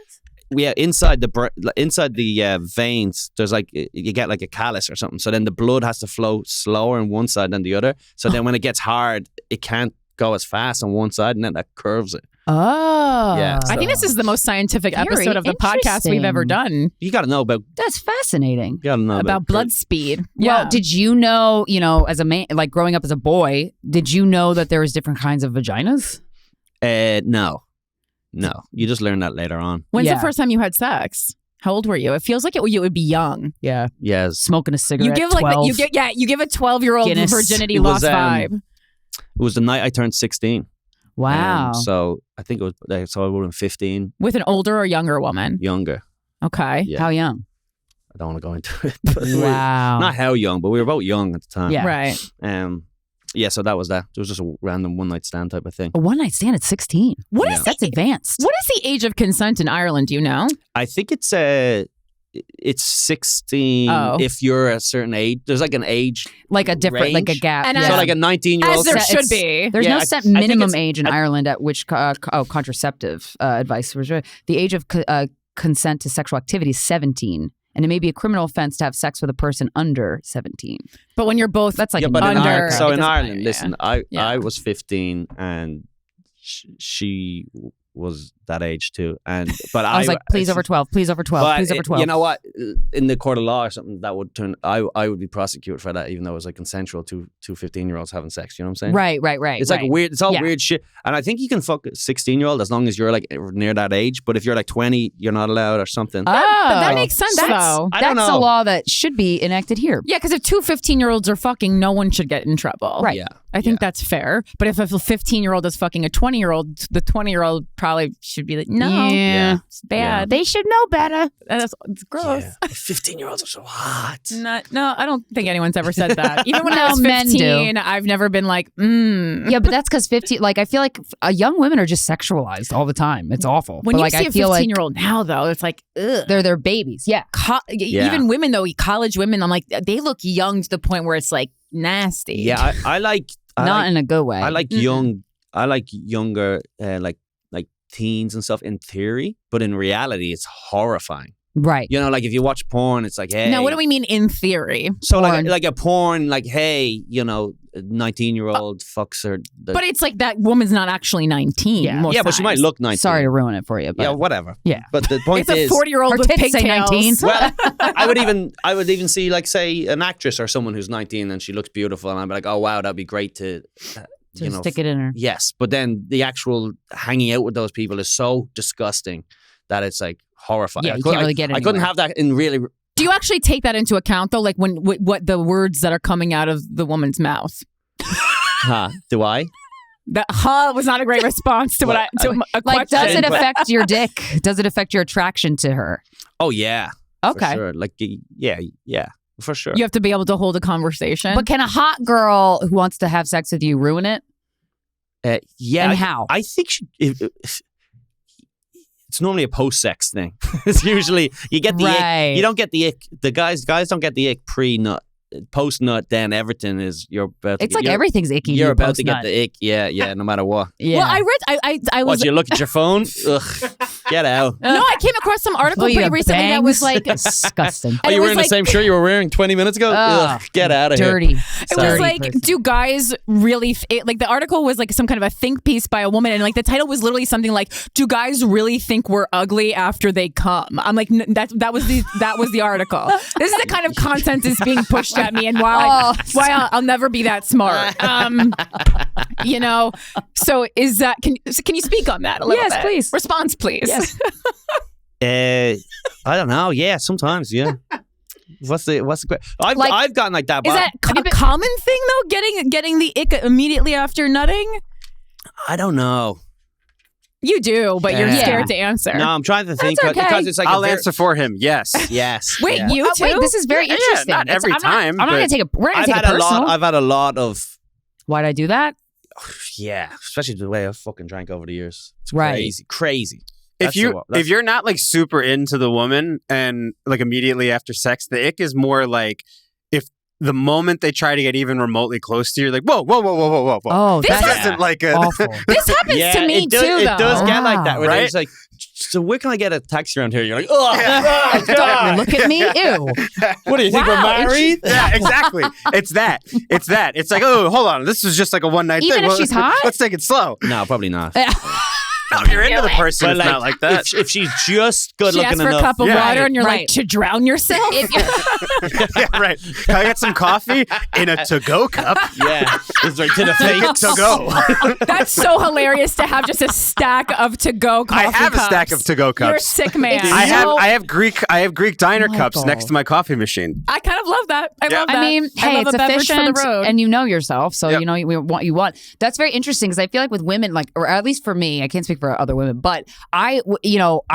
yeah, inside the veins, there's like you get like a callus or something. So then the blood has to flow slower on one side than the other. So then when it gets hard, it can't go as fast on one side, and then that curves it. Oh. Yeah, I think this is the most scientific Very episode of the podcast we've ever done You got to know about. That's fascinating. You got to know about blood speed. Well, did you know, as a man, like growing up as a boy, did you know that there was different kinds of vaginas? No. You just learn that later on. When's Yeah. the first time you had sex? How old were you? It feels like you would be young. Yeah. Yes. Smoking a cigarette. You give 12. you give a 12-year-old Guinness. virginity It was, loss vibe. It was the night I turned 16. Wow. So I think it was. So I would have been 15, With an older or younger woman. younger. Okay. Yeah. How young? I don't want to go into it. But Wow. Not how young, but we were both young at the time. Yeah. Right. Yeah. So that was that. It was just a random one night stand type of thing. A one night stand at 16. What Yeah. is That's advanced. What is the age of consent in Ireland? Do you know? I think it's 16 Oh. if you're a certain age. There's like an age. Like a different, like a range? gap. And yeah. So like a 19-year-old. As there It's- should be. There's Yeah, no I set think minimum it's- age in Ireland at which contraceptive advice was. The age of consent to sexual activity is 17, and it may be a criminal offense to have sex with a person under 17. But when you're both, That's like Yeah, in but in under. Ireland, so it in doesn't Ireland, matter, listen, yeah. I was 15 and she was that age too, but I was like, please over 12, please over 12, but please over 12. You know what? In the court of law or something, that would turn. I would be prosecuted for that, even though it was like consensual to 15-year-olds having sex. You know what I'm saying? Right. It's like weird. It's all Yeah. weird shit. And I think you can fuck a 16-year-old as long as you're like near that age. But if you're like 20, you're not allowed or something. Oh, But that makes sense, that's, though. I don't That's know. a law that should be enacted here. Yeah, because if two 15-year-olds are fucking, no one should get in trouble. Right. Yeah. I think that's fair. But if a 15-year-old is fucking a 20-year-old, the 20-year-old probably should be like, no, Yeah. it's bad. They should know better. It's gross. Yeah. 15-year-olds are so hot. No, I don't think anyone's ever said that. Even when I No, was men do. 15, I've never been like, Yeah, but that's because 15, like, I feel like young women are just sexualized all the time. It's awful. When but you like, see I a feel like 15-year-old now, though, it's like, ugh. they're their babies. Yeah. Even women, though, college women, I'm like, they look young to the point where it's like nasty. Yeah, I like. Not in a good way. I like young. I like younger, like teens and stuff in theory, but in reality, it's horrifying. Right. You know, like if you watch porn, it's like, hey. Now, what do we mean in theory? So porn. like a porn, like, hey, you know, a 19-year-old fucks her. But it's like that woman's not actually 19. Yeah. most Yeah, but she might times. look 19. Sorry to ruin it for you. But Yeah, whatever. Yeah. But the point It's a is, 40-year-old Her with tits say pigtails. 19. well, I would even see, like, say, an actress or someone who's 19 and she looks beautiful, and I'd be like, oh wow, that'd be great to, you know, stick it in her. Yes, but then the actual hanging out with those people is so disgusting that it's like horrifying. Yeah, you can't really get I couldn't anywhere. have that in really. Do you actually take that into account, though? Like when what the words that are coming out of the woman's mouth? Do I? That was not a great response to a Like, question. does it affect your dick? Does it affect your attraction to her? Oh yeah. Okay. For sure. Like yeah, for sure. You have to be able to hold a conversation. But can a hot girl who wants to have sex with you ruin it? Yeah. And how? I think it's normally a post-sex thing. It's usually you get the Right. ick. You don't get the ick. The guys don't get the ick pre-nut. Post-nut, then everything is you're about. To It's get, like you're, everything's icky. You're you about to get post-nut. the ick. Yeah. No matter what. Yeah. Well, I read. I was. What? You look at your phone? Ugh, get out. No, I came across some article Oh, you pretty have recently that was bangs? like. disgusting. Are And you it was wearing the like- same shirt you were wearing 20 minutes ago? Ugh, Ugh, get out of here. Dirty. It was like, do guys really like the article was like some kind of a think piece by a woman, and like the title was literally something like, "Do guys really think we're ugly after they come?" I'm like, that was the article. This is the kind of content that's being pushed at me, and why I'll never be that smart. You know. So is that can you speak on that a little Yes, bit? please. Response, please. Yes. I don't know. Yeah, sometimes. Yeah. What's the I've gotten like that. Is But that a common thing though? Getting the ick immediately after nutting? I don't know. You do, but you're Yeah. scared to answer. No, I'm trying to think okay. because it's like I'll answer for him. Yes. Yes. Wait, yeah. you too? Wait, this is very Yeah, interesting. not every time, I'm not but going to take we're going to I've take had it a personal. lot. I've had a lot of. Why'd I do that? Yeah, especially the way I fucking drank over the years. It's Right. crazy. if you're not like super into the woman and like immediately after sex, the ick is more like if the moment they try to get even remotely close to you, you're like, whoa. Oh, This that's isn't like a awful. This happens Yeah, to me it does, too, it though. does get like that. Where Right? it's like, so where can I get a taxi around here? You're like, oh, Don't look at me. Ew. what do you think we're Wow, married? Yeah, exactly. It's that. It's like, oh, hold on. This is just like a one night Even thing. if Well, she's hot? let's take it slow. No, probably not. No, you're into the person. But It's not like that. If she's just good She looking asks for a enough, cup of water, and you're Right. like, to drown yourself. Yeah, right. Can I get some coffee in a to-go cup? yeah, it's right to the Take it face. to go. That's so hilarious to have just a stack of to-go coffee I have cups. a stack of to-go You're a cups. sick man. I have Greek diner cups Michael. next to my coffee machine. I kind of love that. I love that. I mean, hey, love it's a beverage for efficient the road. and you know yourself, so Yep. you know what you want. That's very interesting because I feel like with women, like, or at least for me, I can't speak for other women, but I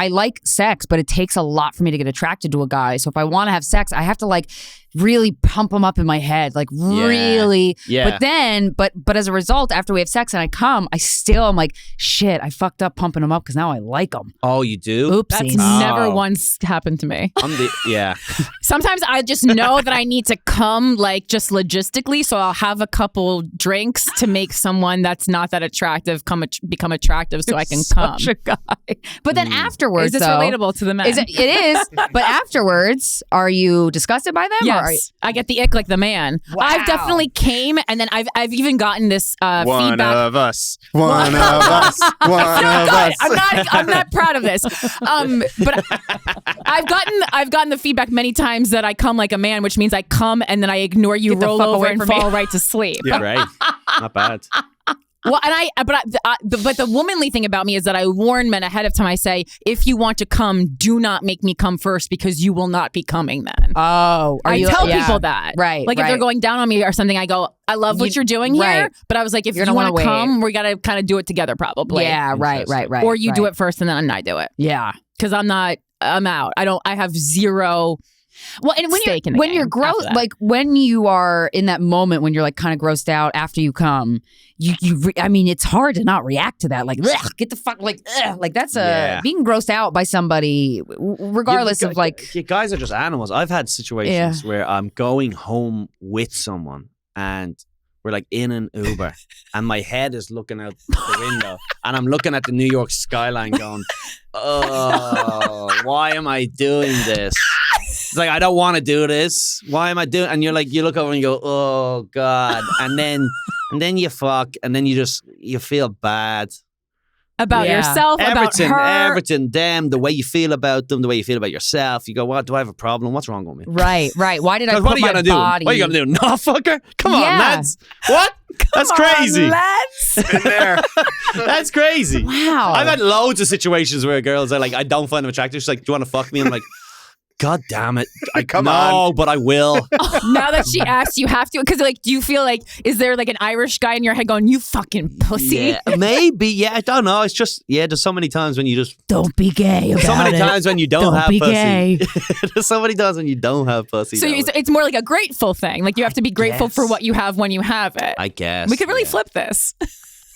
like sex, but it takes a lot for me to get attracted to a guy. So if I want to have sex, I have to like really pump him up in my head, like really. Yeah. But then, but as a result, after we have sex and I come, I'm like, shit, I fucked up pumping him up because now I like him. Oh, you do? Oopsies. That's never once happened to me. Yeah. Sometimes I just know that I need to come, like, just logistically, so I'll have a couple drinks to make someone that's not that attractive become attractive so I can come. Such a guy. But then afterwards, Is this though, relatable to the men? It is. But afterwards, are you disgusted by them? Or are you, Yes, I get the ick like the man. I've definitely came, and then I've even gotten this One feedback. of us. One of us. One of Good. us. I'm not proud of this. But I've gotten the feedback many times that I come like a man, which means I come and then I ignore you, Get the roll fuck over, away and from me. fall right to sleep. Yeah, right. Not bad. Well, and but the womanly thing about me is that I warn men ahead of time. I say, if you want to come, do not make me come first because you will not be coming then. Oh, I tell people that. Right. Like if they're going down on me or something, I go, I love what you're doing here. right. But I was like, if You're you gonna want to wanna come, we got to kind of do it together probably. Yeah, right. Or you do it first and then I do it. Yeah. Because I'm out. I have zero. Well, and when you're gross, after that. like when you are in that moment when you're like kind of grossed out after you come, I mean, it's hard to not react to that. Like, ugh, get the fuck, like that's being grossed out by somebody, regardless of like. You guys are just animals. I've had situations where I'm going home with someone and we're like in an Uber and my head is looking out the window and I'm looking at the New York skyline going, oh, why am I doing this? It's like, I don't want to do this. Why am I doing? And you're like, you look over and you go, oh God. And then you fuck and then you feel bad. About yourself, Everything, about her. everything, them, the way you feel about them, the way you feel about yourself. You go, what? Do I have a problem? What's wrong with me? Right. Why did I put What are you my gonna do? body? What are you gonna do? No, fucker. Come on, Yeah. lads. What? That's crazy. Been there. That's crazy. Wow. I've had loads of situations where girls are like, I don't find them attractive. She's like, do you want to fuck me? I'm like, God damn it. Come on. but I will. Now that she asks, you have to. Because, like, do you feel like, is there like an Irish guy in your head going, you fucking pussy? Yeah, maybe. Yeah, I don't know. It's just, there's so many times when you just, Don't be gay about so many it. times when you don't have be pussy. gay. There's so many times when you don't have pussy. So though. it's more like a grateful thing. Like, you have to be grateful for what you have when you have it. I guess. We could really yeah. flip this.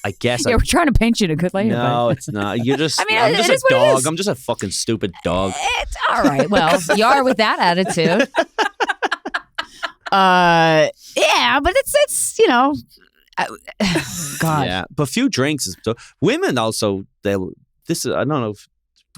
I guess. Yeah, we're trying to paint you in a good light. No, it's not. You're just. I mean, I'm it just is a what it dog. is. I'm just a fucking stupid dog. It's all right. Well, you are with that attitude. Yeah, but it's God. Yeah, but few drinks is. So women also. I don't know. If,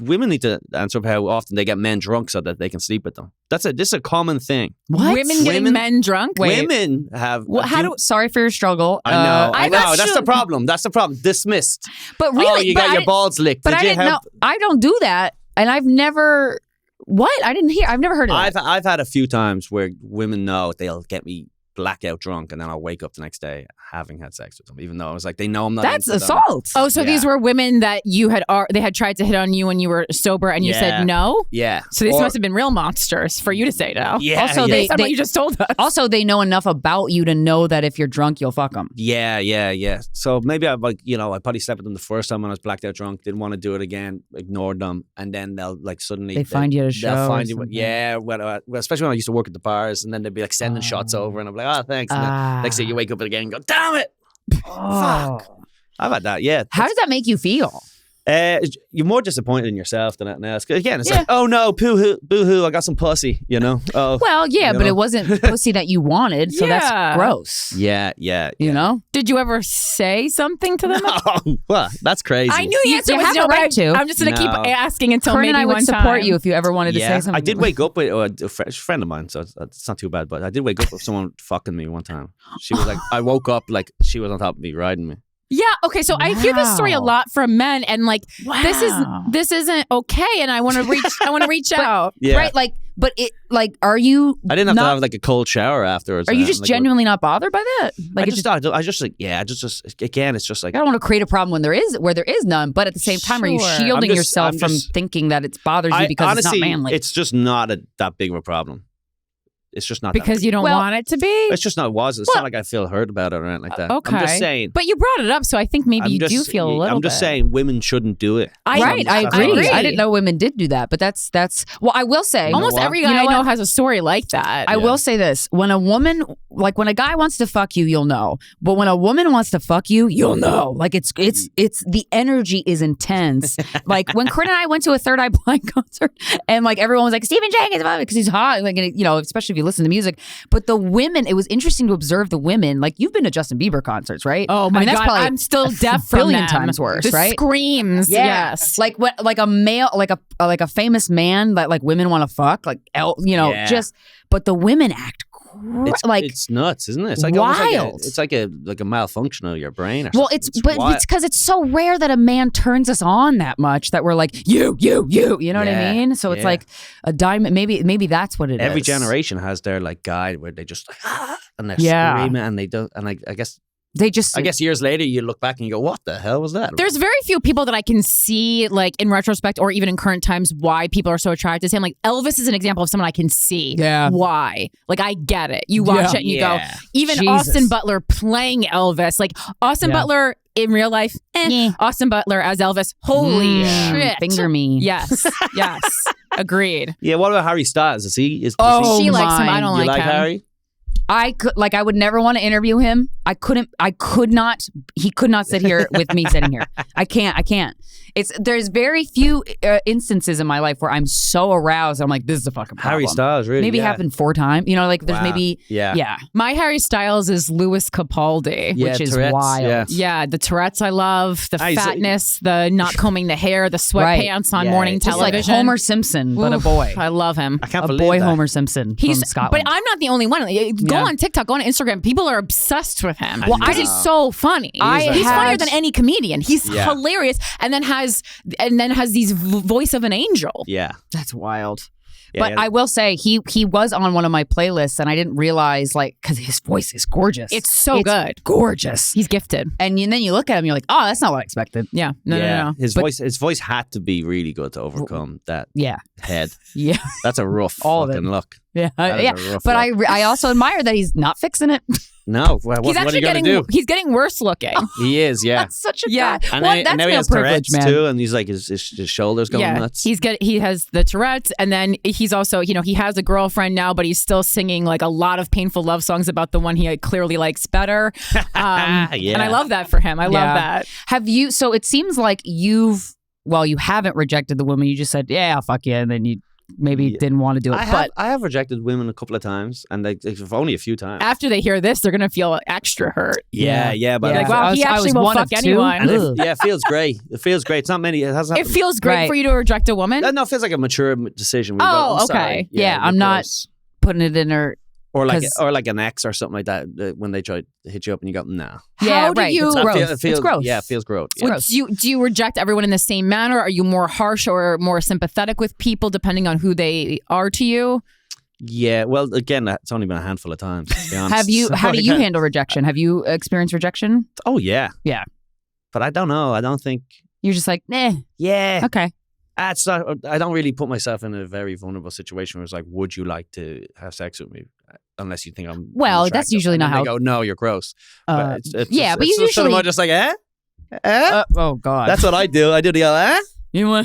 women need to answer up how often they get men drunk so that they can sleep with them. This is a common thing. What? Women getting men drunk? Women have. Well, sorry for your struggle. I know. I'm I not know. That's sure- the problem. That's the problem. Dismissed. But really, Oh, you but got I your didn't- balls licked. But Did I you didn't know. have? I don't do that, and I've never. What? I didn't hear. I've never heard of that. I've had a few times where women know they'll get me blackout drunk, and then I'll wake up the next day having had sex with them, even though I was like, they know I'm not. That's into them. assault. Oh, so these Yeah. were women that they had tried to hit on you when you were sober and you Yeah. said no? Yeah. So these Or- must have been real monsters for you to say no. Yeah. Also, yeah. Based on what you just told us. Also, they know enough about you to know that if you're drunk, you'll fuck them. Yeah. So maybe I probably slept with them the first time when I was blacked out drunk, didn't want to do it again, ignored them, and then they'll like suddenly They find you at a show They'll or find you, something. yeah. Well, especially when I used to work at the bars, and then they'd be like sending shots over, and I'm like, oh, thanks. And then next day you wake up again and go, damn it. Fuck. I've had that. Yeah. How does that make you feel? You're more disappointed in yourself than anything else. 'Cause again, it's like, oh no, boo-hoo, I got some pussy, you know? Oh, Well, yeah, you but know? it wasn't pussy that you wanted, so Yeah. that's gross. yeah. You know? Did you ever say something to them? Oh, well, that's crazy. I knew the You- answer you was have no, a but right to. I'm just going to keep No. asking until Corinne maybe and I would one support time. you if you ever wanted to say something. I did wake up with a friend of mine, so it's not too bad, but I did wake up with someone fucking me one time. She was like, I woke up like she was on top of me riding me. Yeah. Okay. So I hear this story a lot from men, and like this isn't okay, and I want to reach out. Yeah. Right? Like, but it like, are you? I didn't have to have like a cold shower afterwards. Are you just genuinely not bothered by that? Like, I just again, it's just like I don't want to create a problem where there is none, but at the same time, are you Sure. shielding I'm yourself from thinking that it bothers you because honestly, it's not manly? it's just not that big of a problem. It's just not Because that you don't Well, want it to be. It's just not. It's not like I feel hurt about it or anything like that. Okay. I'm just saying. But you brought it up, so I think maybe you do feel a little bit. I'm just saying women shouldn't do it. Right, I That's agree. all I'm saying. I didn't know women did do that, but that's. Well, I will say Almost what? every guy I know has a story like that. I will say this: when a woman, like when a guy wants to fuck you, you'll know. But when a woman wants to fuck you, you'll know. Like it's the energy is intense. Like when Corinne and I went to a Third Eye Blind concert, and like everyone was like, "Stephen Jenkins," because he's hot. Like, you know, especially if you listen to music. But the women, it was interesting to observe the women. Like you've been to Justin Bieber concerts, right? Oh my that's God, probably I'm still deaf from billion them. times worse, The right? Screams, yes. Like what? Like a male, like a famous man that like women want to fuck, like Yeah. just. But the women act it's nuts, isn't it? It's like almost wild. it's like a malfunction of your brain. Or Well, something. it's wild. because it's so rare that a man turns us on that much that we're like you know what I Yeah, mean? So it's yeah. like a diamond. Maybe that's what it is. Every generation has their like guide where they just like and they're Yeah. screaming and they don't. And I guess They just. I guess years later you look back and you go, "What the hell was that?" There's very few people that I can see, like in retrospect or even in current times, why people are so attracted to him. Like Elvis is an example of someone I can see. Yeah. Why? Like I get it. You watch it and you go. Yeah. Even Jesus. Austin Butler playing Elvis, like Austin Yeah. Butler in real life. Austin Butler as Elvis. Holy shit! Finger me. Yes. Yes. Agreed. Yeah. What about Harry Styles? Is he? Oh, She likes him. I don't you like like him. Harry? I would never want to interview him. I could not. He could not sit here with me sitting here. I can't. There's very few instances in my life where I'm so aroused. I'm like, this is a fucking problem. Harry Styles, really? Maybe yeah. happened 4 times. You know, like there's Wow. maybe Yeah. My Harry Styles is Louis Capaldi. Yeah, which is Tourette's, wild. yeah. Yeah, the Tourette's I love, the He's- fatness, the not combing the hair, the sweatpants on Yeah, morning it's Just like television. Homer Simpson, but a Oof, boy. I love him. I can't A believe boy that. Homer Simpson from Scotland. But I'm not the only one. Go Yeah. on TikTok, go on Instagram. People are obsessed with him. Well, because he's so funny. He's funnier than any comedian. He's Yeah. hilarious, and then has these voice of an angel. Yeah. That's wild. Yeah, But yeah. I will say he was on one of my playlists, and I didn't realize because his voice is gorgeous. It's so good. gorgeous. He's gifted. And then you look at him, you're like, oh, that's not what I expected. Yeah. No. His voice had to be really good to overcome that Yeah, head. yeah, That's a rough All of it. fucking look. yeah, That is yeah. a rough But look. I also admire that he's not fixing it. No, well, He's what are actually you gonna getting do? he's getting worse looking. He is, yeah. That's such a Yeah. guy. And, Well, then, that's and now he male has privilege, Tourette's man. too, and he's like his shoulders going Yeah, nuts. he has the Tourette's, and then he's also, he has a girlfriend now, but he's still singing like a lot of painful love songs about the one he clearly likes better. Yeah. And I love that for him. I love Yeah. that. Have you? So it seems like you haven't rejected the woman. You just said, yeah, I'll fuck you, and then you maybe didn't want to do it. I have rejected women a couple of times, and only a few times. After they hear this, they're gonna feel extra hurt. Yeah, but Yeah. Like, wow, he I actually was will one fuck of two. anyone. and Ugh. it feels great. It feels great. It's not many. It hasn't. It feels great Right. for you to reject a woman. No, it feels like a mature decision. Where you Oh, go, I'm okay. sorry. Yeah, you're I'm not- gross. putting it in her. Or like 'cause- an ex or something like that when they try to hit you up and you go, no. Yeah, How do right. you- It's It gross. feels- It's gross. Yeah, it feels gross. It's Yeah. gross. Do you reject everyone in the same manner? Are you more harsh or more sympathetic with people depending on who they are to you? Yeah, well, again, it's only been a handful of times, to be honest. Have you? So How do I you can't- handle rejection? Have you experienced rejection? Oh, yeah. Yeah. But I don't know. I don't think. You're just like, nah. Yeah. Okay. It's not, I don't really put myself in a very vulnerable situation where it's like, would you like to have sex with me? Unless you think I'm. Well, that's unattractive. usually And not then how- they go, no, you're gross. Uh, It's yeah, but you it's sort of usually- more just like, eh? Eh? oh God. That's what I do. I do the eh? you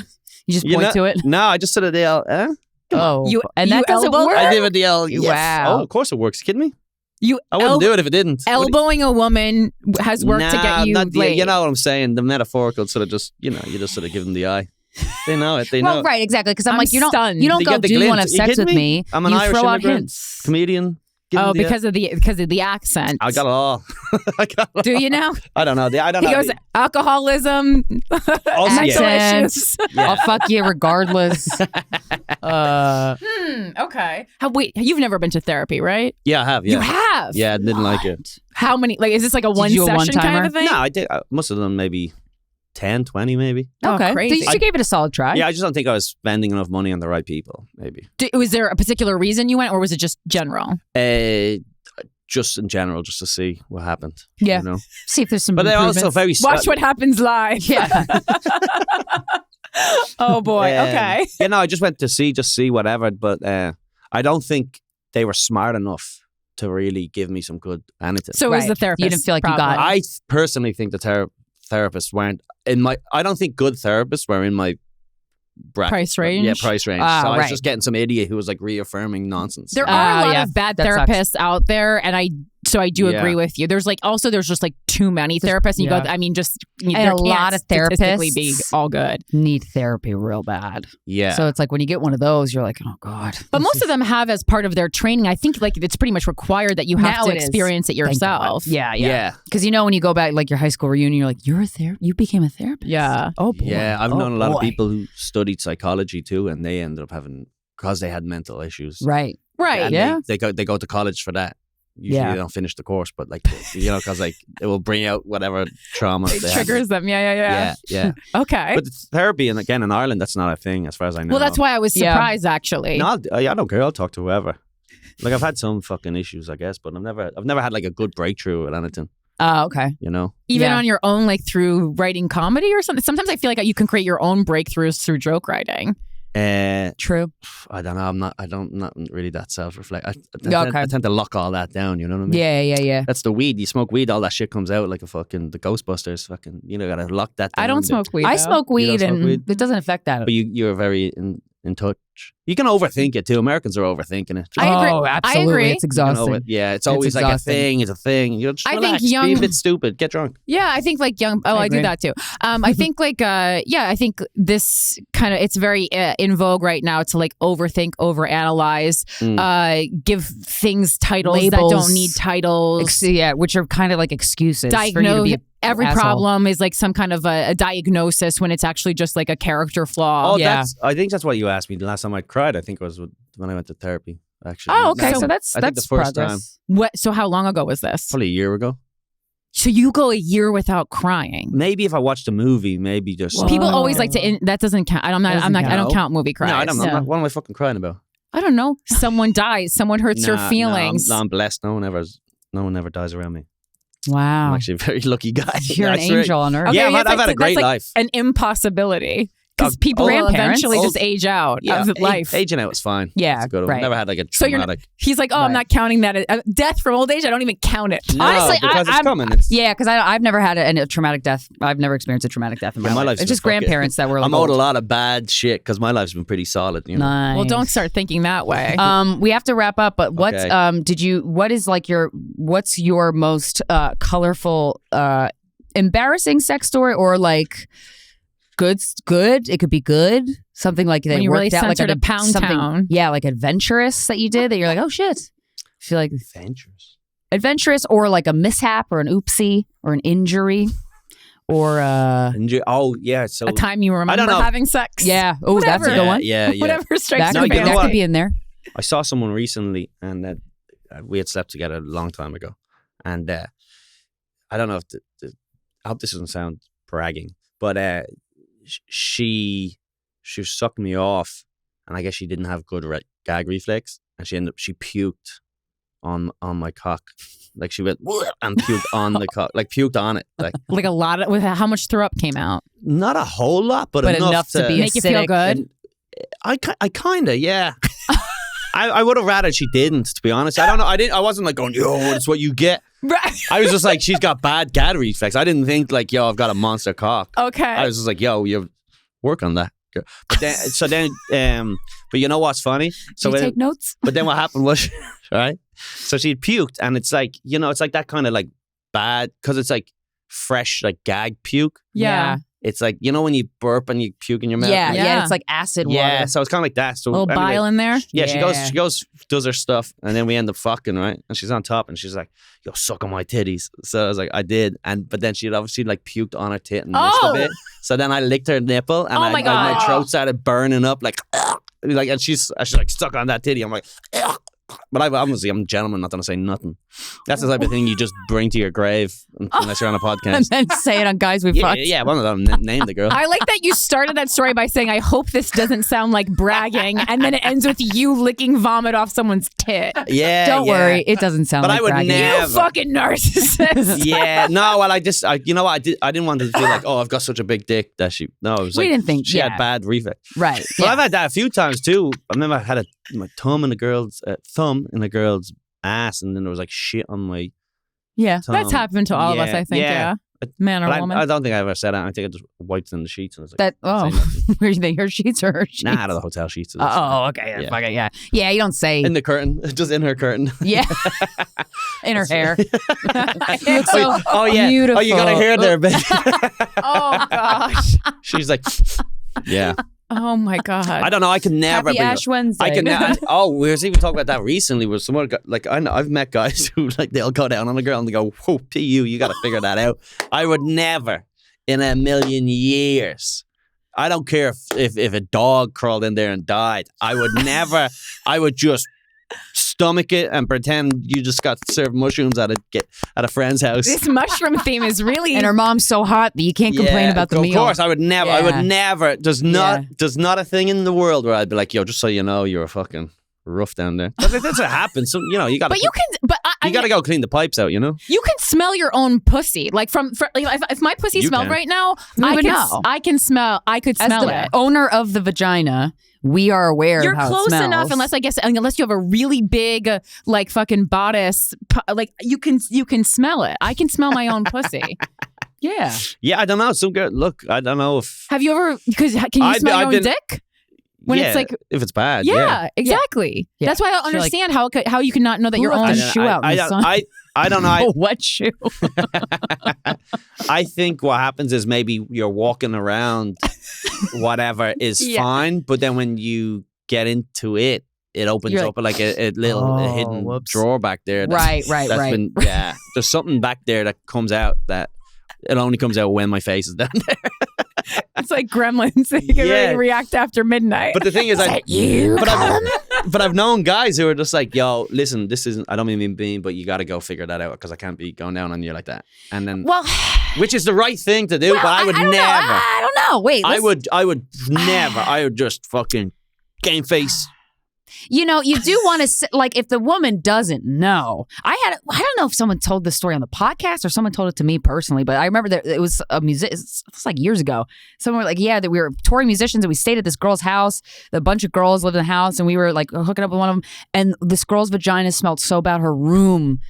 just You point know- to it. No, I just sort of the eh? Oh, You- and you that doesn't elbow work. her? I give it the yes. Wow. Oh, of course it works. You kidding me? You I wouldn't do it if it didn't. elbowing a woman has worked to get you laid. You know what I'm saying? The metaphorical sort of just, you just sort of give them the eye. They know it. They know Well, it. right, exactly. Because I'm I'm like, you don't stunned. go, They get the do you want to glint. have You sex with kidding me? I'm an you Irish throw out immigrant. hints. Comedian. Give Oh, them the because of the accent. I got it all. I got it Do all. you know? I don't know. I don't He know. goes alcoholism, Also, mental yeah. issues. I'll fuck you regardless. Okay. Wait, you've never been to therapy, right? Yeah, I have. Yeah. You have. Yeah, I didn't like it. How many? Like, is this like a one you do a session kind one-timer? of a thing? No, I did. Most of them maybe 10, 20 maybe. Oh, Okay, crazy. so you gave it a solid try. Yeah, I just don't think I was spending enough money on the right people. Maybe Was there a particular reason you went, or was it just general? just in general, just to see what happened. Yeah. You know? See if there's some. But they're also improvements. very Watch what happens live. Yeah. Oh boy. Okay. Yeah, no, I just went to see whatever, but I don't think they were smart enough to really give me some good anything. So it was Right. the therapist. You didn't feel like you problem. got- I personally think the therapists weren't in my. I don't think good therapists were in my bracket. Price range? Yeah, price range. Ah, so I was right. just getting some idiot who was like reaffirming nonsense. There are a lot yeah, of bad that sucks. therapists out there, and I do Yeah. agree with you. There's just like too many therapists, and you yeah. go. I mean, just And there a can't lot of statistically be therapists all good. need therapy real bad. Yeah. So it's like when you get one of those, you're like, oh God. But most of them have as part of their training. I think like it's pretty much required that you have Now to it is. experience it Thank God. yourself. Yeah, yeah. yeah. Because you know when you go back like your high school reunion, you're like, you became a therapist. Yeah. Oh boy. Yeah, I've Oh, known a lot of boy. people who studied psychology too, and they ended up having because they had mental issues. Right. Right. And Yeah. they go to college for that. Usually Yeah. they don't finish the course, but like because like it will bring out whatever trauma It they triggers them. Yeah. Yeah. Okay. But therapy, and again in Ireland, that's not a thing as far as I know. Well, that's why I was Yeah. surprised actually. No, I don't care. I'll talk to whoever. Like I've had some fucking issues, I guess, but I've never had like a good breakthrough with anything. Oh, okay. You know. Even Yeah. on your own, like through writing comedy or something. Sometimes I feel like you can create your own breakthroughs through joke writing. True. I don't know. I'm not really that self-reflect. Okay. I tend to lock all that down. You know what I mean? Yeah. That's the weed. You smoke weed, all that shit comes out like a fucking the Ghostbusters. Fucking, gotta lock that down. I don't smoke weed. I though. smoke weed smoke and weed? it doesn't affect that. But you're very in touch. You can overthink it too. Americans are overthinking it. I agree. Oh, absolutely. I agree. It's exhausting. It's always like exhausting. a thing. It's a thing. You just I think relax, be young- a bit stupid. Get drunk. Yeah, I think like young. Oh, I do agree. that too. I think like I think this kind of it's very in vogue right now to like overthink, overanalyze, give things titles that Labels. don't need titles. Which are kind of like excuses for you to Diagnose be every asshole. problem is like some kind of a diagnosis when it's actually just like a character flaw. yeah. I think that's what you asked me the last time I cried. I think it was when I went to therapy. Actually. Oh, okay. So So that's I think the first progress. What? So how long ago was this? probably a year ago. So you go a year without crying. Maybe if I watched a movie, maybe just. Whoa. People always like to. That doesn't count. I don't count movie cries. No, I don't know. What am I fucking crying about? I don't know. Someone dies. Someone hurts your Nah, feelings. I'm blessed. No one ever dies around me. I'm Wow. actually a very lucky guy. You're I an swear. angel on earth. Okay, Yeah, yes, I've had a that's great like life. An impossibility because Oh, people will grandparents. eventually just age out of life. Aging out was fine. Yeah, It's a good one. right. Never had like a So you're traumatic. He's like, oh, I'm Right. not counting that. Death from old age, I don't even count it. No, Honestly, because it's I'm- coming. It's, Yeah, because I've never had a traumatic death. I've never experienced a traumatic death in my Yeah, my life. life's It's been just grandparents that were like, I'm owed a old. lot of bad shit because my life's been pretty solid. You know? Nice. Well, don't start thinking that way. We have to wrap up, but what's Okay. what's your most colorful embarrassing sex story or like good? It could be good. Something like that When you worked really out, like censored a pound something, town. Yeah, like adventurous that you did that you're like, oh shit. I feel like Adventures. adventurous or like a mishap or an oopsie or an injury or Oh yeah. So a time you I remember don't know. having sex. yeah. Oh, that's a Whatever. good one. Yeah. Whatever strikes That, your could, you know that what? could be in there. I saw someone recently, and we had slept together a long time ago, and I don't know if I hope this doesn't sound bragging, but she was sucking me off, and I guess she didn't have good gag reflex, and she puked on my cock, like she went and puked on the cock, like puked on it, like Like a lot of, with how much throw up came out. not a whole lot, but Enough to be Make you feel acidic. good. I kind of, yeah. I would have rather she didn't, to be honest. I don't know. I wasn't like going, yo, that's what you get. Right. I was just like, she's got bad gag reflex. I didn't think like, yo, I've got a monster cock. Okay. I was just like, yo, you work on that. But then, but you know what's funny? So Do you take notes? but then what happened was, right? So she puked, and it's like, it's like that kind of like bad, because it's like fresh, like gag puke. yeah. It's like, when you burp and you puke in your mouth. Yeah, Like, yeah. It's like acid water. yeah. So it's kind of like that. So A little anyway, bile in there. yeah, Yeah. she goes, does her stuff, and then we end up fucking, right? And she's on top, and she's like, "Yo, suck on my titties." So I was like, "I did," but then she'd obviously like puked on her tit and missed Oh! a bit. So then I licked her nipple, and Oh my my God. throat started burning up, like, and she's like stuck on that titty. I'm like, but I'm a gentleman, not gonna say nothing. That's the type of thing you just bring to your grave unless you're on a And podcast. then say it on Guys We Yeah, Fucked. yeah, one of them named the girl. I like that you started that story by saying, I hope this doesn't sound like bragging. And then it ends with you licking vomit off someone's tit. Yeah, Don't yeah. worry, it doesn't sound But like I would bragging. never. You fucking narcissist. Yeah, no, well, you know what? I didn't want to feel like, oh, I've got such a big dick that she. No, it was We like didn't think- she yeah. had bad reflex. Right. Well, Yeah. I've had that a few times too. I remember I had my thumb in a girl's ass, and then there was like shit on my Yeah. tongue. That's happened to all of us, Yeah, I think. Yeah. Man or But woman. I don't think I ever said that. I think I just wiped in the sheets and I was like, That, say nothing. were they her sheets or her sheets? Nah, out of the hotel sheets. Oh, okay. Yeah. Fuck it, yeah. Yeah, you don't say. In the curtain, just in her curtain. Yeah. In her hair. It looks Oh, so oh, yeah. beautiful. Oh, you got a hair there, babe. Oh, gosh. She's like, yeah. Oh, my God. I don't know. I could never Happy bring Ash Wednesday. I can. We were even talking about that recently. Where someone got, like, I've met guys who like they'll go down on a girl and they go, "Whoa, pu, you got to figure that out." I would never, in a million years. I don't care if a dog crawled in there and died. I would never. I would just stomach it and pretend you just got served mushrooms at a friend's house. This mushroom theme is really. And her mom's so hot that you can't complain about the of meal. Of course, I would never. I Yeah. would never. There's not a thing in the world where I'd be like, yo, just so you know, you're a fucking rough down there. But that's what happens. So, you know, you got. But you can. But you got to go clean the pipes out. You know. You can smell your own pussy. Like if my pussy You smelled can. right now, We would know. I could As smell the it. owner of the vagina, we are aware You're of how close it smells. enough, unless you have a really big like fucking bodice, like you can smell it. I can smell my own pussy. Yeah. Yeah, I don't know. Some girl. Look, I don't know if. Have you ever? Because can you I've smell been- your I've own been- dick? When it's Yeah, like, if it's bad. yeah, exactly. Yeah. That's why I don't You're like, understand how you can not know that your Who left own the shoe out in the sun? I don't know. A wet shoe. I think what happens is maybe you're walking around, whatever is Yeah. fine, but then when you get into it, it opens You're up like a little Oh, hidden whoops. drawer back there. Right. Been, yeah. There's something back there that comes out that it only comes out when my face is down there. It's like gremlins. You can Yeah. really react after midnight. But the thing is, but I've known guys who are just like, yo, listen, this isn't, I don't mean being, but you got to go figure that out because I can't be going down on you like that. And then, Well, which is the right thing to do, but I would don't never. know. I don't know. Wait. I let's- would never. I would just fucking game face. You know, you do want to, like, if the woman doesn't know. I don't know if someone told this story on the podcast or someone told it to me personally, but I remember that it was a music. It's like years ago. Someone were like, yeah, that we were touring musicians and we stayed at this girl's house. A bunch of girls lived in the house and we were like hooking up with one of them. And this girl's vagina smelled so bad. Her room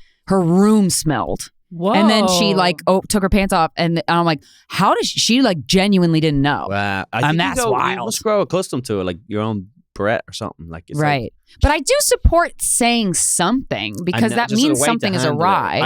smelled. Whoa. And then she like took her pants off, and I'm like, how does she like genuinely didn't know? Wow, And that's you wild. must grow accustomed to it, like your own breath or something. Like it's Right. But I do support saying something because that means something is awry.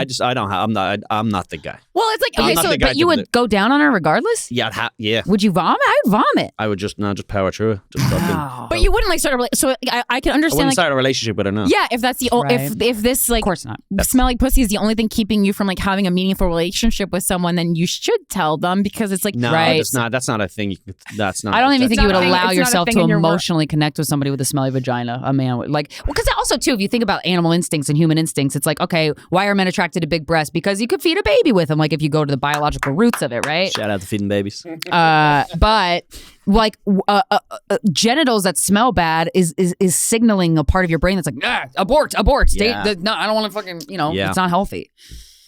I'm not the guy. Well, it's like, I'm okay, not so the guy But you to would go down on her regardless? Yeah, yeah. Would you vomit? I would vomit. I would just power through it. Just fucking. Wow. but you wouldn't like start a so I can I understand wouldn't like start a relationship with her. No. yeah, if that's the Right. if this like Of course not. smelly pussy is the only thing keeping you from like having a meaningful relationship with someone, then you should tell them because it's like No, Right. that's not. That's not a thing. That's not. I don't even think you would not a thing- allow it's not a yourself thing to in your work. emotionally connect with somebody with a smelly vagina. A man would like, well, because also too, if you think about animal instincts and human instincts, it's like, okay, why are men attracted to big breasts? Because you could feed a baby with them. Like if you go to the biological roots of it, right? Shout out to feeding babies. But like genitals that smell bad is signaling a part of your brain that's like, abort, stay. Yeah. No, I don't want to fucking, Yeah. it's not healthy.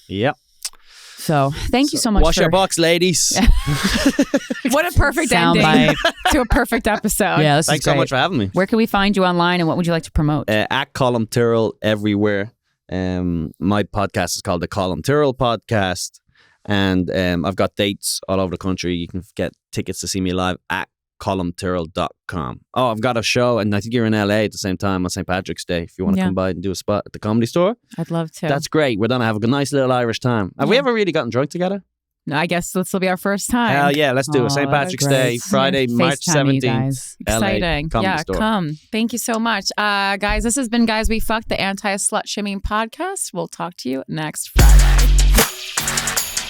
Yep. So thank you so much. Wash for your box, ladies. what a perfect Sound ending to a perfect episode. Yeah, this Thanks is so great. much for having me. Where can we find you online, and what would you like to promote? At Colum Tyrrell everywhere. My podcast is called the Colum Tyrrell Podcast, and I've got dates all over the country. You can get tickets to see me live at columtyrrell.com. Oh, I've got a show, and I think you're in LA at the same time on St. Patrick's Day. If you want to Yeah. come by and do a spot at the Comedy Store, I'd love to. that's great. We're gonna have a nice little Irish time. Have we Yeah. ever really gotten drunk together? No, I guess this will be our first time. Hell yeah, let's do Oh, it. St. that's Patrick's great. Day, Friday, March FaceTime you 17th. guys. Exciting. Comedy Yeah, Store. come. Thank you so much. Guys, this has been Guys We Fucked, the anti-slut shaming podcast. We'll talk to you next Friday.